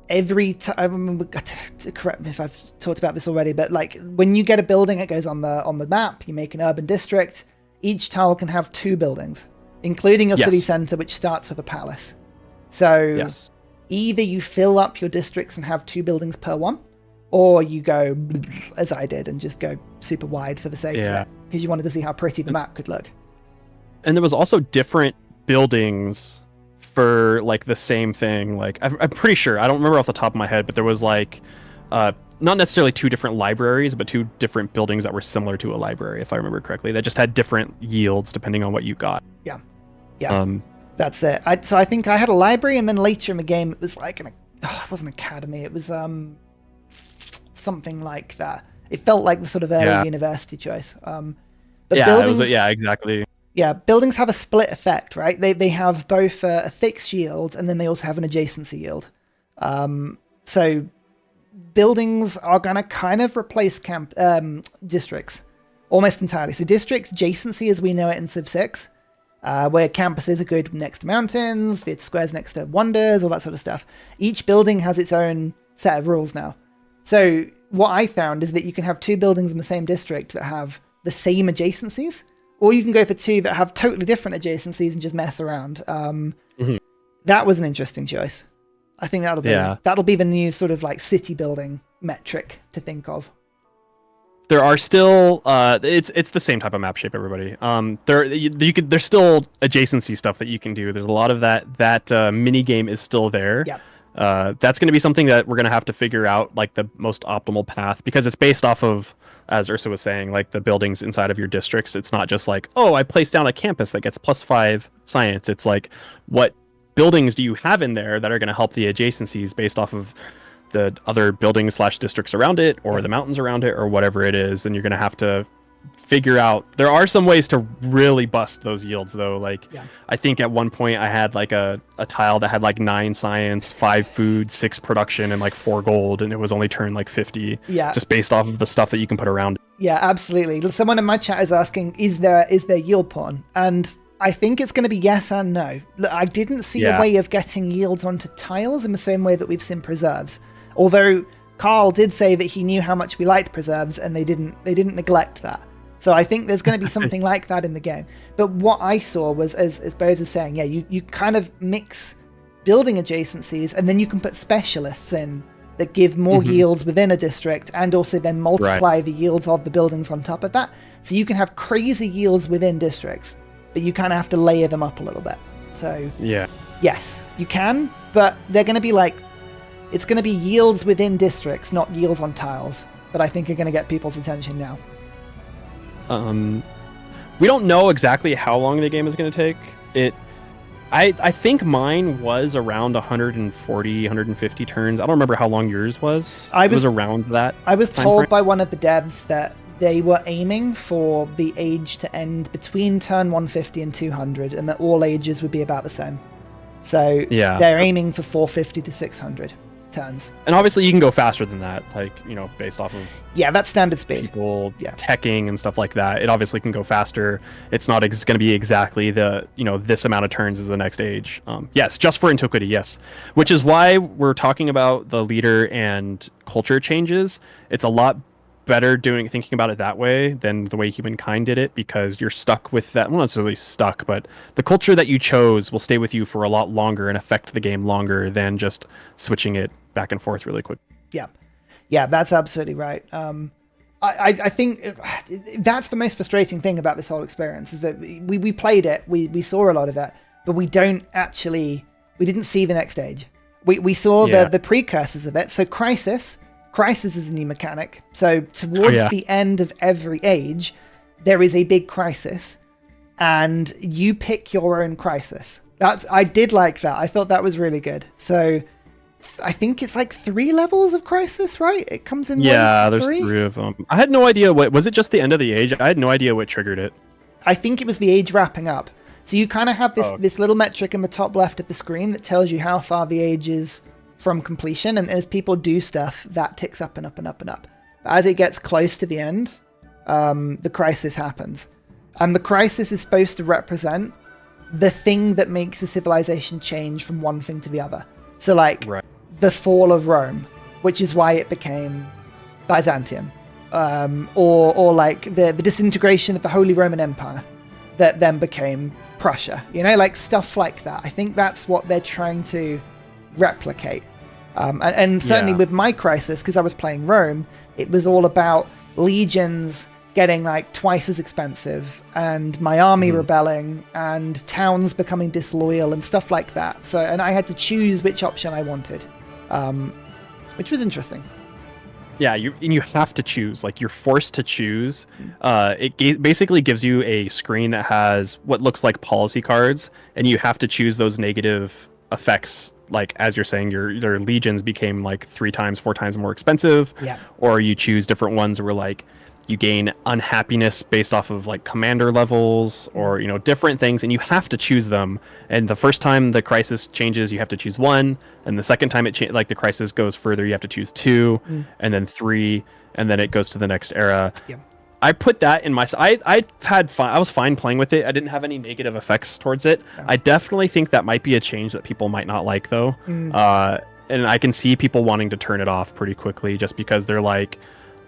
every time, I remember, correct me if I've talked about this already, but like when you get a building, it goes on the map. You make an urban district. Each tile can have 2 buildings, including your city center, which starts with a palace. So either you fill up your districts and have 2 buildings per one, or you go, as I did, and just go super wide for the sake of it, because you wanted to see how pretty the map could look. And there was also different buildings for like the same thing. Like I'm pretty sure, I don't remember off the top of my head, but there was like not necessarily 2 different libraries, but 2 different buildings that were similar to a library, if I remember correctly. They just had different yields depending on what you got. Yeah. That's it. So I think I had a library, and then later in the game, it was like it wasn't academy. It was something like that. It felt like the sort of early university choice. Buildings, exactly. Yeah, buildings have a split effect, right? They have both a fixed yield, and then they also have an adjacency yield. So buildings are gonna kind of replace districts almost entirely. So districts adjacency, as we know it in Civ 6. Where campuses are good next to mountains, theatre squares next to wonders, all that sort of stuff. Each building has its own set of rules now. So what I found is that you can have 2 buildings in the same district that have the same adjacencies, or you can go for 2 that have totally different adjacencies and just mess around. That was an interesting choice. I think that'll be the new sort of like city building metric to think of. There are still it's the same type of map shape, everybody. There's still adjacency stuff that you can do. There's a lot of that mini game is still there. Yeah. That's going to be something that we're going to have to figure out, like the most optimal path, because it's based off of, as Ursa was saying, like the buildings inside of your districts. It's not just like, oh, I placed down a campus that gets +5 science. It's like, what buildings do you have in there that are going to help the adjacencies based off of the other buildings / districts around it, or the mountains around it, or whatever it is. And you're going to have to figure out, there are some ways to really bust those yields though. Like I think at one point I had like a tile that had like 9 science, 5 food, 6 production, and like 4 gold, and it was only turned like 50 just based off of the stuff that you can put around it. Yeah, absolutely. Someone in my chat is asking, is there yield porn? And I think it's going to be yes and no. I didn't see a way of getting yields onto tiles in the same way that we've seen preserves. Although Carl did say that he knew how much we liked preserves, and they didn't neglect that. So I think there's going to be something like that in the game. But what I saw was, as Boaz is saying, you kind of mix building adjacencies, and then you can put specialists in that give more yields within a district, and also then multiply the yields of the buildings on top of that. So you can have crazy yields within districts, but you kind of have to layer them up a little bit. So Yes, you can, but they're going to be like, it's going to be yields within districts, not yields on tiles, that I think are going to get people's attention now. We don't know exactly how long the game is going to take. I think mine was around 140, 150 turns. I don't remember how long yours was. It was around that. I was time told frame. by one of the devs that they were aiming for the age to end between turn 150 and 200, and that all ages would be about the same. So they're aiming for 450 to 600 turns. And obviously you can go faster than that, like, based off of that's standard speed. People teching and stuff like that. It obviously can go faster. It's not going to be exactly the, this amount of turns is the next age. Yes, just for Antiquity, yes. Which is why we're talking about the leader and culture changes. It's a lot better thinking about it that way than the way humankind did it, because you're stuck with that. Well, not necessarily stuck, but the culture that you chose will stay with you for a lot longer and affect the game longer than just switching it back and forth really quick. Yeah, that's absolutely right. I think that's the most frustrating thing about this whole experience, is that we played it, we saw a lot of it, but we didn't see the next stage. We saw the precursors of it. So Crisis is a new mechanic. So towards the end of every age, there is a big crisis, and you pick your own crisis. I did like that. I thought that was really good. So I think it's like 3 levels of crisis, right? It comes in there's 3 of them. I had no idea was it just the end of the age? I had no idea what triggered it. I think it was the age wrapping up. So you kind of have this little metric in the top left of the screen that tells you how far the age is from completion, and as people do stuff, that ticks up and up and up and up. But as it gets close to the end, the crisis happens. And the crisis is supposed to represent the thing that makes a civilization change from one thing to the other. So the fall of Rome, which is why it became Byzantium, or like the disintegration of the Holy Roman Empire that then became Prussia, stuff like that. I think that's what they're trying to replicate. And certainly with my crisis, because I was playing Rome, it was all about legions getting like twice as expensive, and my army rebelling, and towns becoming disloyal and stuff like that. So, and I had to choose which option I wanted, which was interesting. Yeah, you have to choose. Like, you're forced to choose. It basically gives you a screen that has what looks like policy cards, and you have to choose those negative effects. Like, as you're saying, your legions became like 3 times, 4 times more expensive. Yeah. Or you choose different ones where like you gain unhappiness based off of like commander levels, or different things, and you have to choose them. And the first time the crisis changes, you have to choose 1, and the second time the crisis goes further, you have to choose 2, and then 3, and then it goes to the next era. Yeah. I put that in my. I had fun. I was fine playing with it. I didn't have any negative effects towards it. Yeah. I definitely think that might be a change that people might not like, though. And I can see people wanting to turn it off pretty quickly, just because they're like,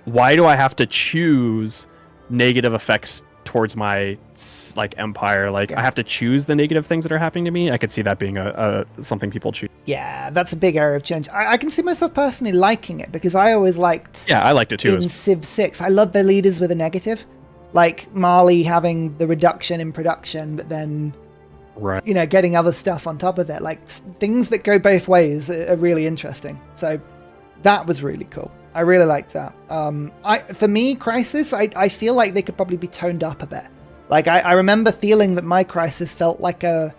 why do I have to choose negative effects towards my empire? Like, I have to choose the negative things that are happening to me. I could see that being a something people choose. Yeah, that's a big area of change. I can see myself personally liking it, because I always liked. Yeah, I liked it too. In Civ 6, I love the leaders with a negative, like Mali having the reduction in production, but then getting other stuff on top of it. Like, things that go both ways are really interesting. So that was really cool. I really liked that. For me, Crisis, I feel like they could probably be toned up a bit. Like, I remember feeling that my Crisis felt like a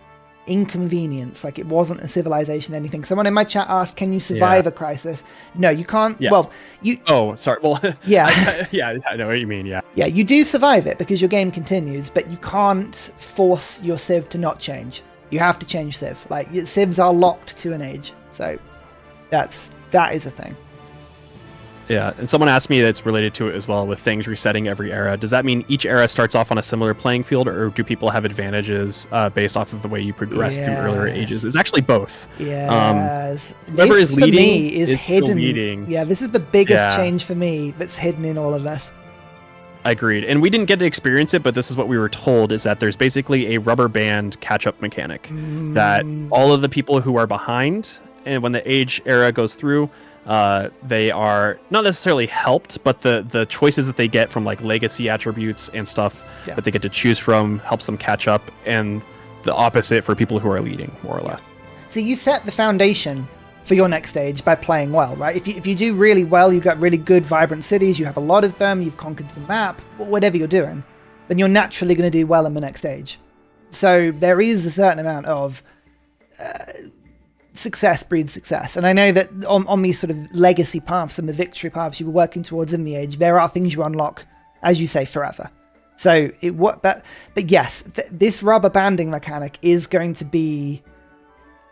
inconvenience, like it wasn't a civilization anything. Someone in my chat asked, can you survive a Crisis? No, you can't. Yes. Well, you... Oh, sorry. Well, yeah. Yeah, I know what you mean, yeah. Yeah, you do survive it because your game continues, but you can't force your Civ to not change. You have to change Civ. Like, Civs are locked to an age. So that is a thing. Yeah, and someone asked me that's related to it as well, with things resetting every era. Does that mean each era starts off on a similar playing field, or do people have advantages based off of the way you progress through earlier ages? It's actually both. Yes. Whoever is leading for me is hidden. Still leading. Yeah, this is the biggest change for me that's hidden in all of this. Agreed. And we didn't get to experience it, but this is what we were told, is that there's basically a rubber band catch-up mechanic. That all of the people who are behind, and when the age era goes through, they are not necessarily helped, but the choices that they get from like legacy attributes and stuff that they get to choose from helps them catch up, and the opposite for people who are leading, more or less. So you set the foundation for your next stage by playing well, right? If you do really well, you've got really good, vibrant cities, you have a lot of them, you've conquered the map, whatever you're doing, then you're naturally going to do well in the next stage. So there is a certain amount of success breeds success. And I know that on these sort of legacy paths and the victory paths you were working towards in the age, there are things you unlock, as you say, forever. So but yes, this rubber banding mechanic is going to be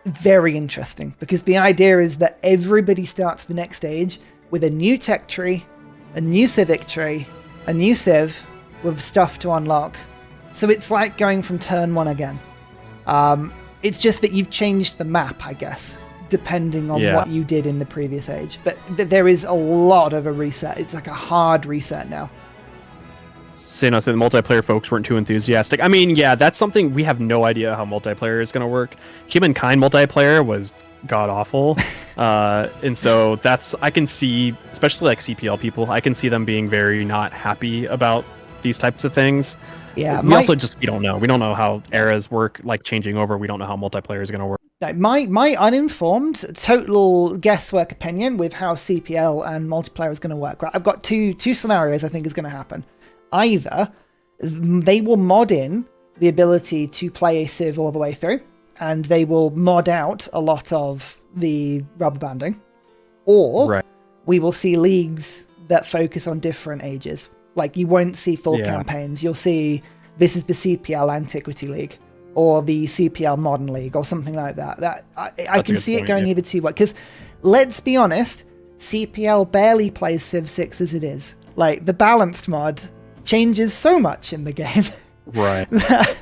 very interesting, because the idea is that everybody starts the next stage with a new tech tree, a new civic tree, a new civ with stuff to unlock. So it's like going from turn 1 again. It's just that you've changed the map, I guess, depending on what you did in the previous age. But there is a lot of a reset. It's like a hard reset now. So the multiplayer folks weren't too enthusiastic. I mean, yeah, that's something we have no idea how multiplayer is going to work. Humankind multiplayer was god awful. And so I can see, especially like CPL people, I can see them being very not happy about these types of things. Yeah, we don't know. We don't know how eras work, like changing over. We don't know how multiplayer is going to work. My uninformed, total guesswork opinion with how CPL and multiplayer is going to work. Right, I've got two scenarios I think is going to happen. Either they will mod in the ability to play a civ all the way through, and they will mod out a lot of the rubber banding, or we will see leagues that focus on different ages. Like, you won't see full campaigns. You'll see, this is the CPL Antiquity League, or the CPL Modern League, or something like that. I can see it going either two ways. Because, let's be honest, CPL barely plays Civ 6 as it is. Like, the balanced mod changes so much in the game. Right. that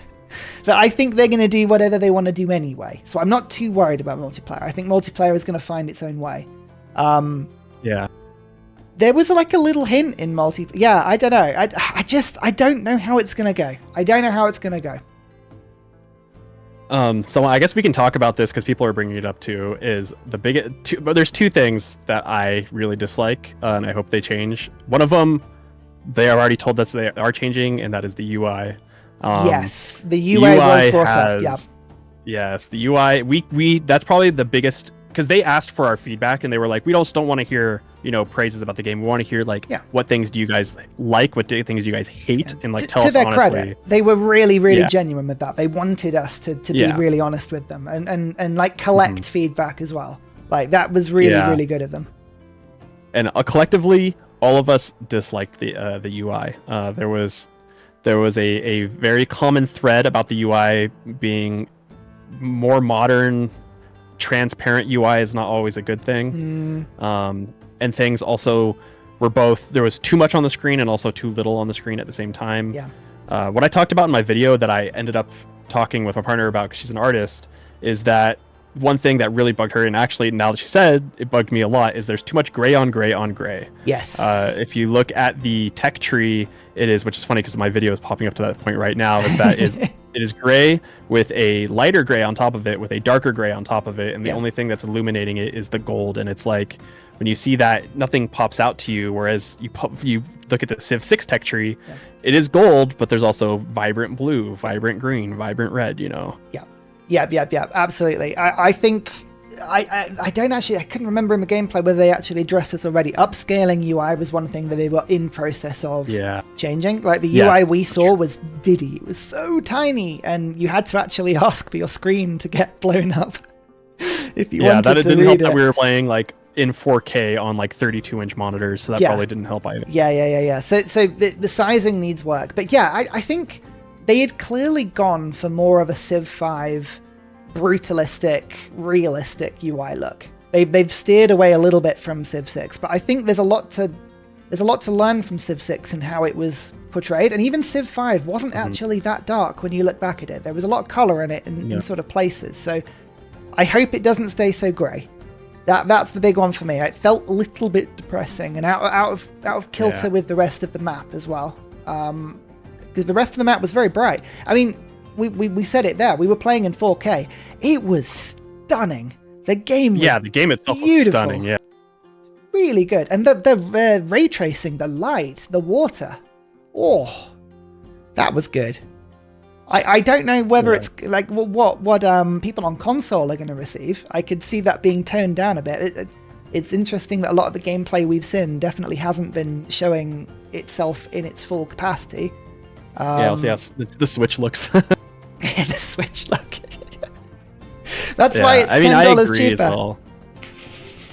I think they're going to do whatever they want to do anyway. So I'm not too worried about multiplayer. I think multiplayer is going to find its own way. Yeah. There was like a little hint in Yeah, I don't know. I don't know how it's going to go. I don't know how it's going to go. So I guess we can talk about this because people are bringing it up too. But there's two things that I really dislike, and I hope they change. One of them, they have already told us they are changing, and that is the UI. Yes, the UI was brought up. Yeah. Yes, the UI. We that's probably the biggest, because they asked for our feedback, and they were like, we just don't want to hear praises about the game. We want to hear what things do you guys like, what things do you guys hate, and tell us honestly. To their credit, they were really genuine with that. They wanted us to be really honest with them and like collect feedback as well. Like, that was really good of them. And collectively, all of us disliked the UI. There was a very common thread about the UI being more modern. Transparent UI is not always a good thing. And things also were both, there was too much on the screen and also too little on the screen at the same time. Yeah. What I talked about in my video that I ended up talking with my partner about, because she's an artist, is that one thing that really bugged her, and actually now that she said it bugged me a lot, is there's too much gray on gray on gray. Yes. If you look at the tech tree, it is, which is funny because my video is popping up to that point right now, is that it is gray with a lighter gray on top of it, with a darker gray on top of it, and the only thing that's illuminating it is the gold. And it's like, when you see that, nothing pops out to you, whereas you look at the Civ 6 tech tree, it is gold, but there's also vibrant blue, vibrant green, vibrant red, Yeah, absolutely. I think I couldn't remember in the gameplay whether they actually addressed this already. Upscaling UI was one thing that they were in process of changing. Like, the UI we saw was diddy. It was so tiny, and you had to actually ask for your screen to get blown up if you wanted to read it. Yeah, that didn't help that we were playing like in 4K on like 32-inch monitors, so that probably didn't help either. Yeah. So the sizing needs work, but I think they had clearly gone for more of a Civ 5 brutalistic, realistic UI look. They've steered away a little bit from Civ 6, but I think there's a lot to learn from Civ 6 and how it was portrayed. And even Civ 5 wasn't actually that dark when you look back at it. There was a lot of color in it in sort of places. So I hope it doesn't stay so grey. That's the big one for me. It felt a little bit depressing and out of kilter with the rest of the map as well. Because the rest of the map was very bright. I mean, we said it there. We were playing in 4K. It was stunning. The game was the game itself beautiful. Was stunning, yeah. Really good. And the ray tracing, the light, the water. Oh, that was good. I don't know whether it's like what people on console are going to receive. I could see that being toned down a bit. It's interesting that a lot of the gameplay we've seen definitely hasn't been showing itself in its full capacity. I'll see how the Switch looks. The Switch look. That's why it's $10 cheaper. As well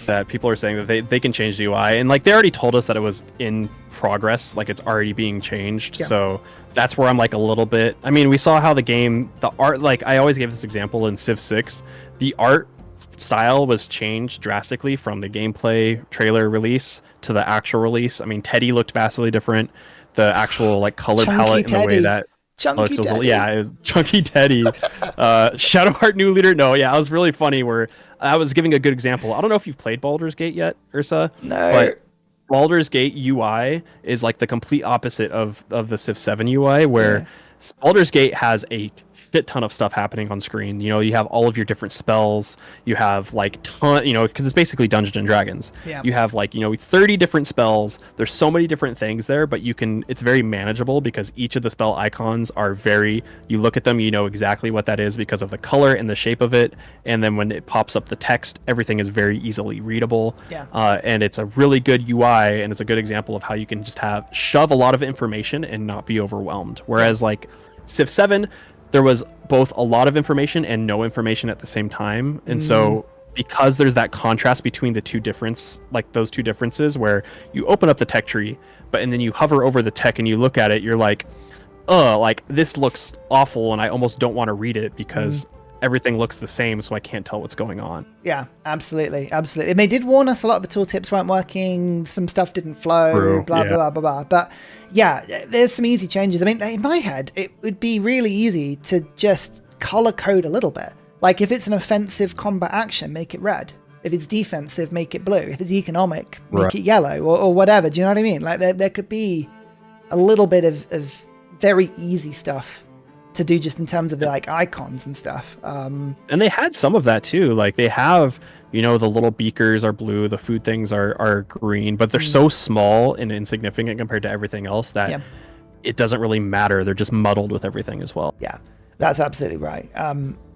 that people are saying that they can change the UI, and like they already told us that it was in progress, like it's already being changed. Yeah. So that's where I'm like a little bit. I mean, we saw how the art. Like I always give this example in Civ 6, the art style was changed drastically from the gameplay trailer release to the actual release. I mean, Teddy looked vastly different. The actual like color palette and the way that Chunky Teddy. Yeah, it was Chunky Teddy. Shadowheart new leader. No, yeah, it was really funny where I was giving a good example. I don't know if you've played Baldur's Gate yet, Ursa. No. But Baldur's Gate UI is like the complete opposite of the Civ 7 UI, where Baldur's Gate has a shit ton of stuff happening on screen. You know, you have all of your different spells. You have like because it's basically Dungeons and Dragons. Yeah. You have like 30 different spells. There's so many different things there, but it's very manageable because each of the spell icons are you look at them, you know exactly what that is because of the color and the shape of it. And then when it pops up the text, everything is very easily readable. Yeah. And it's a really good UI, and it's a good example of how you can just shove a lot of information and not be overwhelmed. Whereas like Civ 7, there was both a lot of information and no information at the same time. And so because there's that contrast between those two differences where you open up the tech tree, and then you hover over the tech and you look at it, you're like, like this looks awful and I almost don't want to read it because everything looks the same, so I can't tell what's going on. Yeah, absolutely. And they did warn us a lot of the tooltips weren't working, some stuff didn't flow, blah, blah, blah, blah. But yeah, there's some easy changes. I mean, in my head, it would be really easy to just color code a little bit. Like if it's an offensive combat action, make it red. If it's defensive, make it blue. If it's economic, make it yellow or whatever. Do you know what I mean? Like there could be a little bit of very easy stuff to do just in terms of the like icons and stuff. And they had some of that too. Like they have, the little beakers are blue, the food things are green, but they're so small and insignificant compared to everything else that it doesn't really matter. They're just muddled with everything as well. Yeah, that's absolutely right.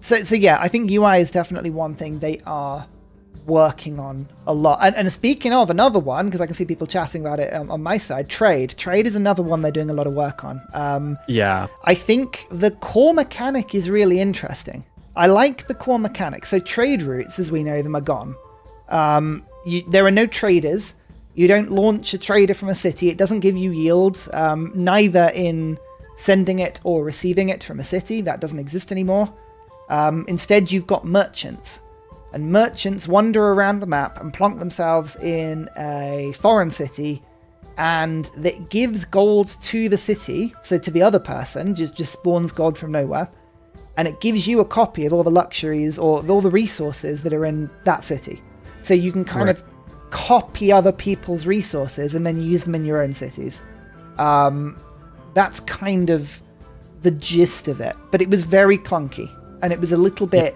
So yeah, I think UI is definitely one thing they are working on a lot. And speaking of another one, because I can see people chatting about it on my side, trade is another one they're doing a lot of work on. I think the core mechanic is really interesting. I like the core mechanic. So trade routes as we know them are gone. There are no traders. You don't launch a trader from a city. It doesn't give you yields, neither in sending it or receiving it from a city. That doesn't exist anymore. Instead you've got merchants. And merchants wander around the map and plonk themselves in a foreign city, and that gives gold to the city, so to the other person, just spawns gold from nowhere, and it gives you a copy of all the luxuries or all the resources that are in that city. So you can kind of copy other people's resources and then use them in your own cities. That's kind of the gist of it, but it was very clunky, and it was a little bit,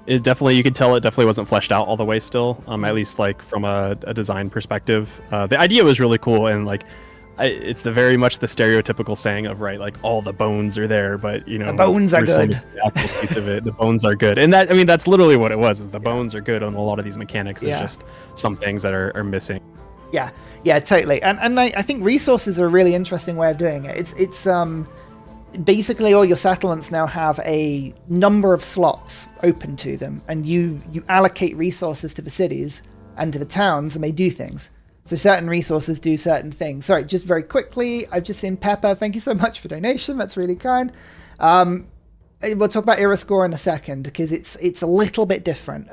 It definitely, you could tell it definitely wasn't fleshed out all the way still, at least like from a design perspective. The idea was really cool, and like it's very much the stereotypical saying of like all the bones are there, but the bones are good. The actual piece of it, the bones are good, and that's literally what it was. Is the bones are good on a lot of these mechanics. It's just some things that are missing. Yeah, totally. And I think resources are a really interesting way of doing it. It's basically all your settlements now have a number of slots open to them, and you allocate resources to the cities and to the towns, and they do things. So certain resources do certain things. Sorry, just very quickly, I've just seen Pepper. Thank you so much for donation. That's really kind. We'll talk about Irascore in a second because it's a little bit different.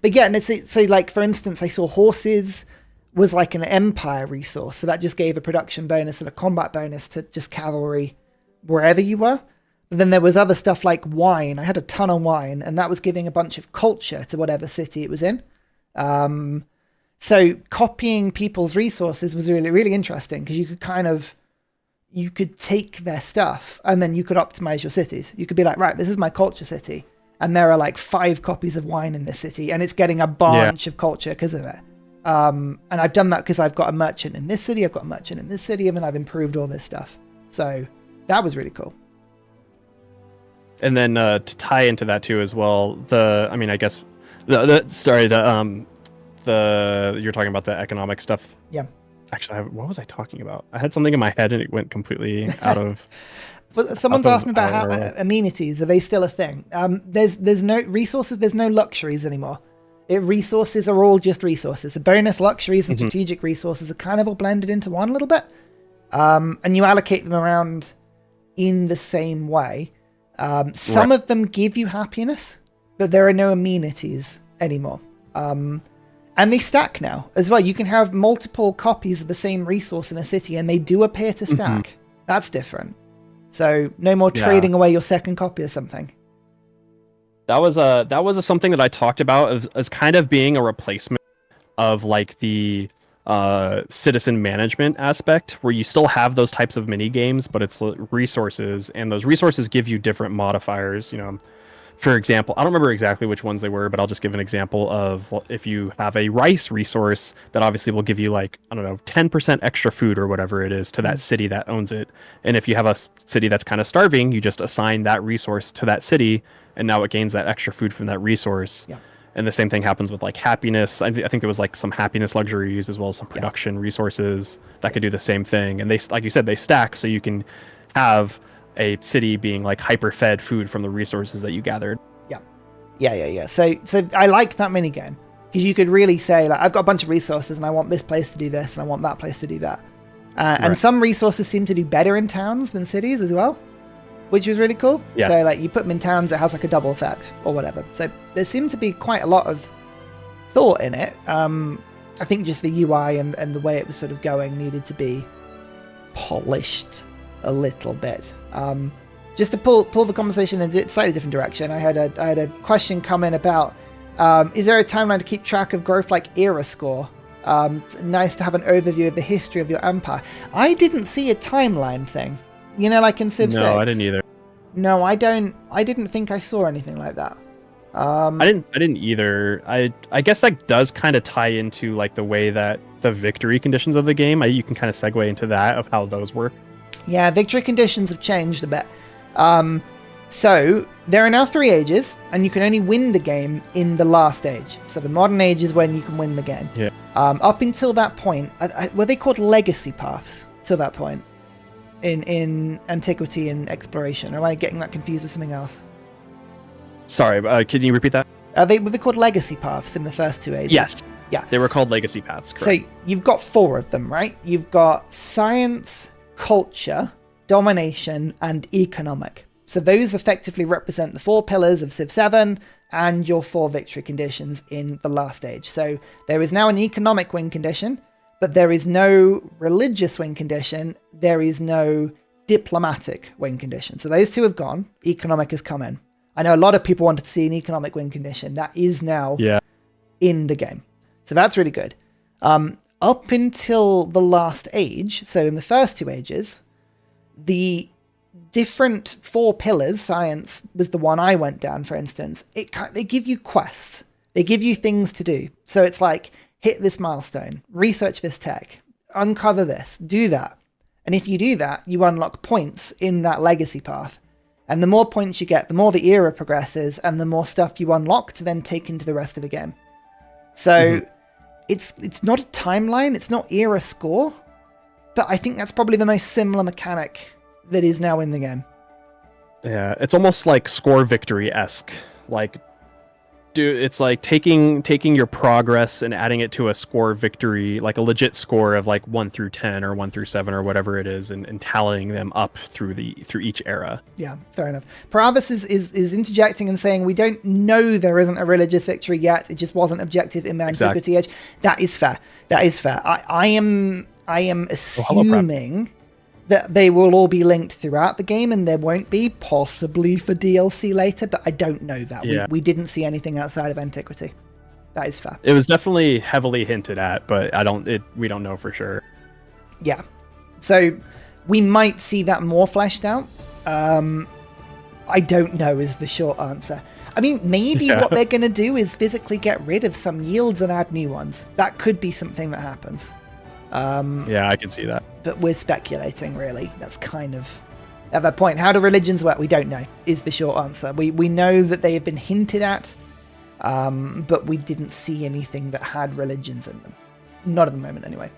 But yeah, so like for instance, I saw horses was like an empire resource, so that just gave a production bonus and a combat bonus to just cavalry wherever you were. But then there was other stuff like wine. I had a ton of wine, and that was giving a bunch of culture to whatever city it was in. So copying people's resources was really, really interesting because you could take their stuff and then you could optimize your cities. You could be like, right, this is my culture city, and there are like 5 copies of wine in this city, and it's getting a bunch of culture because of it. And I've done that because I've got a merchant in this city, I've got a merchant in this city, and then I've improved all this stuff. So That was really cool. And then to tie into that too as well, I guess you're talking about the economic stuff. Yeah. Actually, what was I talking about? I had something in my head and it went completely out of. Well, someone's asked me about how amenities, are they still a thing? There's no resources, there's no luxuries anymore. Resources are all just resources. The bonus luxuries and strategic resources are kind of all blended into one a little bit. And you allocate them around in the same way. Some of them give you happiness, but there are no amenities anymore. And they stack now as well. You can have multiple copies of the same resource in a city and they do appear to stack. That's different. So no more trading away your second copy or something. That was something that I talked about as kind of being a replacement of like the citizen management aspect, where you still have those types of mini games, but it's resources, and those resources give you different modifiers. For example, I don't remember exactly which ones they were, but I'll just give an example of if you have a rice resource that obviously will give you 10% extra food or whatever it is to that city that owns it. And if you have a city that's kind of starving, you just assign that resource to that city, and now it gains that extra food from that resource. Yeah. And the same thing happens with happiness. I think there was some happiness luxuries as well as some production resources that could do the same thing. And they, like you said, they stack, so you can have a city being hyper-fed food from the resources that you gathered. Yeah. So I like that mini game because you could really say I've got a bunch of resources and I want this place to do this and I want that place to do that. And some resources seem to do better in towns than cities as well, which was really cool. Yeah. So you put them in towns, it has a double effect or whatever. So there seemed to be quite a lot of thought in it. I think just the UI and the way it was sort of going needed to be polished a little bit. Just to pull the conversation in a slightly different direction, I had a question come in about is there a timeline to keep track of growth like era score? It's nice to have an overview of the history of your empire. I didn't see a timeline thing, like in Civ 6. No, I didn't either. No, I didn't think I saw anything like that. I didn't either. I guess that does kind of tie into the way that the victory conditions of the game. You can kind of segue into that of how those work. Yeah, victory conditions have changed a bit. So there are now 3 ages, and you can only win the game in the last age. So the modern age is when you can win the game. Yeah. Up until that point, were they called legacy paths to that point in antiquity and exploration? Or am I getting that confused with something else? Sorry, can you repeat that? Were they called legacy paths in the first 2 ages? Yes. Yeah. They were called legacy paths, correct. So you've got 4 of them, right? You've got science, culture, domination, and economic. So those effectively represent the 4 pillars of Civ 7 and your 4 victory conditions in the last age. So there is now an economic win condition, but there is no religious win condition. There is no diplomatic win condition. So those 2 have gone. Economic has come in. I know a lot of people wanted to see an economic win condition. That is now in the game. So that's really good. Up until the last age, so in the first 2 ages, the different 4 pillars, science was the one I went down, for instance, they give you quests. They give you things to do. So it's hit this milestone, research this tech, uncover this, do that. And if you do that, you unlock points in that legacy path. And the more points you get, the more the era progresses, and the more stuff you unlock to then take into the rest of the game. So it's not a timeline, it's not era score, but I think that's probably the most similar mechanic that is now in the game. Yeah, it's almost like score victory-esque. It's like taking your progress and adding it to a score victory, like a legit score of 1 through 10 or 1 through 7 or whatever it is, and tallying them up through each era. Yeah, fair enough. Paravis is interjecting and saying we don't know there isn't a religious victory yet. It just wasn't objective in the Antiquity Age. That is fair. I am assuming that they will all be linked throughout the game, and there won't be, possibly for DLC later, but I don't know that. Yeah. We didn't see anything outside of Antiquity. That is fair. It was definitely heavily hinted at, but we don't know for sure. Yeah. So we might see that more fleshed out. I don't know is the short answer. I mean, maybe what they're going to do is physically get rid of some yields and add new ones. That could be something that happens. Yeah, I can see that. But we're speculating, really. That's kind of at that point. How do religions work? We don't know, is the short answer. We know that they have been hinted at, but we didn't see anything that had religions in them. Not at the moment, anyway.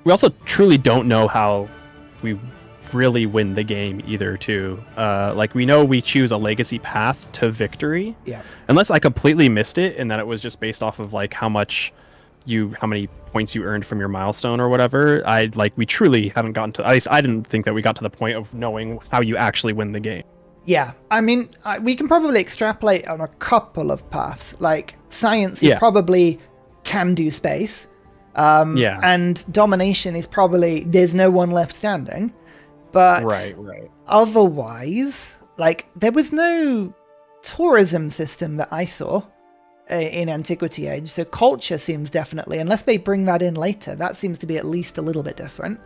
We also truly don't know how we really win the game either, too. Like, we know we choose a legacy path to victory. Yeah. Unless I completely missed it, and that it was just based off of, like, how many points you earned from your milestone or whatever. We truly haven't gotten to, at least I didn't think that we got to the point of knowing how you actually win the game. Yeah, I mean, we can probably extrapolate on a couple of paths. Like, science is probably can do space. And domination is probably there's no one left standing. But right. Otherwise, like, there was no tourism system that I saw in Antiquity Age. So culture seems definitely, unless they bring that in later, that seems to be at least a little bit different.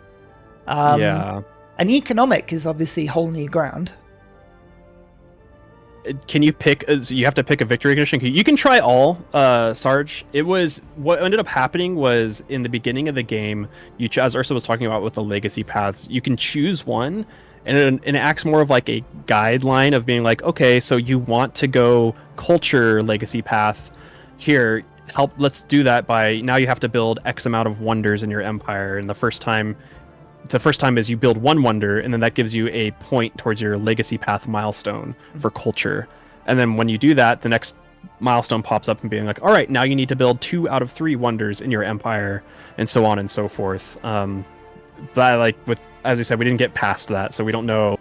And economic is obviously whole new ground. Can you pick? You have to pick a victory condition. You can try all, Sarge. It was what ended up happening was in the beginning of the game. As Ursa was talking about with the legacy paths, you can choose one, and it acts more of like a guideline of being like, okay, so you want to go culture legacy path. Here, let's do that by now. You have to build X amount of wonders in your empire, and the first time is you build one wonder, and then that gives you a point towards your legacy path milestone for culture. And then when you do that, the next milestone pops up and being like, all right, now you need to build 2 out of 3 wonders in your empire, and so on and so forth. But as I said, we didn't get past that, so we don't know.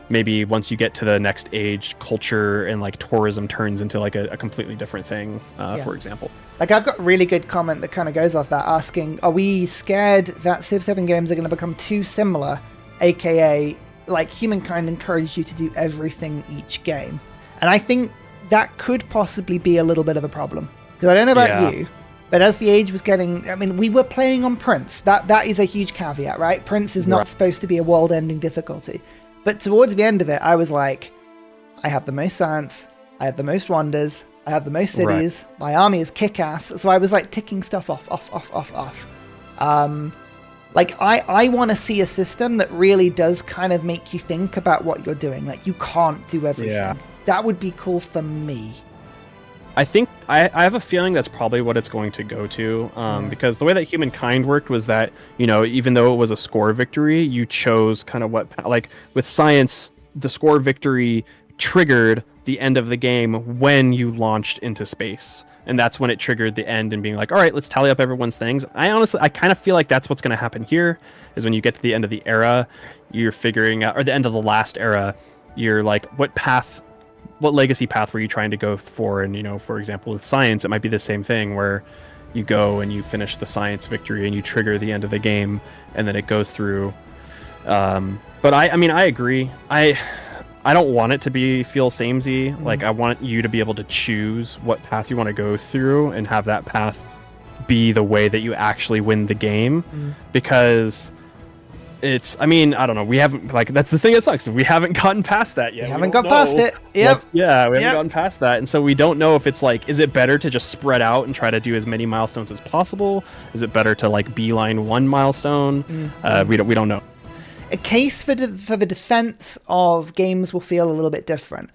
Maybe once you get to the next age, culture and like tourism turns into like a completely different thing, for example. Like, I've got a really good comment that kind of goes off that, asking, are we scared that Civ 7 games are going to become too similar, aka, like, Humankind encouraged you to do everything each game? And I think that could possibly be a little bit of a problem. Because I don't know about you, but as the age was getting, I mean, we were playing on Prince. That is a huge caveat, right? Prince is not supposed to be a world-ending difficulty. But towards the end of it, I was like, I have the most science, I have the most wonders, I have the most cities, my army is kick-ass, so I was like ticking stuff off. Like, I want to see a system that really does kind of make you think about what you're doing. Like, you can't do everything. Yeah. That would be cool for me. I think I have a feeling that's probably what it's going to go to, because the way that Humankind worked was that, you know, even though it was a score victory, you chose kind of what, like with science, the score victory triggered the end of the game when you launched into space. And that's when it triggered the end and being like, all right, let's tally up everyone's things. I kind of feel like that's what's going to happen here, is when you get to the end of the era, you're figuring out, or the end of the last era, you're like, what legacy path were you trying to go for? And, you know, for example, with science, it might be the same thing where you go and you finish the science victory and you trigger the end of the game, and then it goes through. But I mean, I agree. I don't want it to feel samey. Like, I want you to be able to choose what path you want to go through and have that path be the way that you actually win the game. Because it's, I mean, I don't know. We haven't, like, that's the thing that sucks. We haven't gotten past that yet. We haven't got past it. Yep. We haven't gotten past that. And so we don't know if it's like, is it better to just spread out and try to do as many milestones as possible? Is it better to like beeline one milestone? We don't know. A case for the defense of games will feel a little bit different.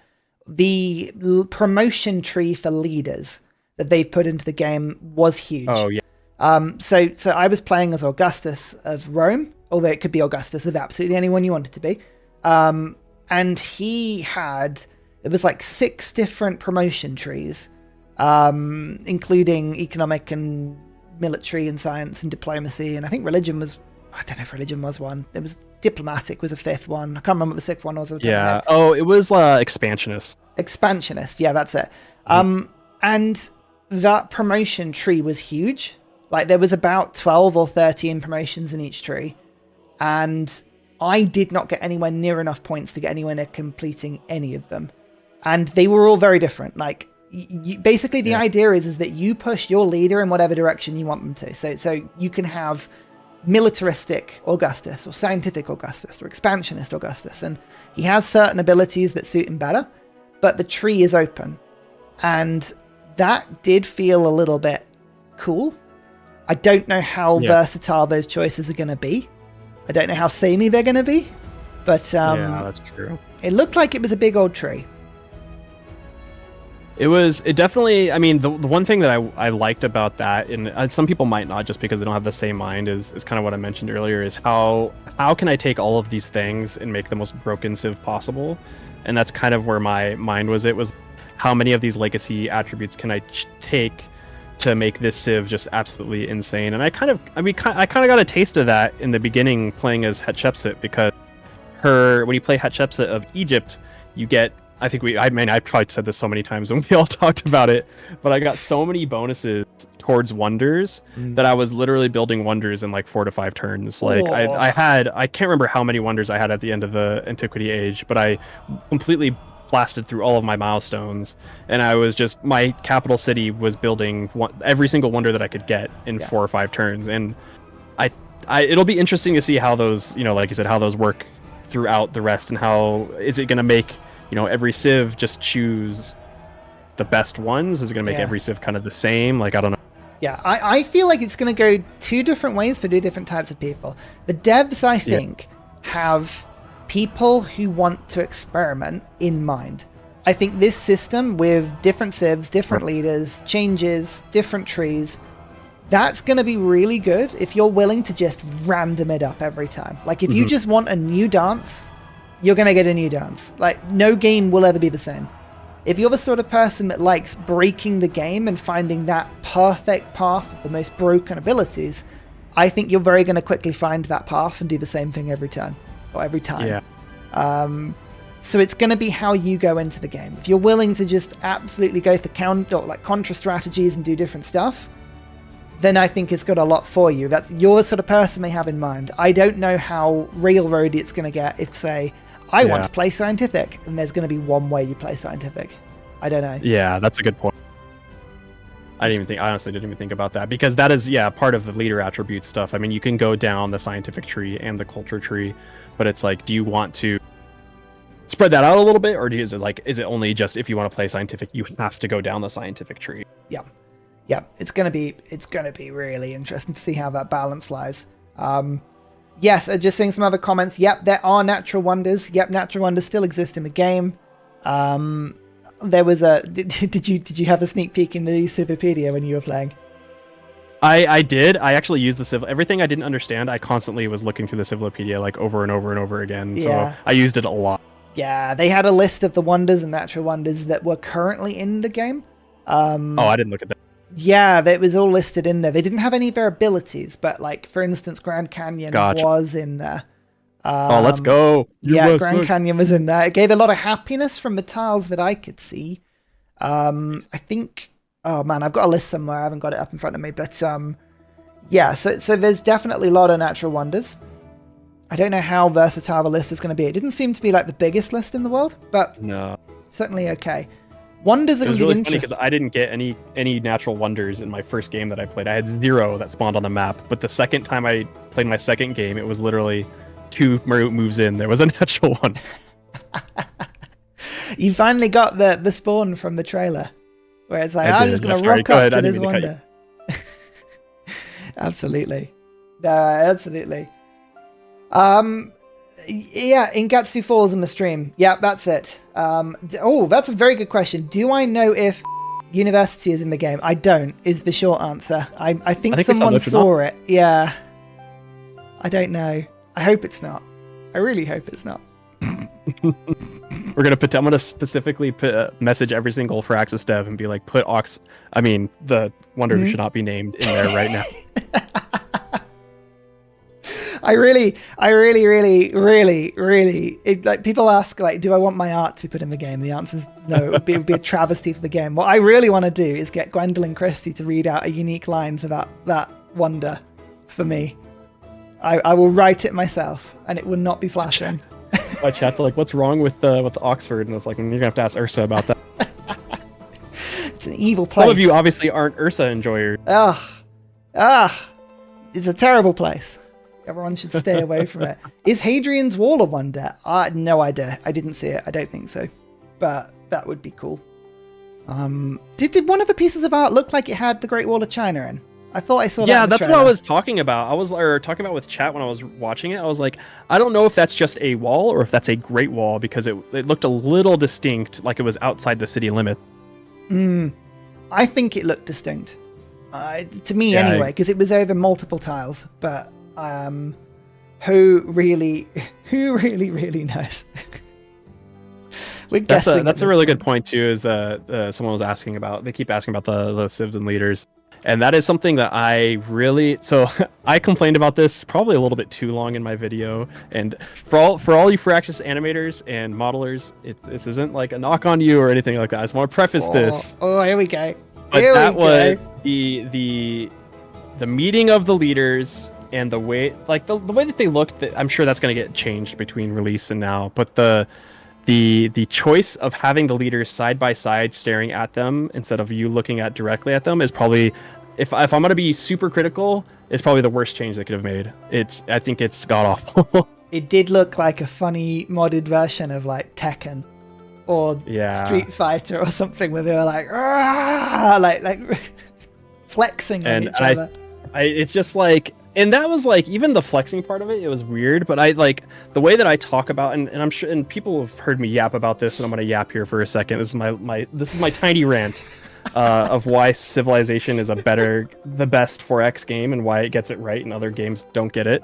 The promotion tree for leaders that they've put into the game was huge. Oh, yeah. So I was playing as Augustus of Rome, although it could be Augustus of absolutely anyone you wanted to be. And he had, it was like 6 different promotion trees, including economic and military and science and diplomacy. And I think religion was, I don't know if religion was one. It was diplomatic was a 5th one. I can't remember what the 6th one was. Yeah. Oh, it was expansionist. Expansionist. Yeah, that's it. And that promotion tree was huge. Like, there was about 12 or 13 promotions in each tree. And I did not get anywhere near enough points to get anywhere near completing any of them. And they were all very different. Like, basically the idea is that you push your leader in whatever direction you want them to. So you can have militaristic Augustus, or scientific Augustus, or expansionist Augustus. And he has certain abilities that suit him better, but the tree is open. And that did feel a little bit cool. I don't know how versatile those choices are going to be. I don't know how samey they're going to be. But yeah, that's true. It looked like it was a big old tree. It definitely, I mean, the one thing that I liked about that, and some people might not just because they don't have the same mind, is kind of what I mentioned earlier, is how can I take all of these things and make the most broken Civ possible? And that's kind of where my mind was. It was how many of these legacy attributes can I take to make this Civ just absolutely insane? And I kind of got a taste of that in the beginning playing as Hatshepsut, because when you play Hatshepsut of Egypt, you get, I probably said this so many times when we all talked about it, but I got so many bonuses towards wonders that I was literally building wonders in like 4 to 5 turns. Like I can't remember how many wonders I had at the end of the Antiquity Age, but I completely blasted through all of my milestones, and I was just, my capital city was building every single wonder that I could get in 4 or 5 turns. And it'll be interesting to see how those, like you said, how those work throughout the rest, and how is it going to make every Civ just choose the best ones? Is it going to make every Civ kind of the same? Like, I don't know. Yeah, I feel like it's going to go 2 different ways for 2 different types of people. The devs, I think, have people who want to experiment in mind. I think this system with different Civs, different leaders, changes, different trees, that's going to be really good if you're willing to just random it up every time. Like, if you just want a new dance, you're going to get a new dance. Like, no game will ever be the same. If you're the sort of person that likes breaking the game and finding that perfect path of the most broken abilities, I think you're very going to quickly find that path and do the same thing every turn, or every time. Yeah. So it's going to be how you go into the game. If you're willing to just absolutely go for contra strategies and do different stuff, then I think it's got a lot for you. That's your sort of person they have in mind. I don't know how railroady it's going to get if, say, I want to play scientific, and there's going to be one way you play scientific. I don't know. Yeah, that's a good point. I honestly didn't even think about that, because that is, part of the leader attribute stuff. I mean, you can go down the scientific tree and the culture tree, but it's like, do you want to spread that out a little bit, or is it only just if you want to play scientific, you have to go down the scientific tree? Yeah, it's gonna be really interesting to see how that balance lies. Yes, just seeing some other comments. Yep, there are natural wonders. Yep, natural wonders still exist in the game. There was did you have a sneak peek in the Civipedia when you were playing? I did. I actually used the Civil. Everything I didn't understand, I constantly was looking through the Civilopedia like over and over and over again. So I used it a lot. Yeah, they had a list of the wonders and natural wonders that were currently in the game. I didn't look at that. Yeah, it was all listed in there. They didn't have any of their abilities, but like, for instance, Grand Canyon was in there. Let's go. Grand Canyon was in there. It gave a lot of happiness from the tiles that I could see. I think, oh man, I've got a list somewhere. I haven't got it up in front of me, but so there's definitely a lot of natural wonders. I don't know how versatile the list is going to be. It didn't seem to be like the biggest list in the world, but no, certainly okay. Wonders are going to be really interesting. funny because I didn't get any natural wonders in my first game that I played. I had 0 that spawned on the map, but the second time I played my second game, it was literally 2 moves in. There was a natural one. You finally got the spawn from the trailer, where it's like, I'm just going to rock up to this wonder. Absolutely. Absolutely. Yeah, Ingatsu Falls in the stream. Yeah, that's it. That's a very good question. Do I know if University is in the game? I don't, is the short answer. I think someone saw it. Yeah. I don't know. I hope it's not. I really hope it's not. I'm going to specifically message every single Firaxis dev and be like, the wonder who should not be named in there right now. I really, like, people ask, like, do I want my art to be put in the game? The answer is no. It would be a travesty for the game. What I really want to do is get Gwendolyn Christie to read out a unique line for that wonder for me. I will write it myself, and it will not be flashing. My chat's like, what's wrong with Oxford? And it's like, you're gonna have to ask Ursa about that. It's an evil place. Some of you obviously aren't Ursa enjoyers. It's a terrible place. Everyone should stay away from it. Is Hadrian's Wall a wonder? No idea. I didn't see it. I don't think so. But that would be cool. Did one of the pieces of art look like it had the Great Wall of China in? I thought I saw that. Yeah, in the that's what I trailer. was talking about. I was talking about with chat when I was watching it. I was like, I don't know if that's just a wall or if that's a great wall because it looked a little distinct, like it was outside the city limit. I think it looked distinct. To me, Yeah, anyway, because it was over multiple tiles. But who really knows? We're guessing. That's a really good point too. Is that someone was asking about? They keep asking about the civs and leaders, and that is something that I really. So I complained about this probably a little bit too long in my video. And for all you Firaxis animators and modelers, this isn't like a knock on you or anything like that. I just want to preface this. Oh, here we go. But Here that we was go. the meeting of the leaders and the way the way that they looked. I'm sure that's going to get changed between release and now. But the choice of having the leaders side by side staring at them instead of you looking at directly at them is probably, if I'm going to be super critical, it's probably the worst change they could have made. I think it's god awful. It did look like a funny modded version of like Tekken or Street Fighter or something where they were like, "Argh!" like flexing on each other. It's just like, and that was like, even the flexing part of it was weird, but I like the way that I talk about, and I'm sure, and people have heard me yap about this, and I'm gonna yap here for a second. This is my tiny rant of why Civilization is the best 4X game, and why it gets it right and other games don't get it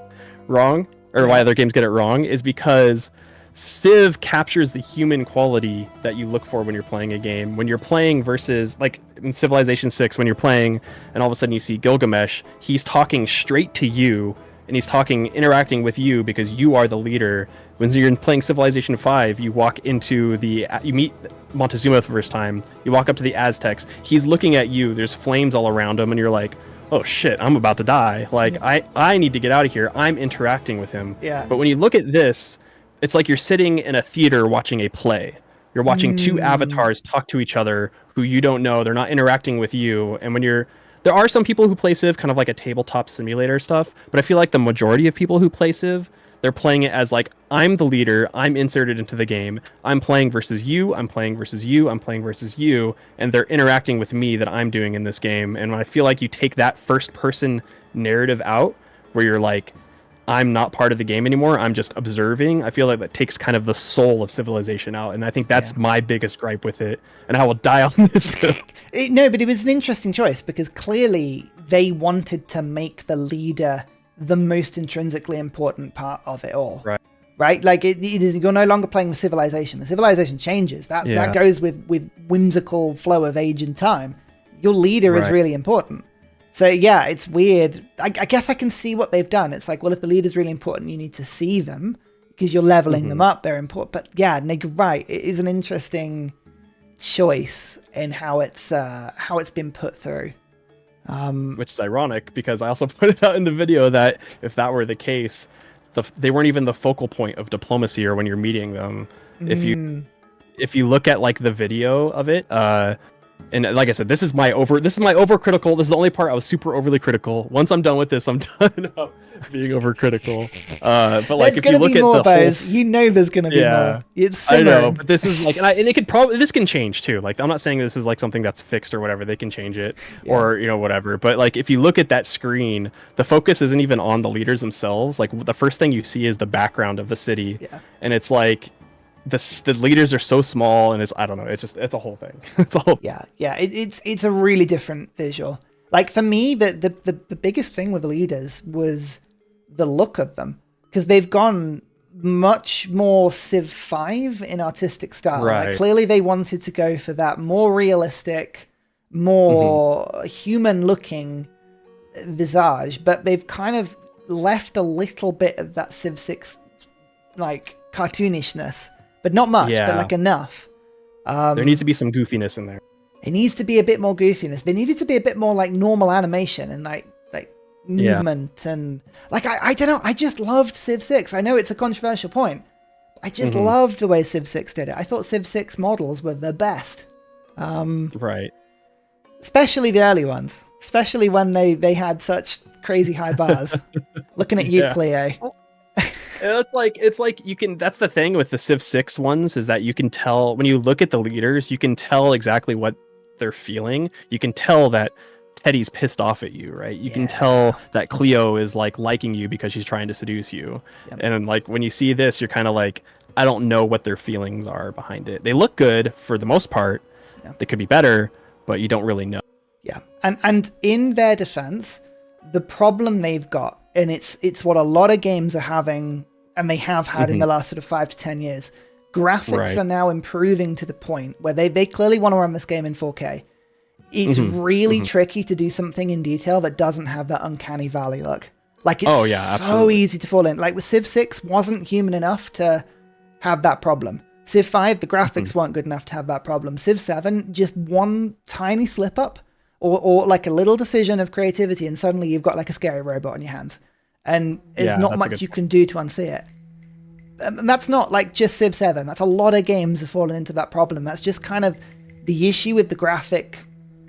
wrong, or why other games get it wrong, is because Civ captures the human quality that you look for when you're playing a game. When you're playing versus, like in Civilization 6, when you're playing and all of a sudden you see Gilgamesh, he's talking straight to you and he's interacting with you because you are the leader. When you're playing Civilization 5, you meet Montezuma for the first time, you walk up to the Aztecs, he's looking at you, there's flames all around him, and you're like, oh shit, I'm about to die. Like, I need to get out of here. I'm interacting with him. Yeah. But when you look at this, it's like you're sitting in a theater watching a play. You're watching two avatars talk to each other who you don't know. They're not interacting with you. And there are some people who play Civ kind of like a tabletop simulator stuff, but I feel like the majority of people who play Civ, they're playing it as like, I'm the leader, I'm inserted into the game, I'm playing versus you, I'm playing versus you, I'm playing versus you, and they're interacting with me that I'm doing in this game. And when I feel like you take that first person narrative out, where you're like, I'm not part of the game anymore, I'm just observing, I feel like that takes kind of the soul of Civilization out, and I think that's my biggest gripe with it, and I will die on this. No, but it was an interesting choice because clearly they wanted to make the leader the most intrinsically important part of it all. Right? Like you're no longer playing with Civilization. The Civilization changes. That goes with whimsical flow of age and time. Your leader is really important. So yeah, it's weird. I guess I can see what they've done. It's like, well, if the leader's really important, you need to see them because you're leveling them up. They're important. But yeah, Nick, right. It is an interesting choice in how it's been put through. Which is ironic because I also pointed out in the video that if that were the case, they weren't even the focal point of diplomacy or when you're meeting them. If you look at like the video of it, and like I said, this is my overcritical. This is the only part I was super overly critical. Once I'm done with this, I'm done about being overcritical. But like, if you look at the whole, you know, there's gonna be more. It's simmering. I know, but this is like, and it could probably, this can change too. Like, I'm not saying this is like something that's fixed or whatever. They can change it or whatever. But like, if you look at that screen, the focus isn't even on the leaders themselves. Like, the first thing you see is the background of the city, and it's like, the leaders are so small, and it's a whole thing. It's a whole it's a really different visual. Like for me, the biggest thing with the leaders was the look of them, because they've gone much more Civ 5 in artistic style. Like, clearly they wanted to go for that more realistic, more human looking visage, but they've kind of left a little bit of that Civ 6 like cartoonishness. But not much, but like enough. There needs to be some goofiness in there. It needs to be a bit more goofiness. There needed to be a bit more like normal animation and like movement and like I don't know. I just loved Civ 6. I know it's a controversial point. I just loved the way Civ 6 did it. I thought Civ 6 models were the best. Especially the early ones. Especially when they had such crazy high bars. Looking at you, Cleo. It's like you can, that's the thing with the Civ 6 ones, is that you can tell when you look at the leaders, you can tell exactly what they're feeling. You can tell that Teddy's pissed off at you, right? You can tell that Cleo is like liking you because she's trying to seduce you. Yep. And like when you see this, you're kind of like, I don't know what their feelings are behind it. They look good for the most part. Yeah. They could be better, but you don't really know. Yeah. And in their defense, the problem they've got, and it's what a lot of games are having, and they have had in the last sort of 5 to 10 years, graphics are now improving to the point where they clearly want to run this game in 4K. It's really tricky to do something in detail that doesn't have that uncanny valley look. Like, it's so easy to fall in. Like with Civ 6 wasn't human enough to have that problem. Civ 5, the graphics weren't good enough to have that problem. Civ 7, just one tiny slip up or like a little decision of creativity, and suddenly you've got like a scary robot on your hands. And there's not much you can do to unsee it. And that's not like just Civ 7. That's a lot of games have fallen into that problem. That's just kind of the issue with the graphic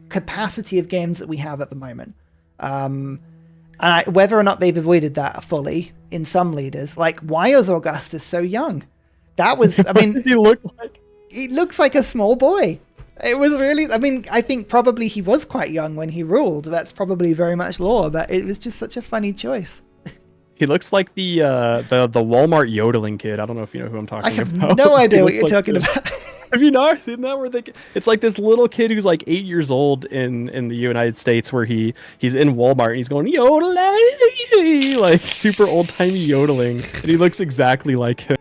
capacity of games that we have at the moment. And whether or not they've avoided that fully in some leaders, like, why is Augustus so young? That was, I mean, what does he look like? He looks like a small boy. It was really, I mean, I think probably he was quite young when he ruled. That's probably very much lore, but it was just such a funny choice. He looks like the Walmart yodeling kid. I don't know if you know who I'm talking about. I have no idea what you're talking about. Have you not seen that? Where it's like this little kid who's like 8 years old in the United States, where he's in Walmart and he's going yodel, like super old timey yodeling, and he looks exactly like him.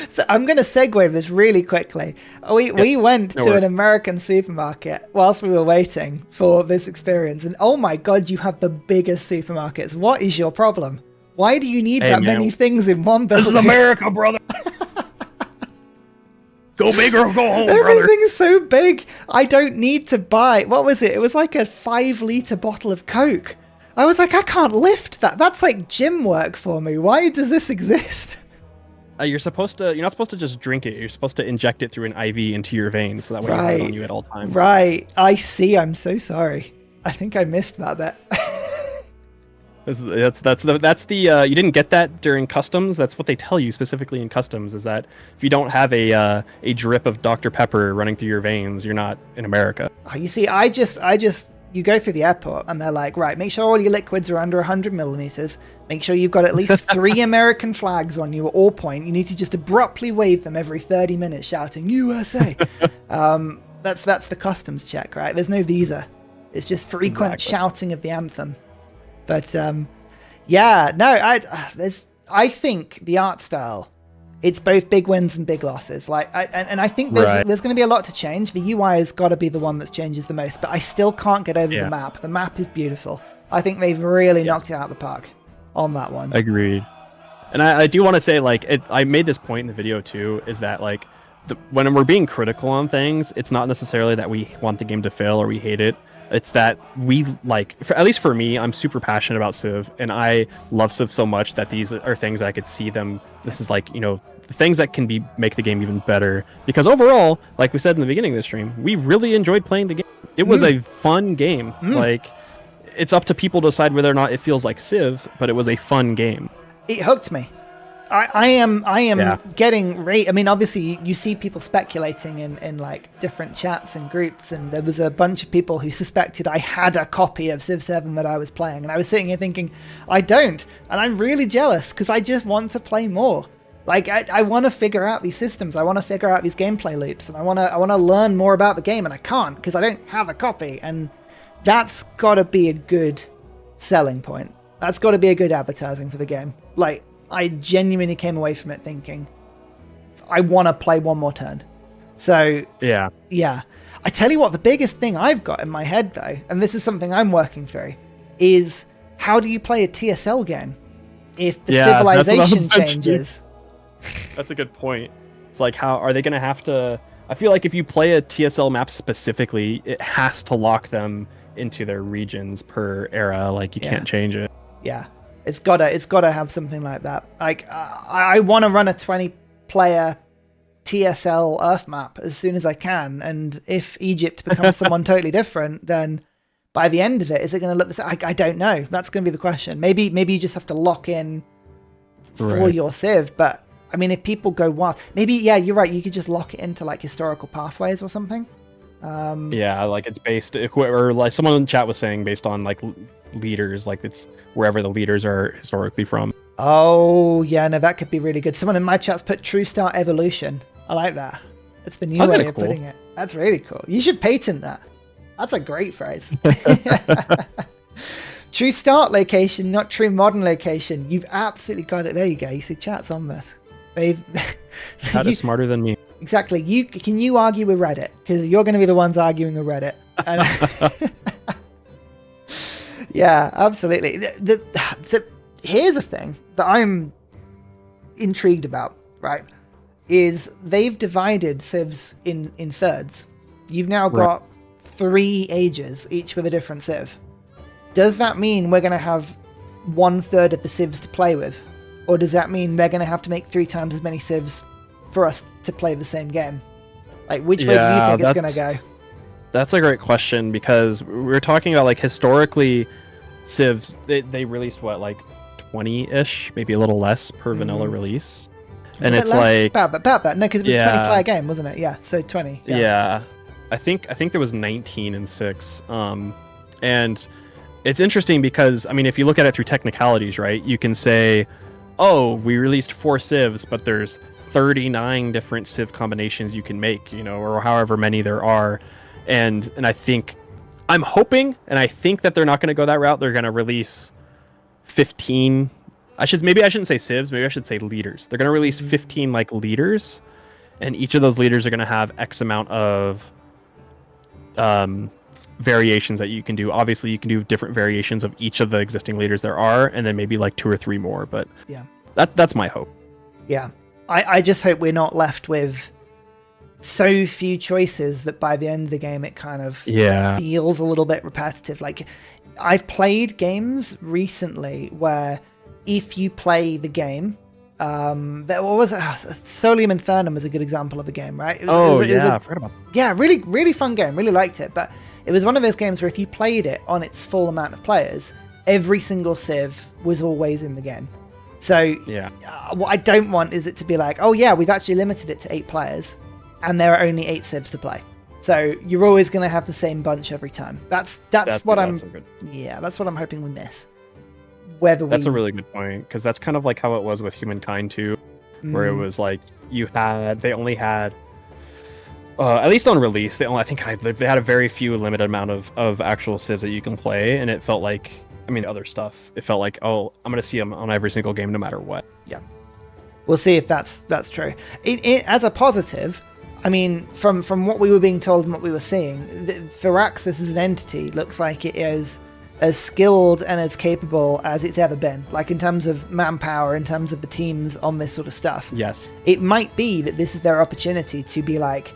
So I'm going to segue this really quickly. We went to an American supermarket whilst we were waiting for this experience, and oh my god, you have the biggest supermarkets. What is your problem? Why do you need many things in one building? This is America, brother. Go big or go home, brother. Everything's so big. I don't need to buy. What was it? It was like a 5-liter bottle of Coke. I was like, I can't lift that. That's like gym work for me. Why does this exist? You're not supposed to just drink it. You're supposed to inject it through an IV into your veins, so that way you have it on you at all times. Right. I see. I'm so sorry. I think I missed that bit. That's the you didn't get that during customs. That's what they tell you specifically in customs, is that if you don't have a drip of Dr. Pepper running through your veins, you're not in America. Oh, you see, I just you go through the airport and they're like, right, make sure all your liquids are under 100 millimeters. Make sure you've got at least 3 American flags on you at all point. You need to just abruptly wave them every 30 minutes, shouting USA. That's the customs check, right? There's no visa. It's just frequent shouting of the anthem. But I think the art style, it's both big wins and big losses. Like, I think there's going to be a lot to change. The UI has got to be the one that changes the most. But I still can't get over the map. The map is beautiful. I think they've really knocked it out of the park on that one. Agreed. And I do want to say, like, I made this point in the video too, is that like when we're being critical on things, it's not necessarily that we want the game to fail or we hate it. It's that we like, at least for me, I'm super passionate about Civ, and I love Civ so much that these are things I could see them. This is like, the things that can make the game even better. Because overall, like we said in the beginning of the stream, we really enjoyed playing the game. It was a fun game. Like, it's up to people to decide whether or not it feels like Civ, but it was a fun game. It hooked me. I am getting I mean, obviously you see people speculating in like different chats and groups, and there was a bunch of people who suspected I had a copy of Civ 7 that I was playing, and I was sitting here thinking, I don't, and I'm really jealous because I just want to play more. Like, I want to figure out these systems, I want to figure out these gameplay loops, and I want to learn more about the game, and I can't because I don't have a copy, and that's got to be a good selling point. That's got to be a good advertising for the game. Like, I genuinely came away from it thinking, I want to play one more turn. So, yeah. I tell you what, the biggest thing I've got in my head, though, and this is something I'm working through, is how do you play a TSL game if the civilization changes? That's a good point. It's like, how are they going to have to... I feel like if you play a TSL map specifically, it has to lock them into their regions per era. Like, you can't change it. Yeah. It's gotta have something like that. Like, I want to run a 20-player TSL Earth map as soon as I can, and if Egypt becomes someone totally different, then by the end of it, is it going to look the same? I don't know. That's going to be the question. Maybe you just have to lock in for your Civ, but I mean, if people go wild, maybe, you're right, you could just lock it into like historical pathways or something. Yeah, like it's based, or like someone in the chat was saying, based on like leaders, like it's wherever the leaders are historically from. Oh, yeah, no, that could be really good. Someone in my chat's put True Start Evolution. I like that. It's the new That's way kinda of cool. putting it. That's really cool. You should patent that. That's a great phrase. True start location, not true modern location. You've absolutely got it. There you go. You see, chat's on this. They've Chat is smarter than me. exactly. Can you argue with Reddit? Because you're going to be the ones arguing with Reddit. And yeah, absolutely. So here's a thing that I'm intrigued about. Right, is they've divided civs in thirds. You've now got 3 ages, each with a different civ. Does that mean we're going to have 1/3 of the civs to play with? Or does that mean they're going to have to make 3 times as many civs for us to play the same game? Like, which way do you think it's going to go? That's a great question, because we're talking about, like, historically, civs, they released, what, like 20-ish, maybe a little less per vanilla release. And it's like... About that. No, because it was a 20-player game, wasn't it? Yeah, so 20. Yeah. I think there was 19 and 6. And it's interesting because, I mean, if you look at it through technicalities, right, you can say, oh, we released 4 civs, but there's 39 different civ combinations you can make, you know, or however many there are. And I think, I'm hoping, and I think that they're not going to go that route. They're going to release 15. Maybe I shouldn't say civs, maybe I should say leaders. They're going to release 15 like leaders, and each of those leaders are going to have X amount of variations that you can do. Obviously, you can do different variations of each of the existing leaders there are, and then maybe like 2 or 3 more. But yeah, that's my hope. Yeah, I just hope we're not left with so few choices that by the end of the game it kind of feels a little bit repetitive. Like, I've played games recently where if you play the game, what was it? Solium Infernum was a good example of a game, right? I forgot about that. Yeah, really, really fun game. Really liked it, but it was one of those games where if you played it on its full amount of players, every single civ was always in the game. So what I don't want is it to be like, oh yeah, we've actually limited it to 8 players, and there are only 8 civs to play. So you're always going to have the same bunch every time. That's what I'm hoping we miss. That's a really good point, because that's kind of like how it was with Humankind too, where it was like they only had at least on release, they had a very few limited amount of actual civs that you can play, and it felt like, I mean, other stuff, it felt like, oh, I'm gonna see them on every single game no matter what. Yeah, we'll see if that's true. As a positive, I mean, from what we were being told and what we were seeing, Firaxis as an entity looks like it is as skilled and as capable as it's ever been, like in terms of manpower, in terms of the teams on this sort of stuff. Yes. It might be that this is their opportunity to be like,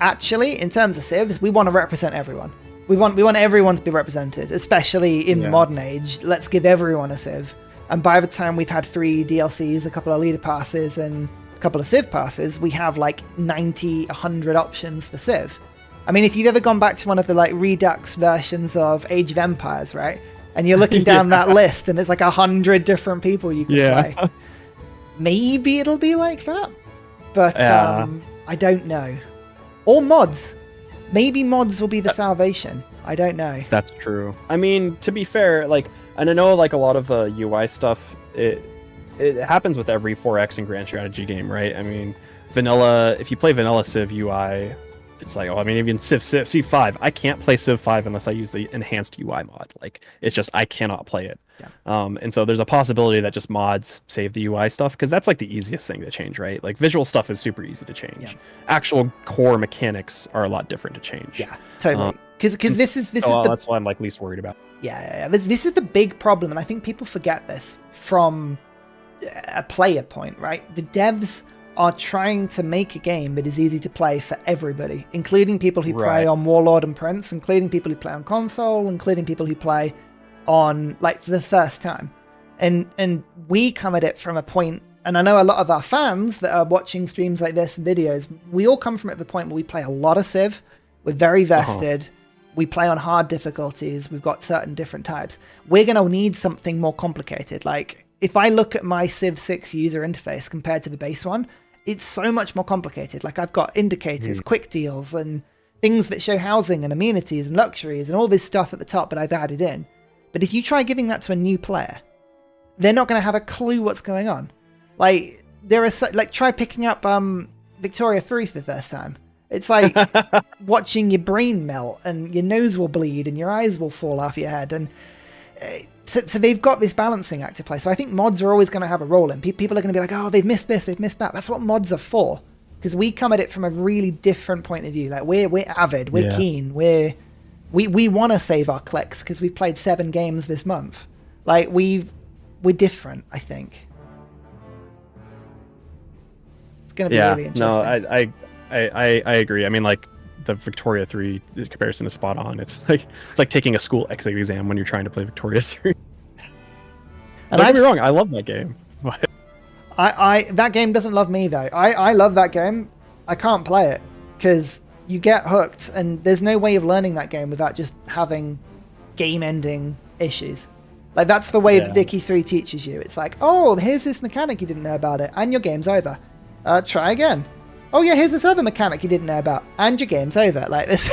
actually, in terms of civs, we want to represent everyone. We want everyone to be represented, especially in the modern age. Let's give everyone a civ. And by the time we've had 3 DLCs, a couple of leader passes, and a couple of civ passes, we have like 90, 100 options for civ. I mean, if you've ever gone back to one of the like Redux versions of Age of Empires, right? And you're looking down that list and it's like 100 different people you can play. Maybe it'll be like that. But I don't know. Or mods. Maybe mods will be the salvation. I don't know. That's true. I mean, to be fair, like, and I know like a lot of the UI stuff, it happens with every 4X and Grand Strategy game, right? I mean, if you play vanilla Civ UI, it's like, oh, I mean, even Civ 5, I can't play Civ 5 unless I use the enhanced UI mod. Like, it's just, I cannot play it. Yeah. And so there's a possibility that just mods save the UI stuff, because that's like the easiest thing to change, right? Like, visual stuff is super easy to change. Yeah. Actual core mechanics are a lot different to change. Yeah, totally. Because this is that's why I'm like least worried about. Yeah. This is the big problem, and I think people forget this from a player point, right? The devs are trying to make a game that is easy to play for everybody, including people who play on Warlord and Prince, including people who play on console, including people who play on, like, for the first time. And we come at it from a point, and I know a lot of our fans that are watching streams like this and videos, we all come from it at the point where we play a lot of Civ, we're very vested, we play on hard difficulties, we've got certain different types. We're going to need something more complicated. Like, if I look at my Civ 6 user interface compared to the base one, it's so much more complicated. Like, I've got indicators, quick deals, and things that show housing and amenities and luxuries and all this stuff at the top that I've added in. But if you try giving that to a new player, they're not going to have a clue what's going on. Like, try picking up Victoria 3 for the first time. It's like watching your brain melt and your nose will bleed and your eyes will fall off your head. And so they've got this balancing act to play. So I think mods are always going to have a role in. People are going to be like, oh, they've missed this, they've missed that. That's what mods are for. Because we come at it from a really different point of view. Like, we're avid, we're keen, we want to save our clicks because we've played 7 games this month. Like, we're different, I think. It's going to be really interesting. No, I agree. I mean, like, the Victoria 3 comparison is spot on. It's like taking a school exit exam when you're trying to play Victoria 3. And don't get me wrong, I love that game. But that game doesn't love me though. I love that game. I can't play it because you get hooked, and there's no way of learning that game without just having game-ending issues. Like, that's the way that Vicky 3 teaches you. It's like, oh, here's this mechanic you didn't know about it, and your game's over. Try again. Oh yeah, here's this other mechanic you didn't know about, and your game's over. Like, this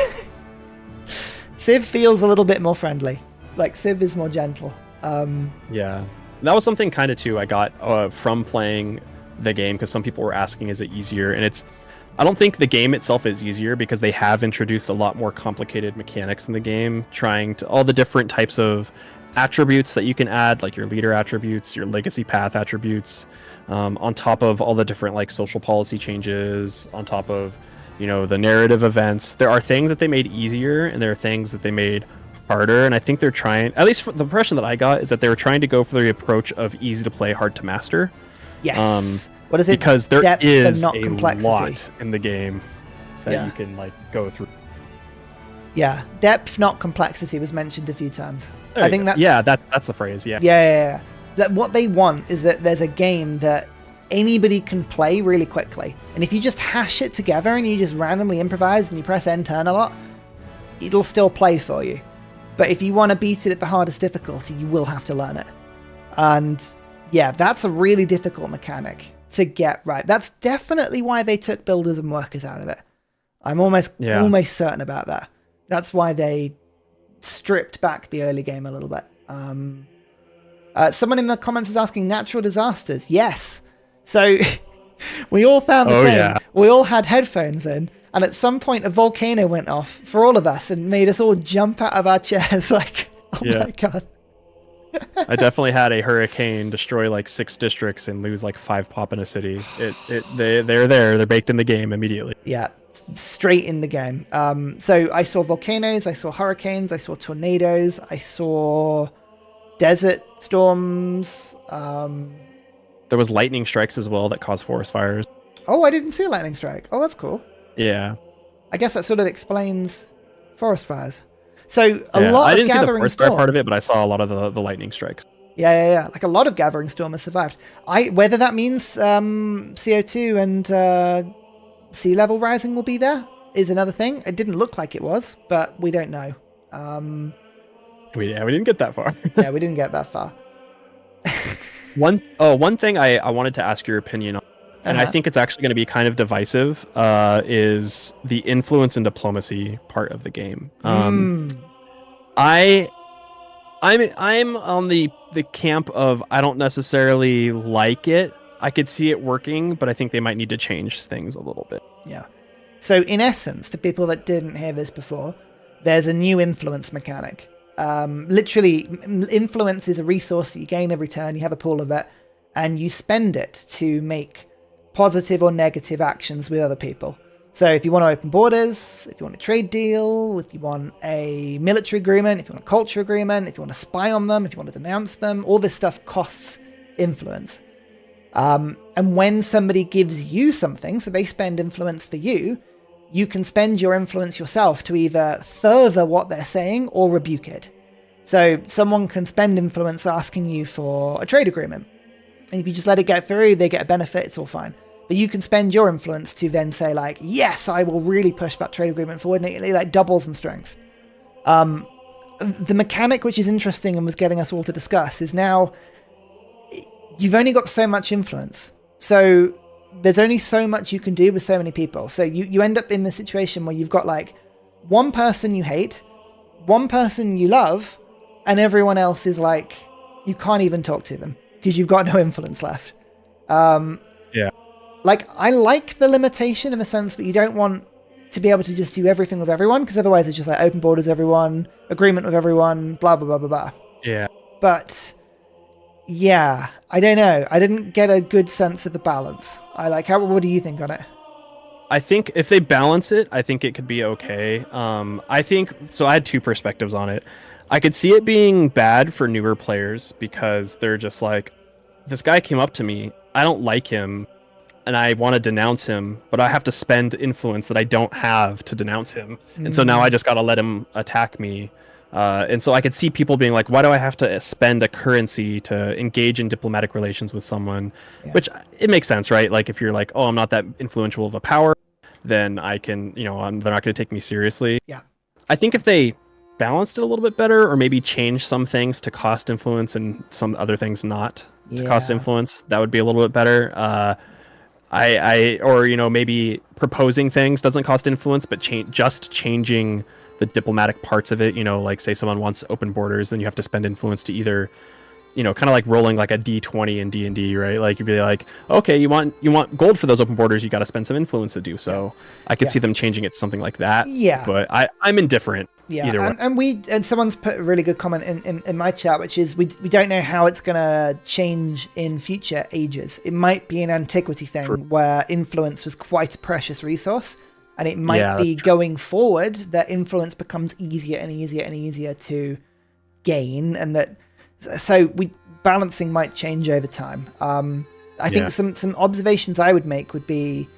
Civ feels a little bit more friendly. Like, Civ is more gentle. Yeah, that was something kind of too I got from playing the game, because some people were asking, is it easier? And I don't think the game itself is easier, because they have introduced a lot more complicated mechanics in the game, trying to all the different types of attributes that you can add, like your leader attributes, your legacy path attributes, on top of all the different like social policy changes, on top of, you know, the narrative events. There are things that they made easier, and there are things that they made harder. And I think they're trying, at least the impression that I got, is that they were trying to go for the approach of easy to play, hard to master. Yes. What is it? Because there Depth is and not a complexity. lot in the game that you can like go through. Yeah, depth, not complexity, was mentioned a few times. I think that's the phrase. Yeah. That what they want is that there's a game that anybody can play really quickly, and if you just hash it together and you just randomly improvise and you press N turn a lot, it'll still play for you. But if you want to beat it at the hardest difficulty, you will have to learn it. And yeah, that's a really difficult mechanic to get right. That's definitely why they took builders and workers out of it. I'm almost certain about that. That's why they stripped back the early game a little bit. Someone in the comments is asking, natural disasters. Yes. So we all found the same. Yeah. We all had headphones in, and at some point a volcano went off for all of us and made us all jump out of our chairs like, oh my God. I definitely had a hurricane destroy like 6 districts and lose like 5 pop in a city. They're there. They're baked in the game immediately. Yeah, straight in the game. So I saw volcanoes, I saw hurricanes, I saw tornadoes, I saw desert storms. There was lightning strikes as well that caused forest fires. Oh, I didn't see a lightning strike. Oh, that's cool. Yeah. I guess that sort of explains forest fires. So a lot I of didn't see the gathering forest fire part of it, but I saw a lot of the lightning strikes. Yeah. Like a lot of gathering storm has survived. Whether that means CO2 and sea level rising will be there is another thing. It didn't look like it was, but we don't know. We didn't get that far. Yeah, we didn't get that far. One thing I wanted to ask your opinion on, and I think it's actually going to be kind of divisive, is the influence and diplomacy part of the game. I'm on the camp of I don't necessarily like it. I could see it working, but I think they might need to change things a little bit. Yeah. So in essence, to people that didn't hear this before, there's a new influence mechanic. Literally, influence is a resource that you gain every turn. You have a pool of it, and you spend it to make positive or negative actions with other people. So if you want to open borders, if you want a trade deal, if you want a military agreement, if you want a culture agreement, if you want to spy on them, if you want to denounce them, all this stuff costs influence. And when somebody gives you something, so they spend influence for you, you can spend your influence yourself to either further what they're saying or rebuke it. So someone can spend influence asking you for a trade agreement. And if you just let it get through, they get a benefit, it's all fine. But you can spend your influence to then say like, yes, I will really push that trade agreement forward, and it like doubles in strength. The mechanic, which is interesting and was getting us all to discuss, is now you've only got so much influence. So there's only so much you can do with so many people. So you end up in the situation where you've got like one person you hate, one person you love, and everyone else is like, you can't even talk to them because you've got no influence left. Yeah. Like, I like the limitation in the sense that you don't want to be able to just do everything with everyone, because otherwise it's just like open borders everyone, agreement with everyone, blah, blah, blah, blah, blah. Yeah. But, yeah, I don't know. I didn't get a good sense of the balance. What do you think on it? I think if they balance it, I think it could be okay. I think, so I had two perspectives on it. I could see it being bad for newer players because they're just like, this guy came up to me, I don't like him, and I want to denounce him, but I have to spend influence that I don't have to denounce him. And so now I just got to let him attack me. And so I could see people being like, why do I have to spend a currency to engage in diplomatic relations with someone? Yeah. Which it makes sense, right? Like if you're like, oh, I'm not that influential of a power, then I can, they're not going to take me seriously. Yeah. I think if they balanced it a little bit better, or maybe change some things to cost influence and some other things not to cost influence, that would be a little bit better. Maybe proposing things doesn't cost influence, but just changing the diplomatic parts of it, like say someone wants open borders, then you have to spend influence to either, kind of like rolling like a D20 in D&D, right? Like you'd be like, okay, you want gold for those open borders, you got to spend some influence to do so. I could see them changing it to something like that. Yeah. But I'm indifferent. Yeah, either way. And someone's put a really good comment in my chat, which is we don't know how it's gonna change in future ages. It might be an antiquity thing where influence was quite a precious resource, and it might be going forward that influence becomes easier and easier and easier to gain, and that balancing might change over time. I think some observations I would make would be,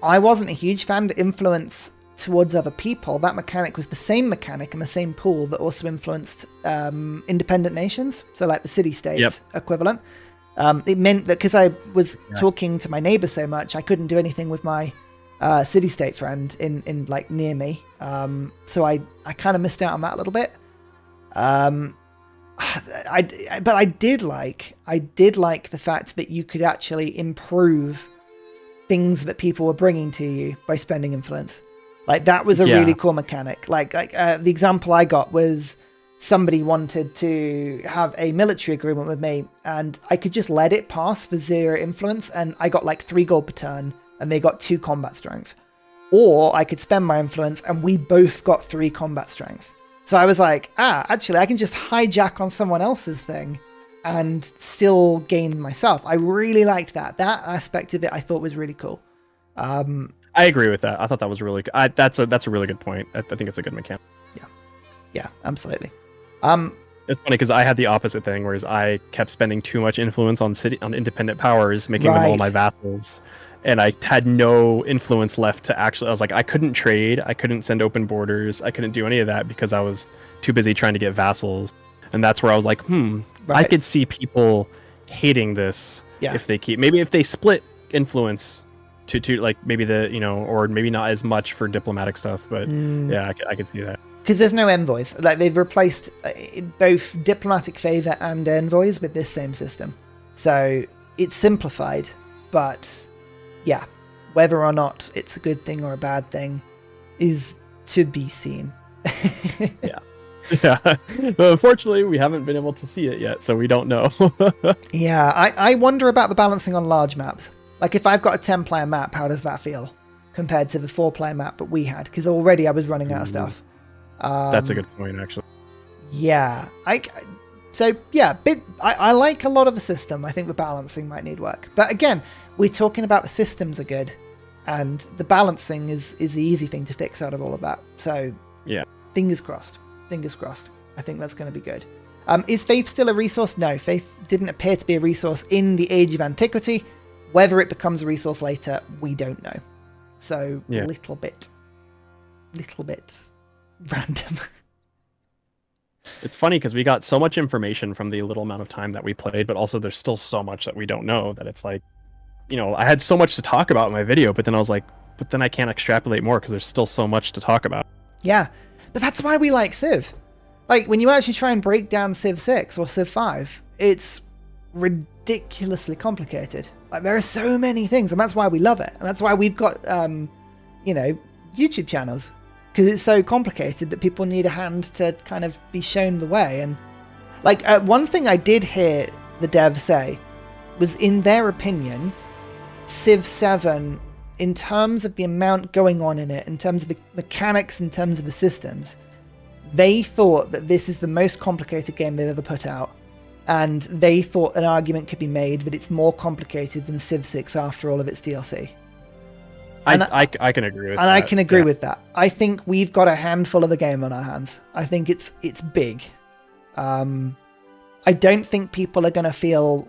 I wasn't a huge fan of influence towards other people. That mechanic was the same mechanic in the same pool that also influenced independent nations, so like the city-state equivalent. It meant that because I was talking to my neighbor so much, I couldn't do anything with my city-state friend in like near me. So I kind of missed out on that a little bit. But I did like the fact that you could actually improve things that people were bringing to you by spending influence. Like that was a really cool mechanic. Like the example I got was somebody wanted to have a military agreement with me, and I could just let it pass for 0 influence, and I got like 3 gold per turn, and they got 2 combat strength. Or I could spend my influence, and we both got 3 combat strength. So I was like, actually, I can just hijack on someone else's thing and still gain myself. I really liked that. That aspect of it I thought was really cool. I agree with that. I thought that was really good. That's a really good point. I think it's a good mechanic. Yeah, absolutely. It's funny because I had the opposite thing, whereas I kept spending too much influence on independent powers, making them all my vassals, and I had no influence left to actually. I was like, I couldn't trade, I couldn't send open borders, I couldn't do any of that because I was too busy trying to get vassals, and that's where I was like, I could see people hating this if they split influence to like maybe or maybe not as much for diplomatic stuff, but I could see that. Because there's no envoys. Like they've replaced both diplomatic favor and envoys with this same system. So it's simplified, but whether or not it's a good thing or a bad thing is to be seen. Yeah. But unfortunately, we haven't been able to see it yet, so we don't know. I wonder about the balancing on large maps. Like if I've got a 10-player map, how does that feel compared to the 4-player map that we had? Because already I was running out of stuff. That's a good point, actually. Yeah. I like a lot of the system. I think the balancing might need work. But again, we're talking about the systems are good, and the balancing is the easy thing to fix out of all of that. So fingers crossed. Fingers crossed. I think that's going to be good. Is Faith still a resource? No, Faith didn't appear to be a resource in the Age of Antiquity. Whether it becomes a resource later, we don't know. So little bit random. It's funny because we got so much information from the little amount of time that we played, but also there's still so much that we don't know that it's like, I had so much to talk about in my video, but then I was like, but then I can't extrapolate more because there's still so much to talk about. Yeah, but that's why we like Civ. Like when you actually try and break down Civ 6 or Civ 5, it's ridiculously complicated. Like there are so many things, and that's why we love it, and that's why we've got YouTube channels, because it's so complicated that people need a hand to kind of be shown the way. And like one thing I did hear the dev say was, in their opinion, Civ 7, in terms of the amount going on in it, in terms of the mechanics, in terms of the systems, they thought that this is the most complicated game they've ever put out. And they thought an argument could be made that it's more complicated than Civ 6 after all of its DLC. I can agree with that. And I can agree with that. I think we've got a handful of the game on our hands. I think it's big. I don't think people are going to feel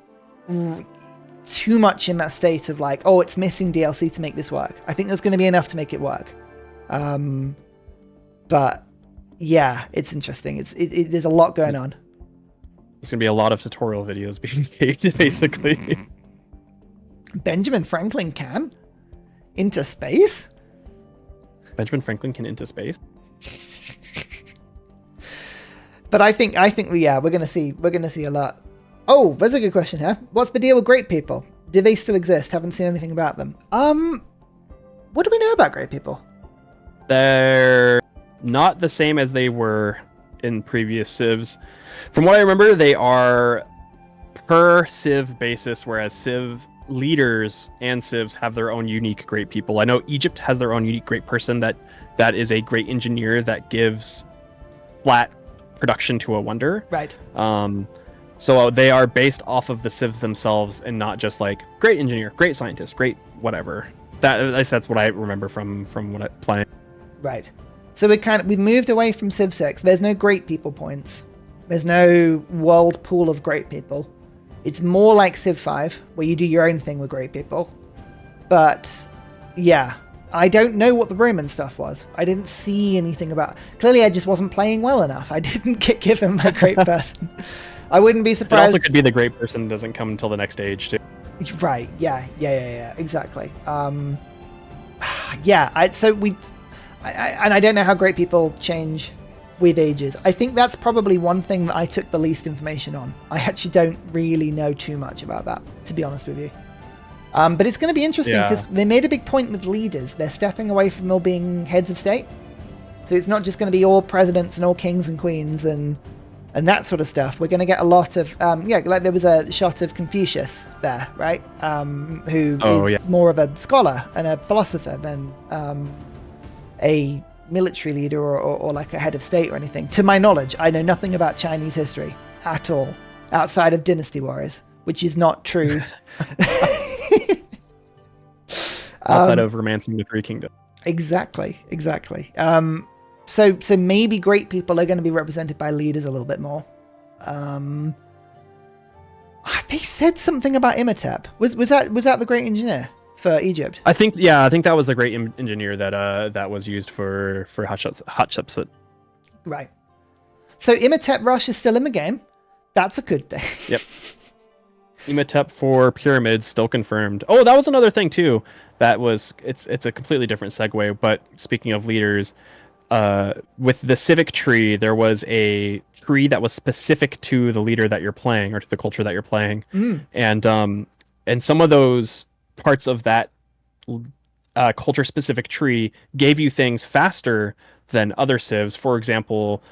too much in that state of like, oh, it's missing DLC to make this work. I think there's going to be enough to make it work. But yeah, it's interesting. There's a lot going on. There's going to be a lot of tutorial videos being made, basically. Benjamin Franklin can? Into space? Benjamin Franklin can into space? But I think yeah, we're gonna see a lot. Oh, that's a good question here. What's the deal with great people? Do they still exist? Haven't seen anything about them. What do we know about great people? They're not the same as they were in previous civs. From what I remember, they are per civ basis, whereas civ leaders and civs have their own unique great people. I know Egypt has their own unique great person that is a great engineer that gives flat production to a wonder. Right. So they are based off of the civs themselves and not just like great engineer, great scientist, great whatever. That's what I remember from what I playing. Right. So we've moved away from Civ 6. There's no great people points. There's no world pool of great people. It's more like Civ 5, where you do your own thing with great people. But yeah, I don't know what the Roman stuff was. I didn't see anything about. Clearly, I just wasn't playing well enough. I didn't give him my great person. I wouldn't be surprised. It also could be the great person doesn't come until the next stage too. Right. Yeah. Exactly. I don't know how great people change with ages. I think that's probably one thing that I took the least information on. I actually don't really know too much about that, to be honest with you. But it's going to be interesting because they made a big point with leaders. They're stepping away from all being heads of state. So it's not just going to be all presidents and all kings and queens and that sort of stuff. We're going to get a lot of, like there was a shot of Confucius there, right? Who is more of a scholar and a philosopher than a military leader or like a head of state or anything. To my knowledge, I know nothing about Chinese history at all, outside of Dynasty Warriors, which is not true. Outside of Romancing the Three Kingdoms. Exactly. So maybe great people are going to be represented by leaders a little bit more. They said something about Imhotep. Was that the great engineer for Egypt? I think that was the great engineer that was used for Hatshepsut. Right. So Imhotep Rush is still in the game. That's a good thing. Yep. Imhotep for pyramids still confirmed. Oh, that was another thing too. It's a completely different segue. But speaking of leaders, with the civic tree, there was a tree that was specific to the leader that you're playing or to the culture that you're playing, and some of those parts of that culture specific tree gave you things faster than other civs. For example,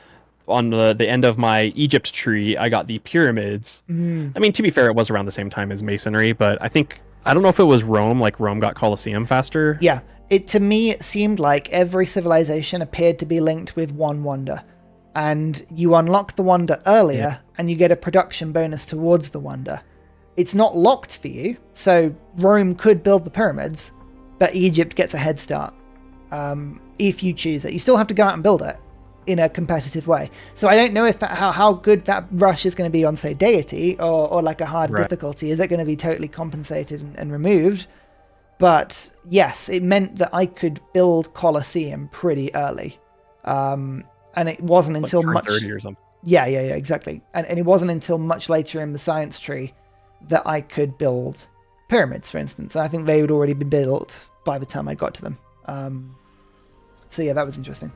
on the end of my Egypt tree, I got the pyramids. I mean, to be fair, it was around the same time as masonry, but I don't know if it was Rome, like Rome got Colosseum faster. Yeah. To me, it seemed like every civilization appeared to be linked with one wonder. And you unlock the wonder earlier, and you get a production bonus towards the wonder. It's not locked for you, so Rome could build the pyramids, but Egypt gets a head start if you choose it. You still have to go out and build it in a competitive way. So I don't know if how good that rush is going to be on, say, deity or like a hard difficulty. Is it going to be totally compensated and removed? But yes, it meant that I could build Colosseum pretty early. And it wasn't until like much 30 or something. Yeah, exactly. And it wasn't until much later in the science tree that I could build pyramids, for instance. And I think they would already be built by the time I got to them. So yeah, that was interesting.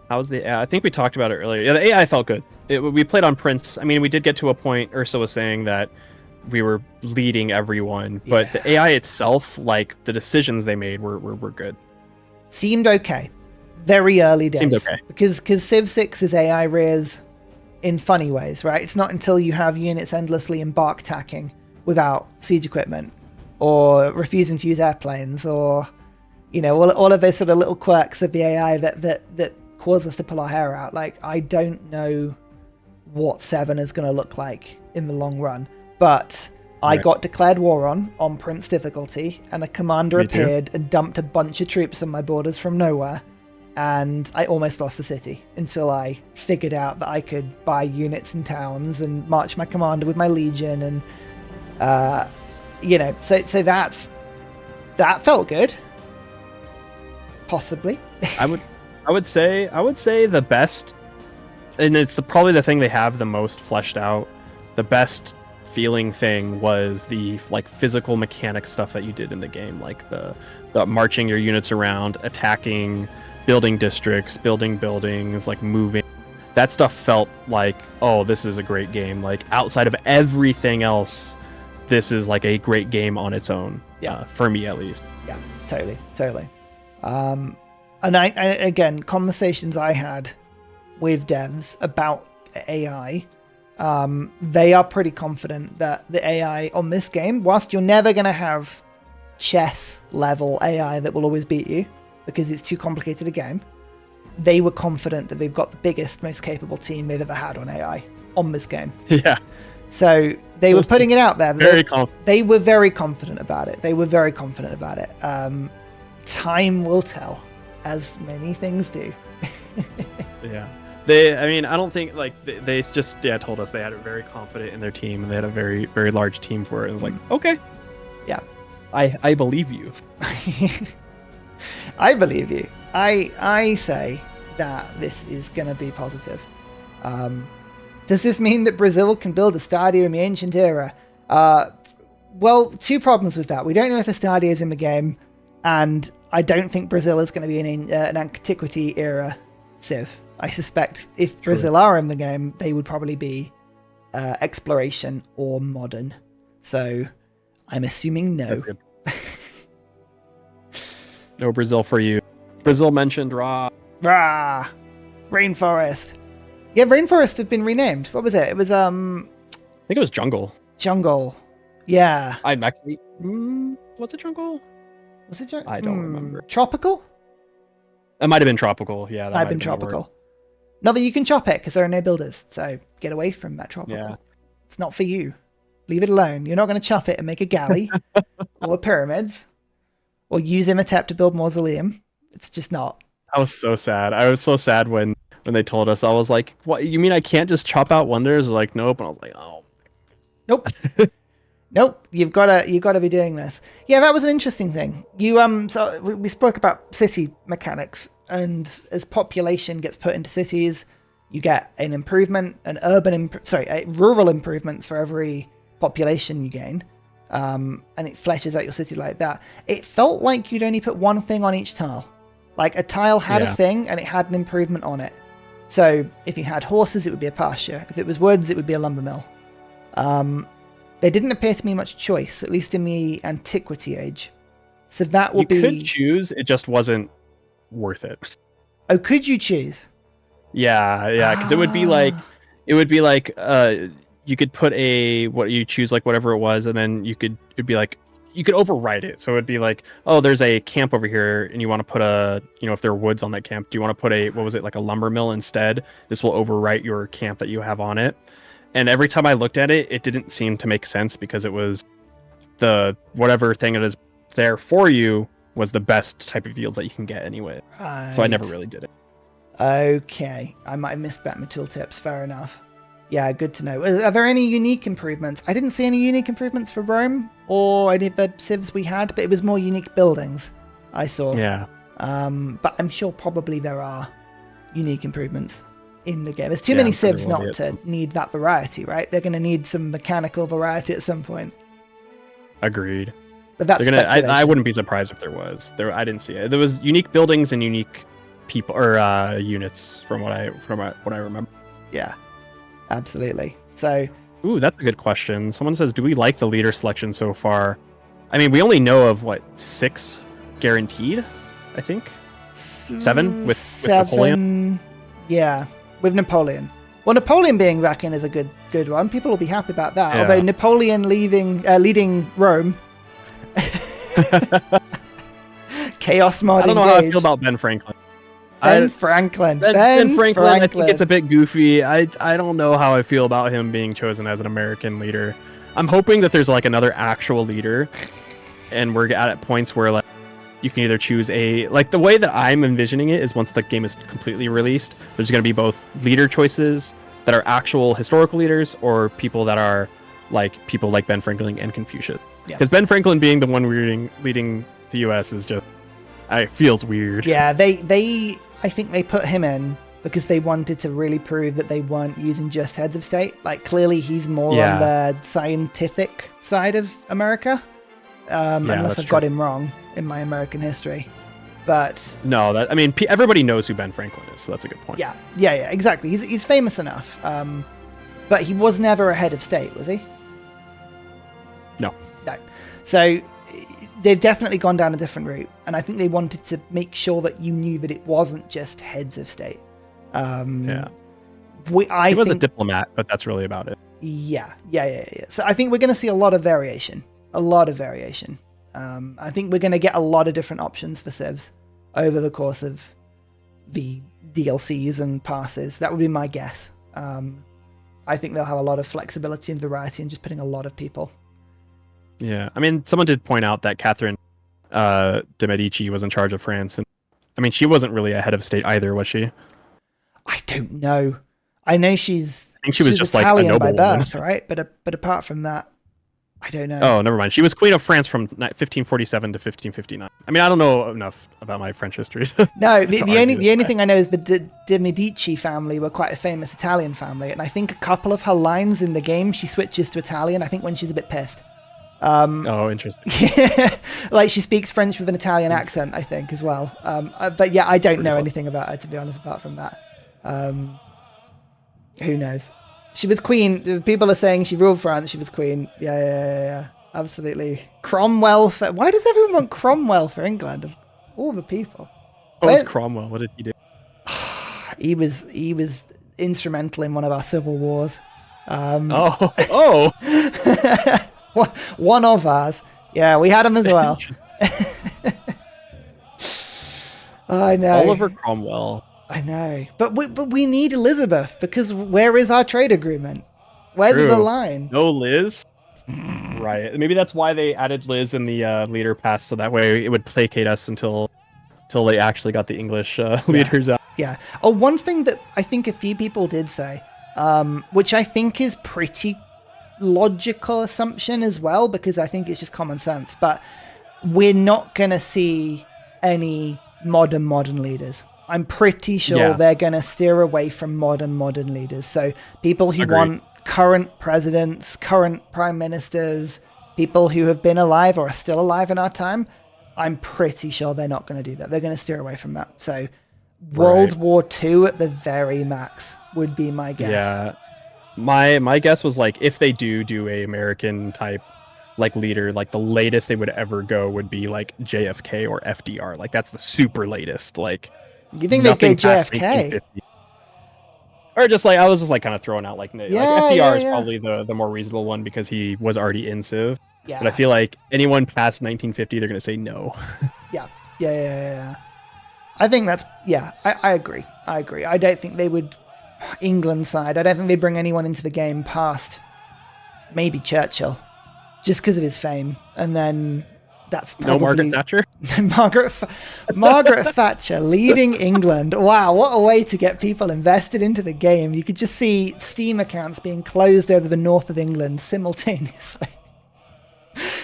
How's the AI? I think we talked about it earlier. Yeah, the AI felt good. We played on Prince. I mean, we did get to a point, Ursa was saying that we were leading everyone, but the AI itself, like the decisions they made were good. seemed okay. Very early days. Seemed okay. Because Civ 6's AI rears in funny ways, right? It's not until you have units endlessly embark tacking without siege equipment, or refusing to use airplanes, or, you know, all of those sort of little quirks of the AI that cause us to pull our hair out. Like, I don't know what 7 is going to look like in the long run, but I got declared war on Prince difficulty, and a commander appeared and dumped a bunch of troops on my borders from nowhere, and I almost lost the city until I figured out that I could buy units in towns and march my commander with my legion, and you know, so that felt good. Possibly. I would say the best, and it's probably the thing they have the most fleshed out. The best feeling thing was the like physical mechanic stuff that you did in the game, like the marching your units around, attacking, building districts, building buildings, like moving. That stuff felt like, oh, this is a great game. Like, outside of everything else, this is like a great game on its own. Yeah, for me at least. Yeah, totally. And I again, conversations I had with devs about AI, they are pretty confident that the AI on this game, whilst you're never going to have chess level AI that will always beat you because it's too complicated a game, they were confident that they've got the biggest, most capable team they've ever had on AI on this game. Yeah. So they were putting it out there. They were very confident about it. Time will tell, as many things do. Yeah. I don't think, like, they just told us they had it very confident in their team, and they had a very, very large team for it. It was like, okay. Yeah. I believe you. I believe you. I say that this is going to be positive. Does this mean that Brazil can build a Stadia in the ancient era? Well, two problems with that. We don't know if a Stadia is in the game, and I don't think Brazil is going to be an antiquity era Civ. I suspect if Brazil are in the game, they would probably be exploration or modern. So I'm assuming no. No Brazil for you. Brazil mentioned raw. Rainforest. Yeah, Rainforest had been renamed. What was it? It was I think it was Jungle. Jungle. Yeah. I'm actually what's it, Jungle? Was it Jungle? I don't remember. Tropical? It might have been Tropical. Yeah, that might have been Tropical. Not that you can chop it because there are no builders, so get away from that Tropical. Yeah. It's not for you. Leave it alone. You're not going to chop it and make a galley or pyramids or use Imhotep to build mausoleum. It's just not. I was so sad. I was so sad when they told us. I was like, "What? You mean I can't just chop out wonders?" Like, nope. And I was like, "Oh, nope, nope. You've got to be doing this." Yeah, that was an interesting thing. So we spoke about city mechanics, and as population gets put into cities, you get an improvement, a rural improvement for every population you gain, and it fleshes out your city like that. It felt like you'd only put one thing on each tile. Like, a tile had a thing and it had an improvement on it. So if you had horses, it would be a pasture. If it was woods, it would be a lumber mill. There didn't appear to be much choice, at least in the Antiquity Age. So that will be... You could choose, it just wasn't worth it. Oh, could you choose? Yeah, because it would be like, you could put you choose like whatever it was, and then it'd be like, you could overwrite it. So it'd be like, oh, there's a camp over here, and you want to put if there are woods on that camp, do you want to put like a lumber mill instead? This will overwrite your camp that you have on it. And every time I looked at it, it didn't seem to make sense because it was whatever thing it is there for you was the best type of yields that you can get anyway. Right. So I never really did it. Okay. I might have missed back my tooltips. Fair enough. Yeah, good to know. Are there any unique improvements? I didn't see any unique improvements for Rome or any of the civs we had, but it was more unique buildings I saw. Yeah. But I'm sure probably there are unique improvements in the game. There's too many civs not to need that variety, right? They're going to need some mechanical variety at some point. Agreed. But that's I wouldn't be surprised if there was. I didn't see it. There was unique buildings and unique people or units from what I remember. Yeah. Absolutely. So, ooh, that's a good question. Someone says, do we like the leader selection so far? I mean, we only know of 6 guaranteed, I think. 7 with Napoleon. Yeah, with Napoleon. Well, Napoleon being back in is a good one. People will be happy about that. Yeah. Although Napoleon leading Rome. Chaos mod. I don't know how I feel about Ben Franklin. Ben Franklin. I think it's a bit goofy. I don't know how I feel about him being chosen as an American leader. I'm hoping that there's like another actual leader, and we're at points where like you can either choose the way that I'm envisioning it is once the game is completely released, there's going to be both leader choices that are actual historical leaders or people that are like people like Ben Franklin and Confucius. Because Ben Franklin being the one leading the U.S. is just it feels weird. Yeah, I think they put him in because they wanted to really prove that they weren't using just heads of state. Like, clearly he's more on the scientific side of America. Unless I've got him wrong in my American history. But... No, everybody knows who Ben Franklin is, so that's a good point. Yeah, exactly. He's famous enough. But he was never a head of state, was he? No. So... they've definitely gone down a different route, and I think they wanted to make sure that you knew that it wasn't just heads of state. He was a diplomat, but that's really about it. Yeah. So I think we're going to see a lot of variation. I think we're going to get a lot of different options for civs over the course of the DLCs and passes. That would be my guess. I think they'll have a lot of flexibility and variety and just putting a lot of people. Yeah, someone did point out that Catherine de' Medici was in charge of France, and she wasn't really a head of state either, was she? I don't know. I know she was just Italian like a by birth, right? But apart from that, I don't know. Oh, never mind. She was Queen of France from 1547 to 1559. I don't know enough about my French history. No, the only thing I know is the de' Medici family were quite a famous Italian family, and I think a couple of her lines in the game she switches to Italian. I think when she's a bit pissed. Oh, interesting. Like she speaks French with an Italian accent, I think, as well. But yeah, I don't know anything about her, to be honest, apart from that. Who knows? She was queen. People are saying she ruled France. She was queen. Yeah. Absolutely. Cromwell. Why does everyone want Cromwell for England? Of all the people. What was Cromwell? What did he do? He was instrumental in one of our civil wars. One of ours. Yeah, we had him as well. I know. Oliver Cromwell. I know. But we need Elizabeth, because where is our trade agreement? Where's the line? No Liz? Right. Maybe that's why they added Liz in the leader pass, so that way it would placate us until they actually got the English leaders out. Yeah. Oh, one thing that I think a few people did say, which I think is pretty logical assumption as well, because I think it's just common sense, but we're not going to see any modern leaders. I'm pretty sure they're going to steer away from modern leaders. So people who want current presidents, current prime ministers, people who have been alive or are still alive in our time, I'm pretty sure they're not going to do that. They're going to steer away from that. So World War II at the very max would be my guess. Yeah. My guess was like if they do a American type like leader, like the latest they would ever go would be like JFK or FDR. Like that's the super latest. Like you think they'd go JFK? Or just like I was just like kind of throwing out like FDR is probably the more reasonable one because he was already in Civ. Yeah. But I feel like anyone past 1950 they're gonna say no. Yeah. I think that's I agree. I don't think they would. England side, I don't think they'd bring anyone into the game past maybe Churchill, just because of his fame, and then that's probably... No Margaret Thatcher? Margaret Thatcher leading England. Wow, what a way to get people invested into the game. You could just see Steam accounts being closed over the north of England simultaneously.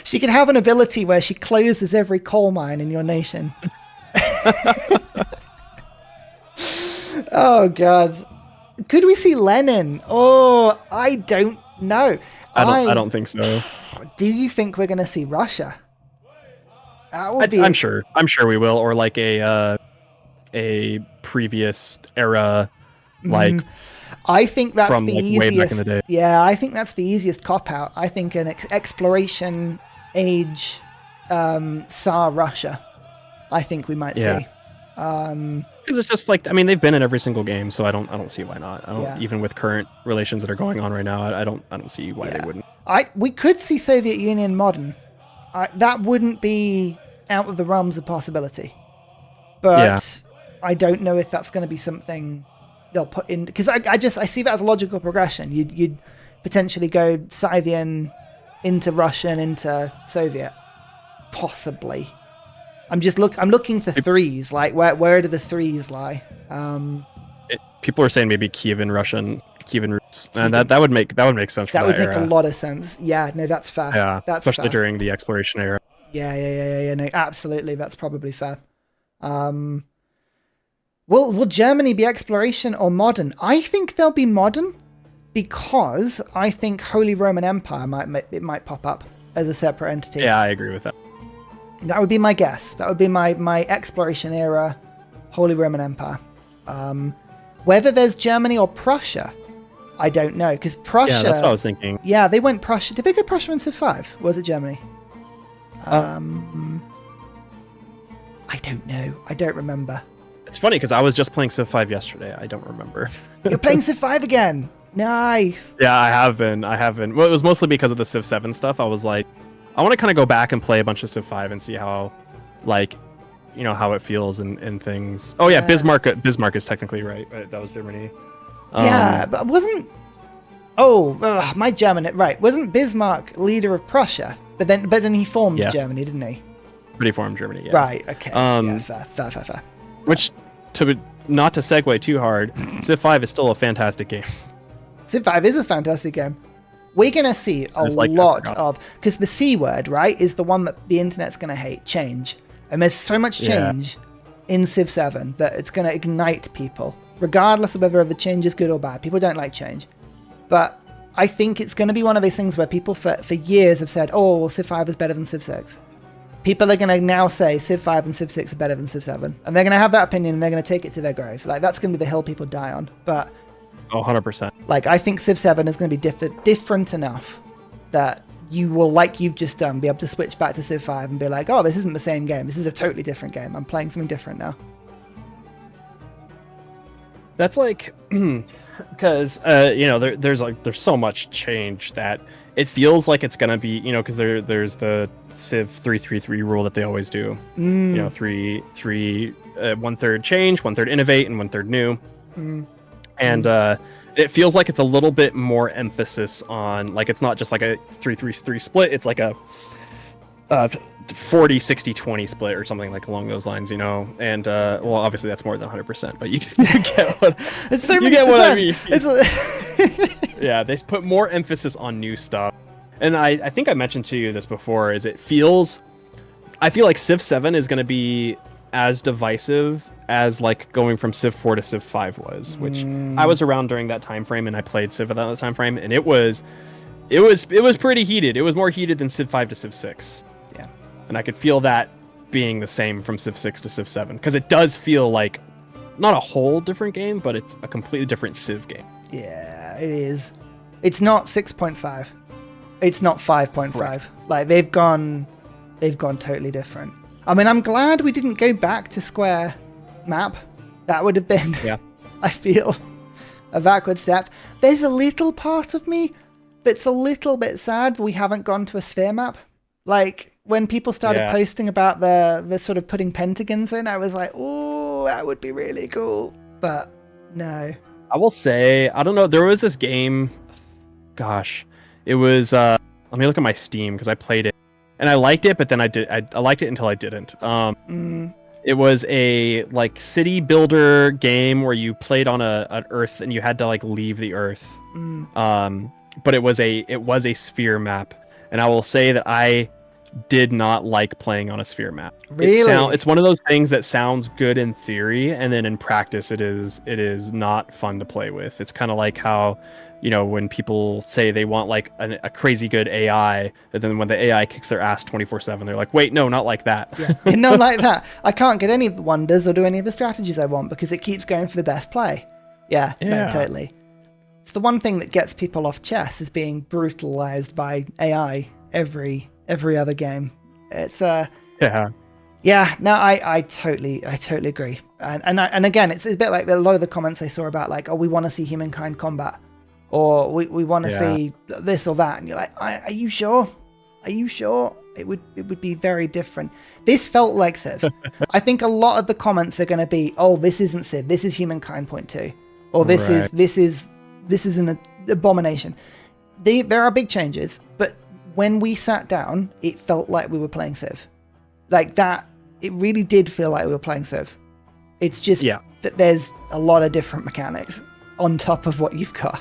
She could have an ability where she closes every coal mine in your nation. Oh god. Could we see Lenin? Oh, I don't know. I don't think so. Do you think we're going to see Russia? I'm sure we will, or like a previous era, like I think that's from the like easiest. way back in the day. Yeah, I think that's the easiest cop out. I think an exploration age Tsar Russia. I think we might see. Because it's just like, I mean, they've been in every single game, so I don't see why not. Yeah. Even with current relations that are going on right now, I don't see why they wouldn't. We could see Soviet Union modern. That wouldn't be out of the realms of possibility. But I don't know if that's going to be something they'll put in, because I see that as a logical progression. You'd potentially go Scythian into Russian into Soviet, possibly. I'm looking for threes. Like where do the threes lie? People are saying maybe Kievan roots, and that would make sense. That would make a lot of sense. Yeah, no, that's fair. Yeah, that's especially fair. during the exploration era. Yeah. No, absolutely, that's probably fair. Will Germany be exploration or modern? I think they'll be modern, because I think Holy Roman Empire might pop up as a separate entity. Yeah, I agree with that. That would be my guess. That would be my exploration era, Holy Roman Empire. Whether there's Germany or Prussia, I don't know, because Prussia... Yeah, that's what I was thinking. Yeah, they went Prussia. Did they go Prussia in Civ 5? Or was it Germany? I don't know. I don't remember. It's funny, because I was just playing Civ 5 yesterday. I don't remember. You're playing Civ 5 again? Nice. Yeah, I have been. Well, it was mostly because of the Civ 7 stuff. I was like, I want to kind of go back and play a bunch of Civ 5 and see how, like, how it feels and things. Oh yeah, Bismarck is technically right. That was Germany. Yeah, but wasn't... my German... Right, wasn't Bismarck leader of Prussia? But then he formed Germany, didn't he? But he formed Germany, yeah. Right, okay. Fair. Which, not to segue too hard, Civ 5 is still a fantastic game. Civ 5 is a fantastic game. We're going to see a lot of... Because the C word, right, is the one that the internet's going to hate, change. And there's so much change in Civ 7 that it's going to ignite people, regardless of whether the change is good or bad. People don't like change. But I think it's going to be one of those things where people for years have said, oh, well, Civ 5 is better than Civ 6. People are going to now say Civ 5 and Civ 6 are better than Civ 7. And they're going to have that opinion, and they're going to take it to their grave. Like, that's going to be the hill people die on. But... 100%. Like, I think Civ 7 is going to be different enough that you will, like you've just done, be able to switch back to Civ 5 and be like, oh, this isn't the same game. This is a totally different game. I'm playing something different now. That's like... Because, there's so much change that it feels like it's going to be, because there's the Civ 333 rule that they always do. Three, 1/3 change, 1/3 innovate, and 1/3 new. And it feels like it's a little bit more emphasis on, like, it's not just like a 3-3-3 split, it's like a 40-60-20 split or something like along those lines, and well, obviously that's more than 100%, but you get what it's so you get what I mean. Yeah, they put more emphasis on new stuff, and I think I mentioned to you this before, is I feel like Civ 7 is going to be as divisive as like going from Civ 4 to Civ 5 was, which I was around during that time frame and I played Civ at that time frame, and it was pretty heated. It was more heated than Civ 5 to Civ 6. Yeah. And I could feel that being the same from Civ 6 to Civ 7, because it does feel like not a whole different game, but it's a completely different Civ game. Yeah, it is. It's not 6.5. It's not 5.5. Right. Like, they've gone totally different. I mean, I'm glad we didn't go back to square map. That would have been, I feel, a backward step. There's a little part of me that's a little bit sad we haven't gone to a sphere map. Like, when people started posting about the sort of putting pentagons in, I was like, oh, that would be really cool. But no. I will say, I don't know, there was this game, gosh, it was, let me look at my Steam, because I played it, and I liked it, but then I liked it until I didn't. It was a like city builder game where you played on an Earth and you had to like leave the Earth. But it was a sphere map, and I will say that I did not like playing on a sphere map. Really? It's one of those things that sounds good in theory, and then in practice it is not fun to play with. It's kind of like how, when people say they want like a crazy good AI, and then when the AI kicks their ass 24/7, they're like, wait, no, not like that. Yeah, not like that. I can't get any of the wonders or do any of the strategies I want because it keeps going for the best play. Yeah, no, totally. It's the one thing that gets people off chess, is being brutalized by AI every other game. It's Yeah, no, I totally agree. And again, it's a bit like a lot of the comments I saw about like, oh, we want to see humankind combat, or we want to see this or that, and you're like, are you sure? Are you sure? It would be very different. This felt like Civ. I think a lot of the comments are going to be, oh, this isn't Civ. This is Humankind Point 2, or this is an abomination. There are big changes, but when we sat down, it felt like we were playing Civ. Like that, it really did feel like we were playing Civ. It's just that there's a lot of different mechanics on top of what you've got.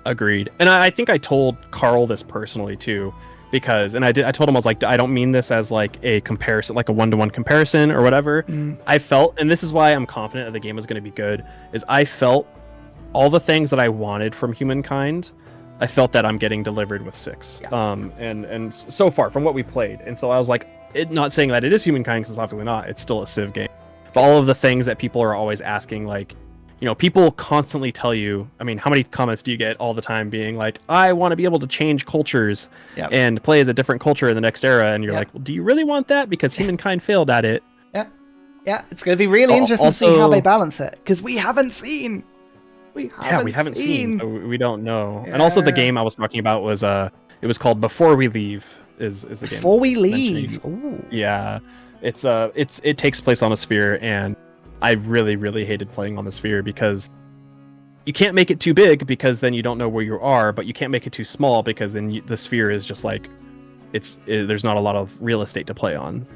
Agreed. And I think I told Carl this personally too, because I told him, I was like, I don't mean this as like a comparison, like a one-to-one comparison or whatever. I felt, and this is why I'm confident that the game is going to be good, is I felt all the things that I wanted from Humankind, I felt that I'm getting delivered with 6. And so far from what we played. And so I was like, not saying that it is Humankind, because it's obviously not, it's still a Civ game. But all of the things that people are always asking, like, you know, people constantly tell you, I mean, how many comments do you get all the time being like, I want to be able to change cultures and play as a different culture in the next era. And you're like, well, do you really want that? Because Humankind failed at it. Yeah, it's going to be really interesting to see how they balance it, because we haven't seen. We haven't seen, so we don't know. And also the game I was talking about was it was called Before We Leave is the game. Before We Leave. Ooh. Yeah. It takes place on a sphere, and I really hated playing on the sphere because you can't make it too big, because then you don't know where you are, but you can't make it too small because then the sphere is just like there's not a lot of real estate to play on.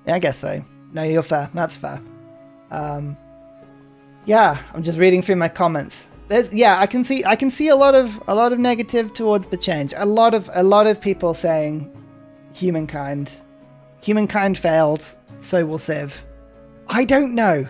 Yeah, I guess so. No, you're fair. That's fair. Yeah, I'm just reading through my comments. I can see a lot of negative towards the change. A lot of people saying Humankind failed, so will Civ. I don't know.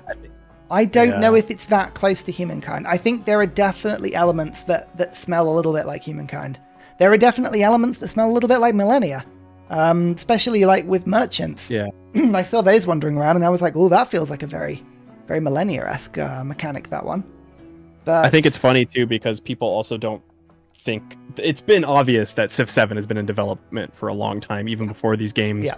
I don't know if it's that close to Humankind. I think there are definitely elements that smell a little bit like Humankind. There are definitely elements that smell a little bit like Millennia, especially like with merchants. Yeah, I saw those wandering around, and I was like, "Oh, that feels like a very, very Millennia-esque mechanic." That one. But I think it's funny too, because people also don't think it's been obvious that Civ 7 has been in development for a long time, even before these games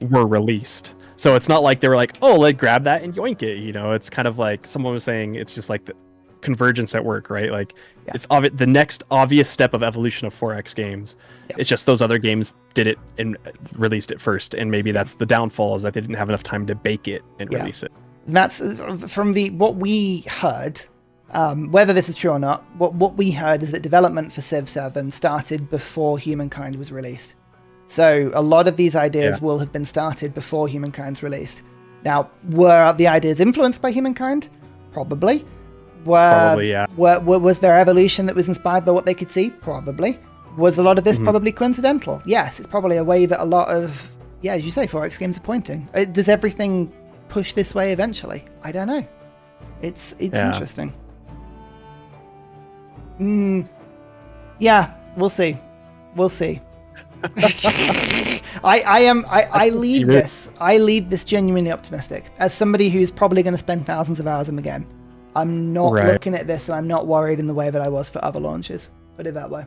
were released. So it's not like they were like, oh, let's grab that and yoink it. You know, it's kind of like someone was saying, it's just like the convergence at work, right? Like it's the next obvious step of evolution of 4X games. It's just those other games did it and released it first, and maybe that's the downfall, is that they didn't have enough time to bake it and release it. That's from what we heard. Whether this is true or not, what we heard is that development for Civ 7 started before Humankind was released. So a lot of these ideas will have been started before Humankind's released. Now, were the ideas influenced by Humankind? Probably. Was there evolution that was inspired by what they could see? Probably. Was a lot of this probably coincidental? Yes, it's probably a way that a lot of, as you say, 4X games are pointing. Does everything push this way eventually? I don't know. It's interesting. Yeah, we'll see. I leave this genuinely optimistic. As somebody who's probably going to spend thousands of hours in the game, I'm not looking at this and I'm not worried in the way that I was for other launches. Put it that way.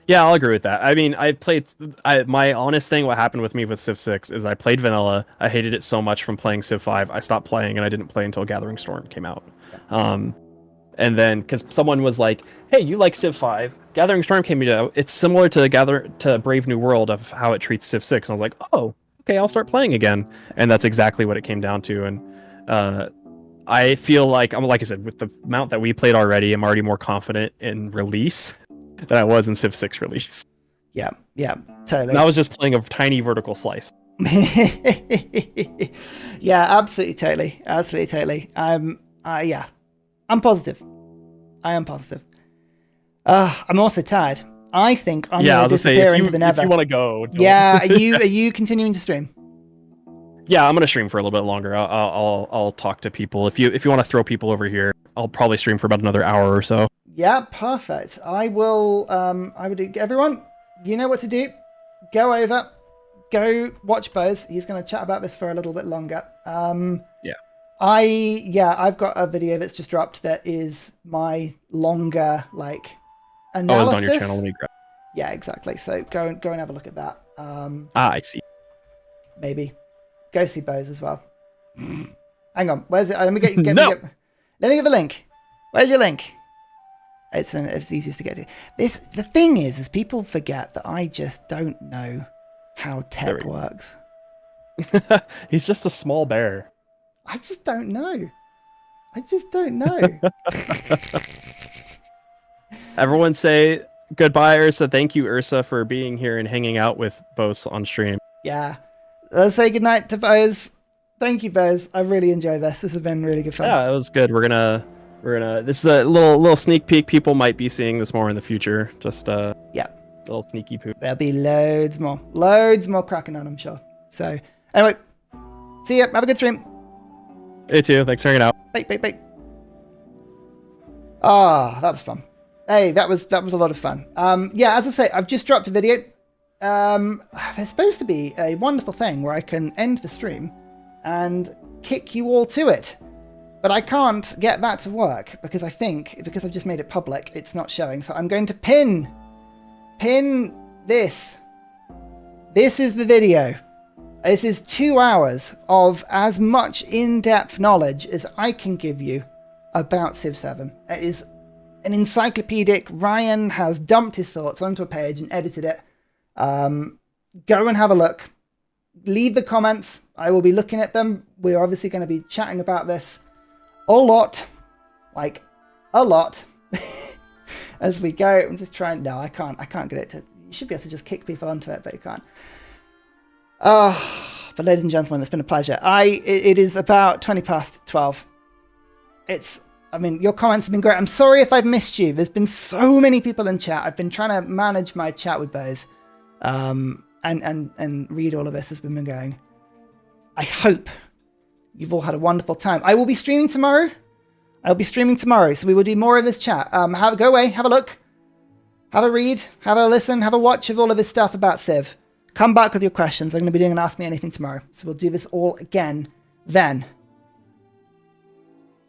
Yeah, I'll agree with that. I mean, my honest thing, what happened with me with Civ 6 is I played vanilla. I hated it so much from playing Civ 5. I stopped playing, and I didn't play until Gathering Storm came out. And then, because someone was like, hey, you like Civ 5, Gathering Storm came out, it's similar to Brave New World of how it treats Civ 6. And I was like, oh, okay, I'll start playing again. And that's exactly what it came down to. And I feel like I said, with the amount that we played already, I'm already more confident in release than I was in Civ 6 release. Yeah, totally. And I was just playing a tiny vertical slice. Yeah, absolutely, totally. I'm positive. I am positive. I'm also tired. I think I'm going to disappear into the nether. If you want to go. Yeah, are you continuing to stream? Yeah, I'm going to stream for a little bit longer. I'll talk to people. If you want to throw people over here, I'll probably stream for about another hour or so. Yeah, perfect. I will. I would do. Everyone, you know what to do. Go over. Go watch Boaz. He's going to chat about this for a little bit longer. I've got a video that's just dropped that is my longer analysis. Oh, it's on your channel. Let me grab. Yeah, exactly. So go and have a look at that. I see. maybe. Go see Bose as well. Hang on, where's it? Let me get No. let me get the link. Where's your link? It's easiest to get to. The thing is people forget that I just don't know how tech works. He's just a small bear. I just don't know. Everyone say goodbye, Ursa. Thank you, Ursa, for being here and hanging out with Bose on stream. Yeah. Let's say goodnight to Bose. Thank you, Bose. I really enjoyed this. This has been really good fun. Yeah, it was good. We're gonna this is a little sneak peek. People might be seeing this more in the future. Just a little sneaky poop. There'll be loads more cracking on, I'm sure. So anyway, see ya. Have a good stream. You too. Thanks for hanging out. Bye. Ah, that was fun. Hey, that was a lot of fun. Yeah, as I say, I've just dropped a video. There's supposed to be a wonderful thing where I can end the stream and kick you all to it. But I can't get that to work because because I've just made it public, it's not showing. So I'm going to pin this. This is the video. This is 2 hours of as much in-depth knowledge as I can give you about Civ 7. It is an encyclopedic. Ryan has dumped his thoughts onto a page and edited it. Go and have a look. Leave the comments. I will be looking at them. We're obviously going to be chatting about this a lot, as we go. I'm just trying. No, I can't get it to. You should be able to just kick people onto it, but you can't. But ladies and gentlemen, it's been a pleasure. It is about 12. Your comments have been great. I'm sorry if I've missed you. There's been so many people in chat. I've been trying to manage my chat with those, and read all of this as we've been going. I hope you've all had a wonderful time. I will be streaming tomorrow. So we will do more of this chat. Go away, have a look, have a read, have a listen, have a watch of all of this stuff about Civ. Come back with your questions. I'm going to be doing an Ask Me Anything tomorrow. So we'll do this all again then.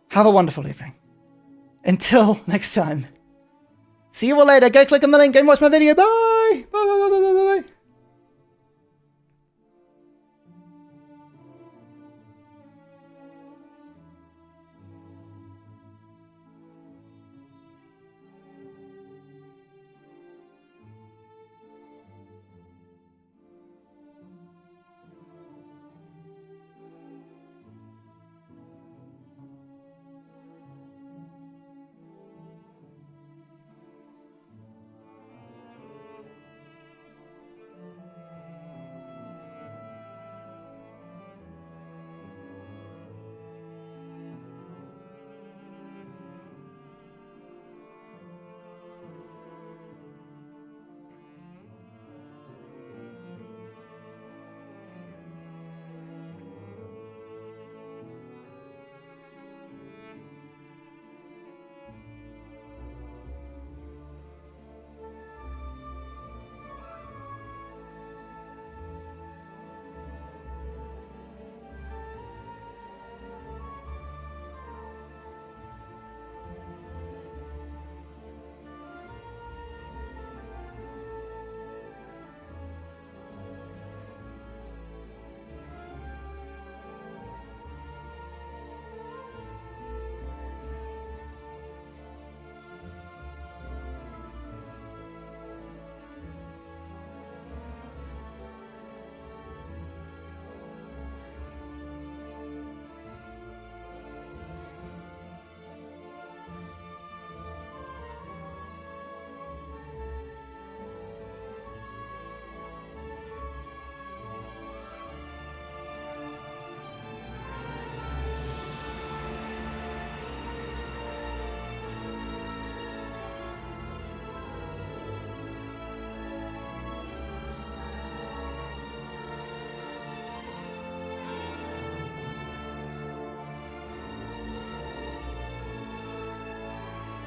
Have a wonderful evening. Until next time. See you all later. Go click on the link. Go and watch my video. Bye. Bye.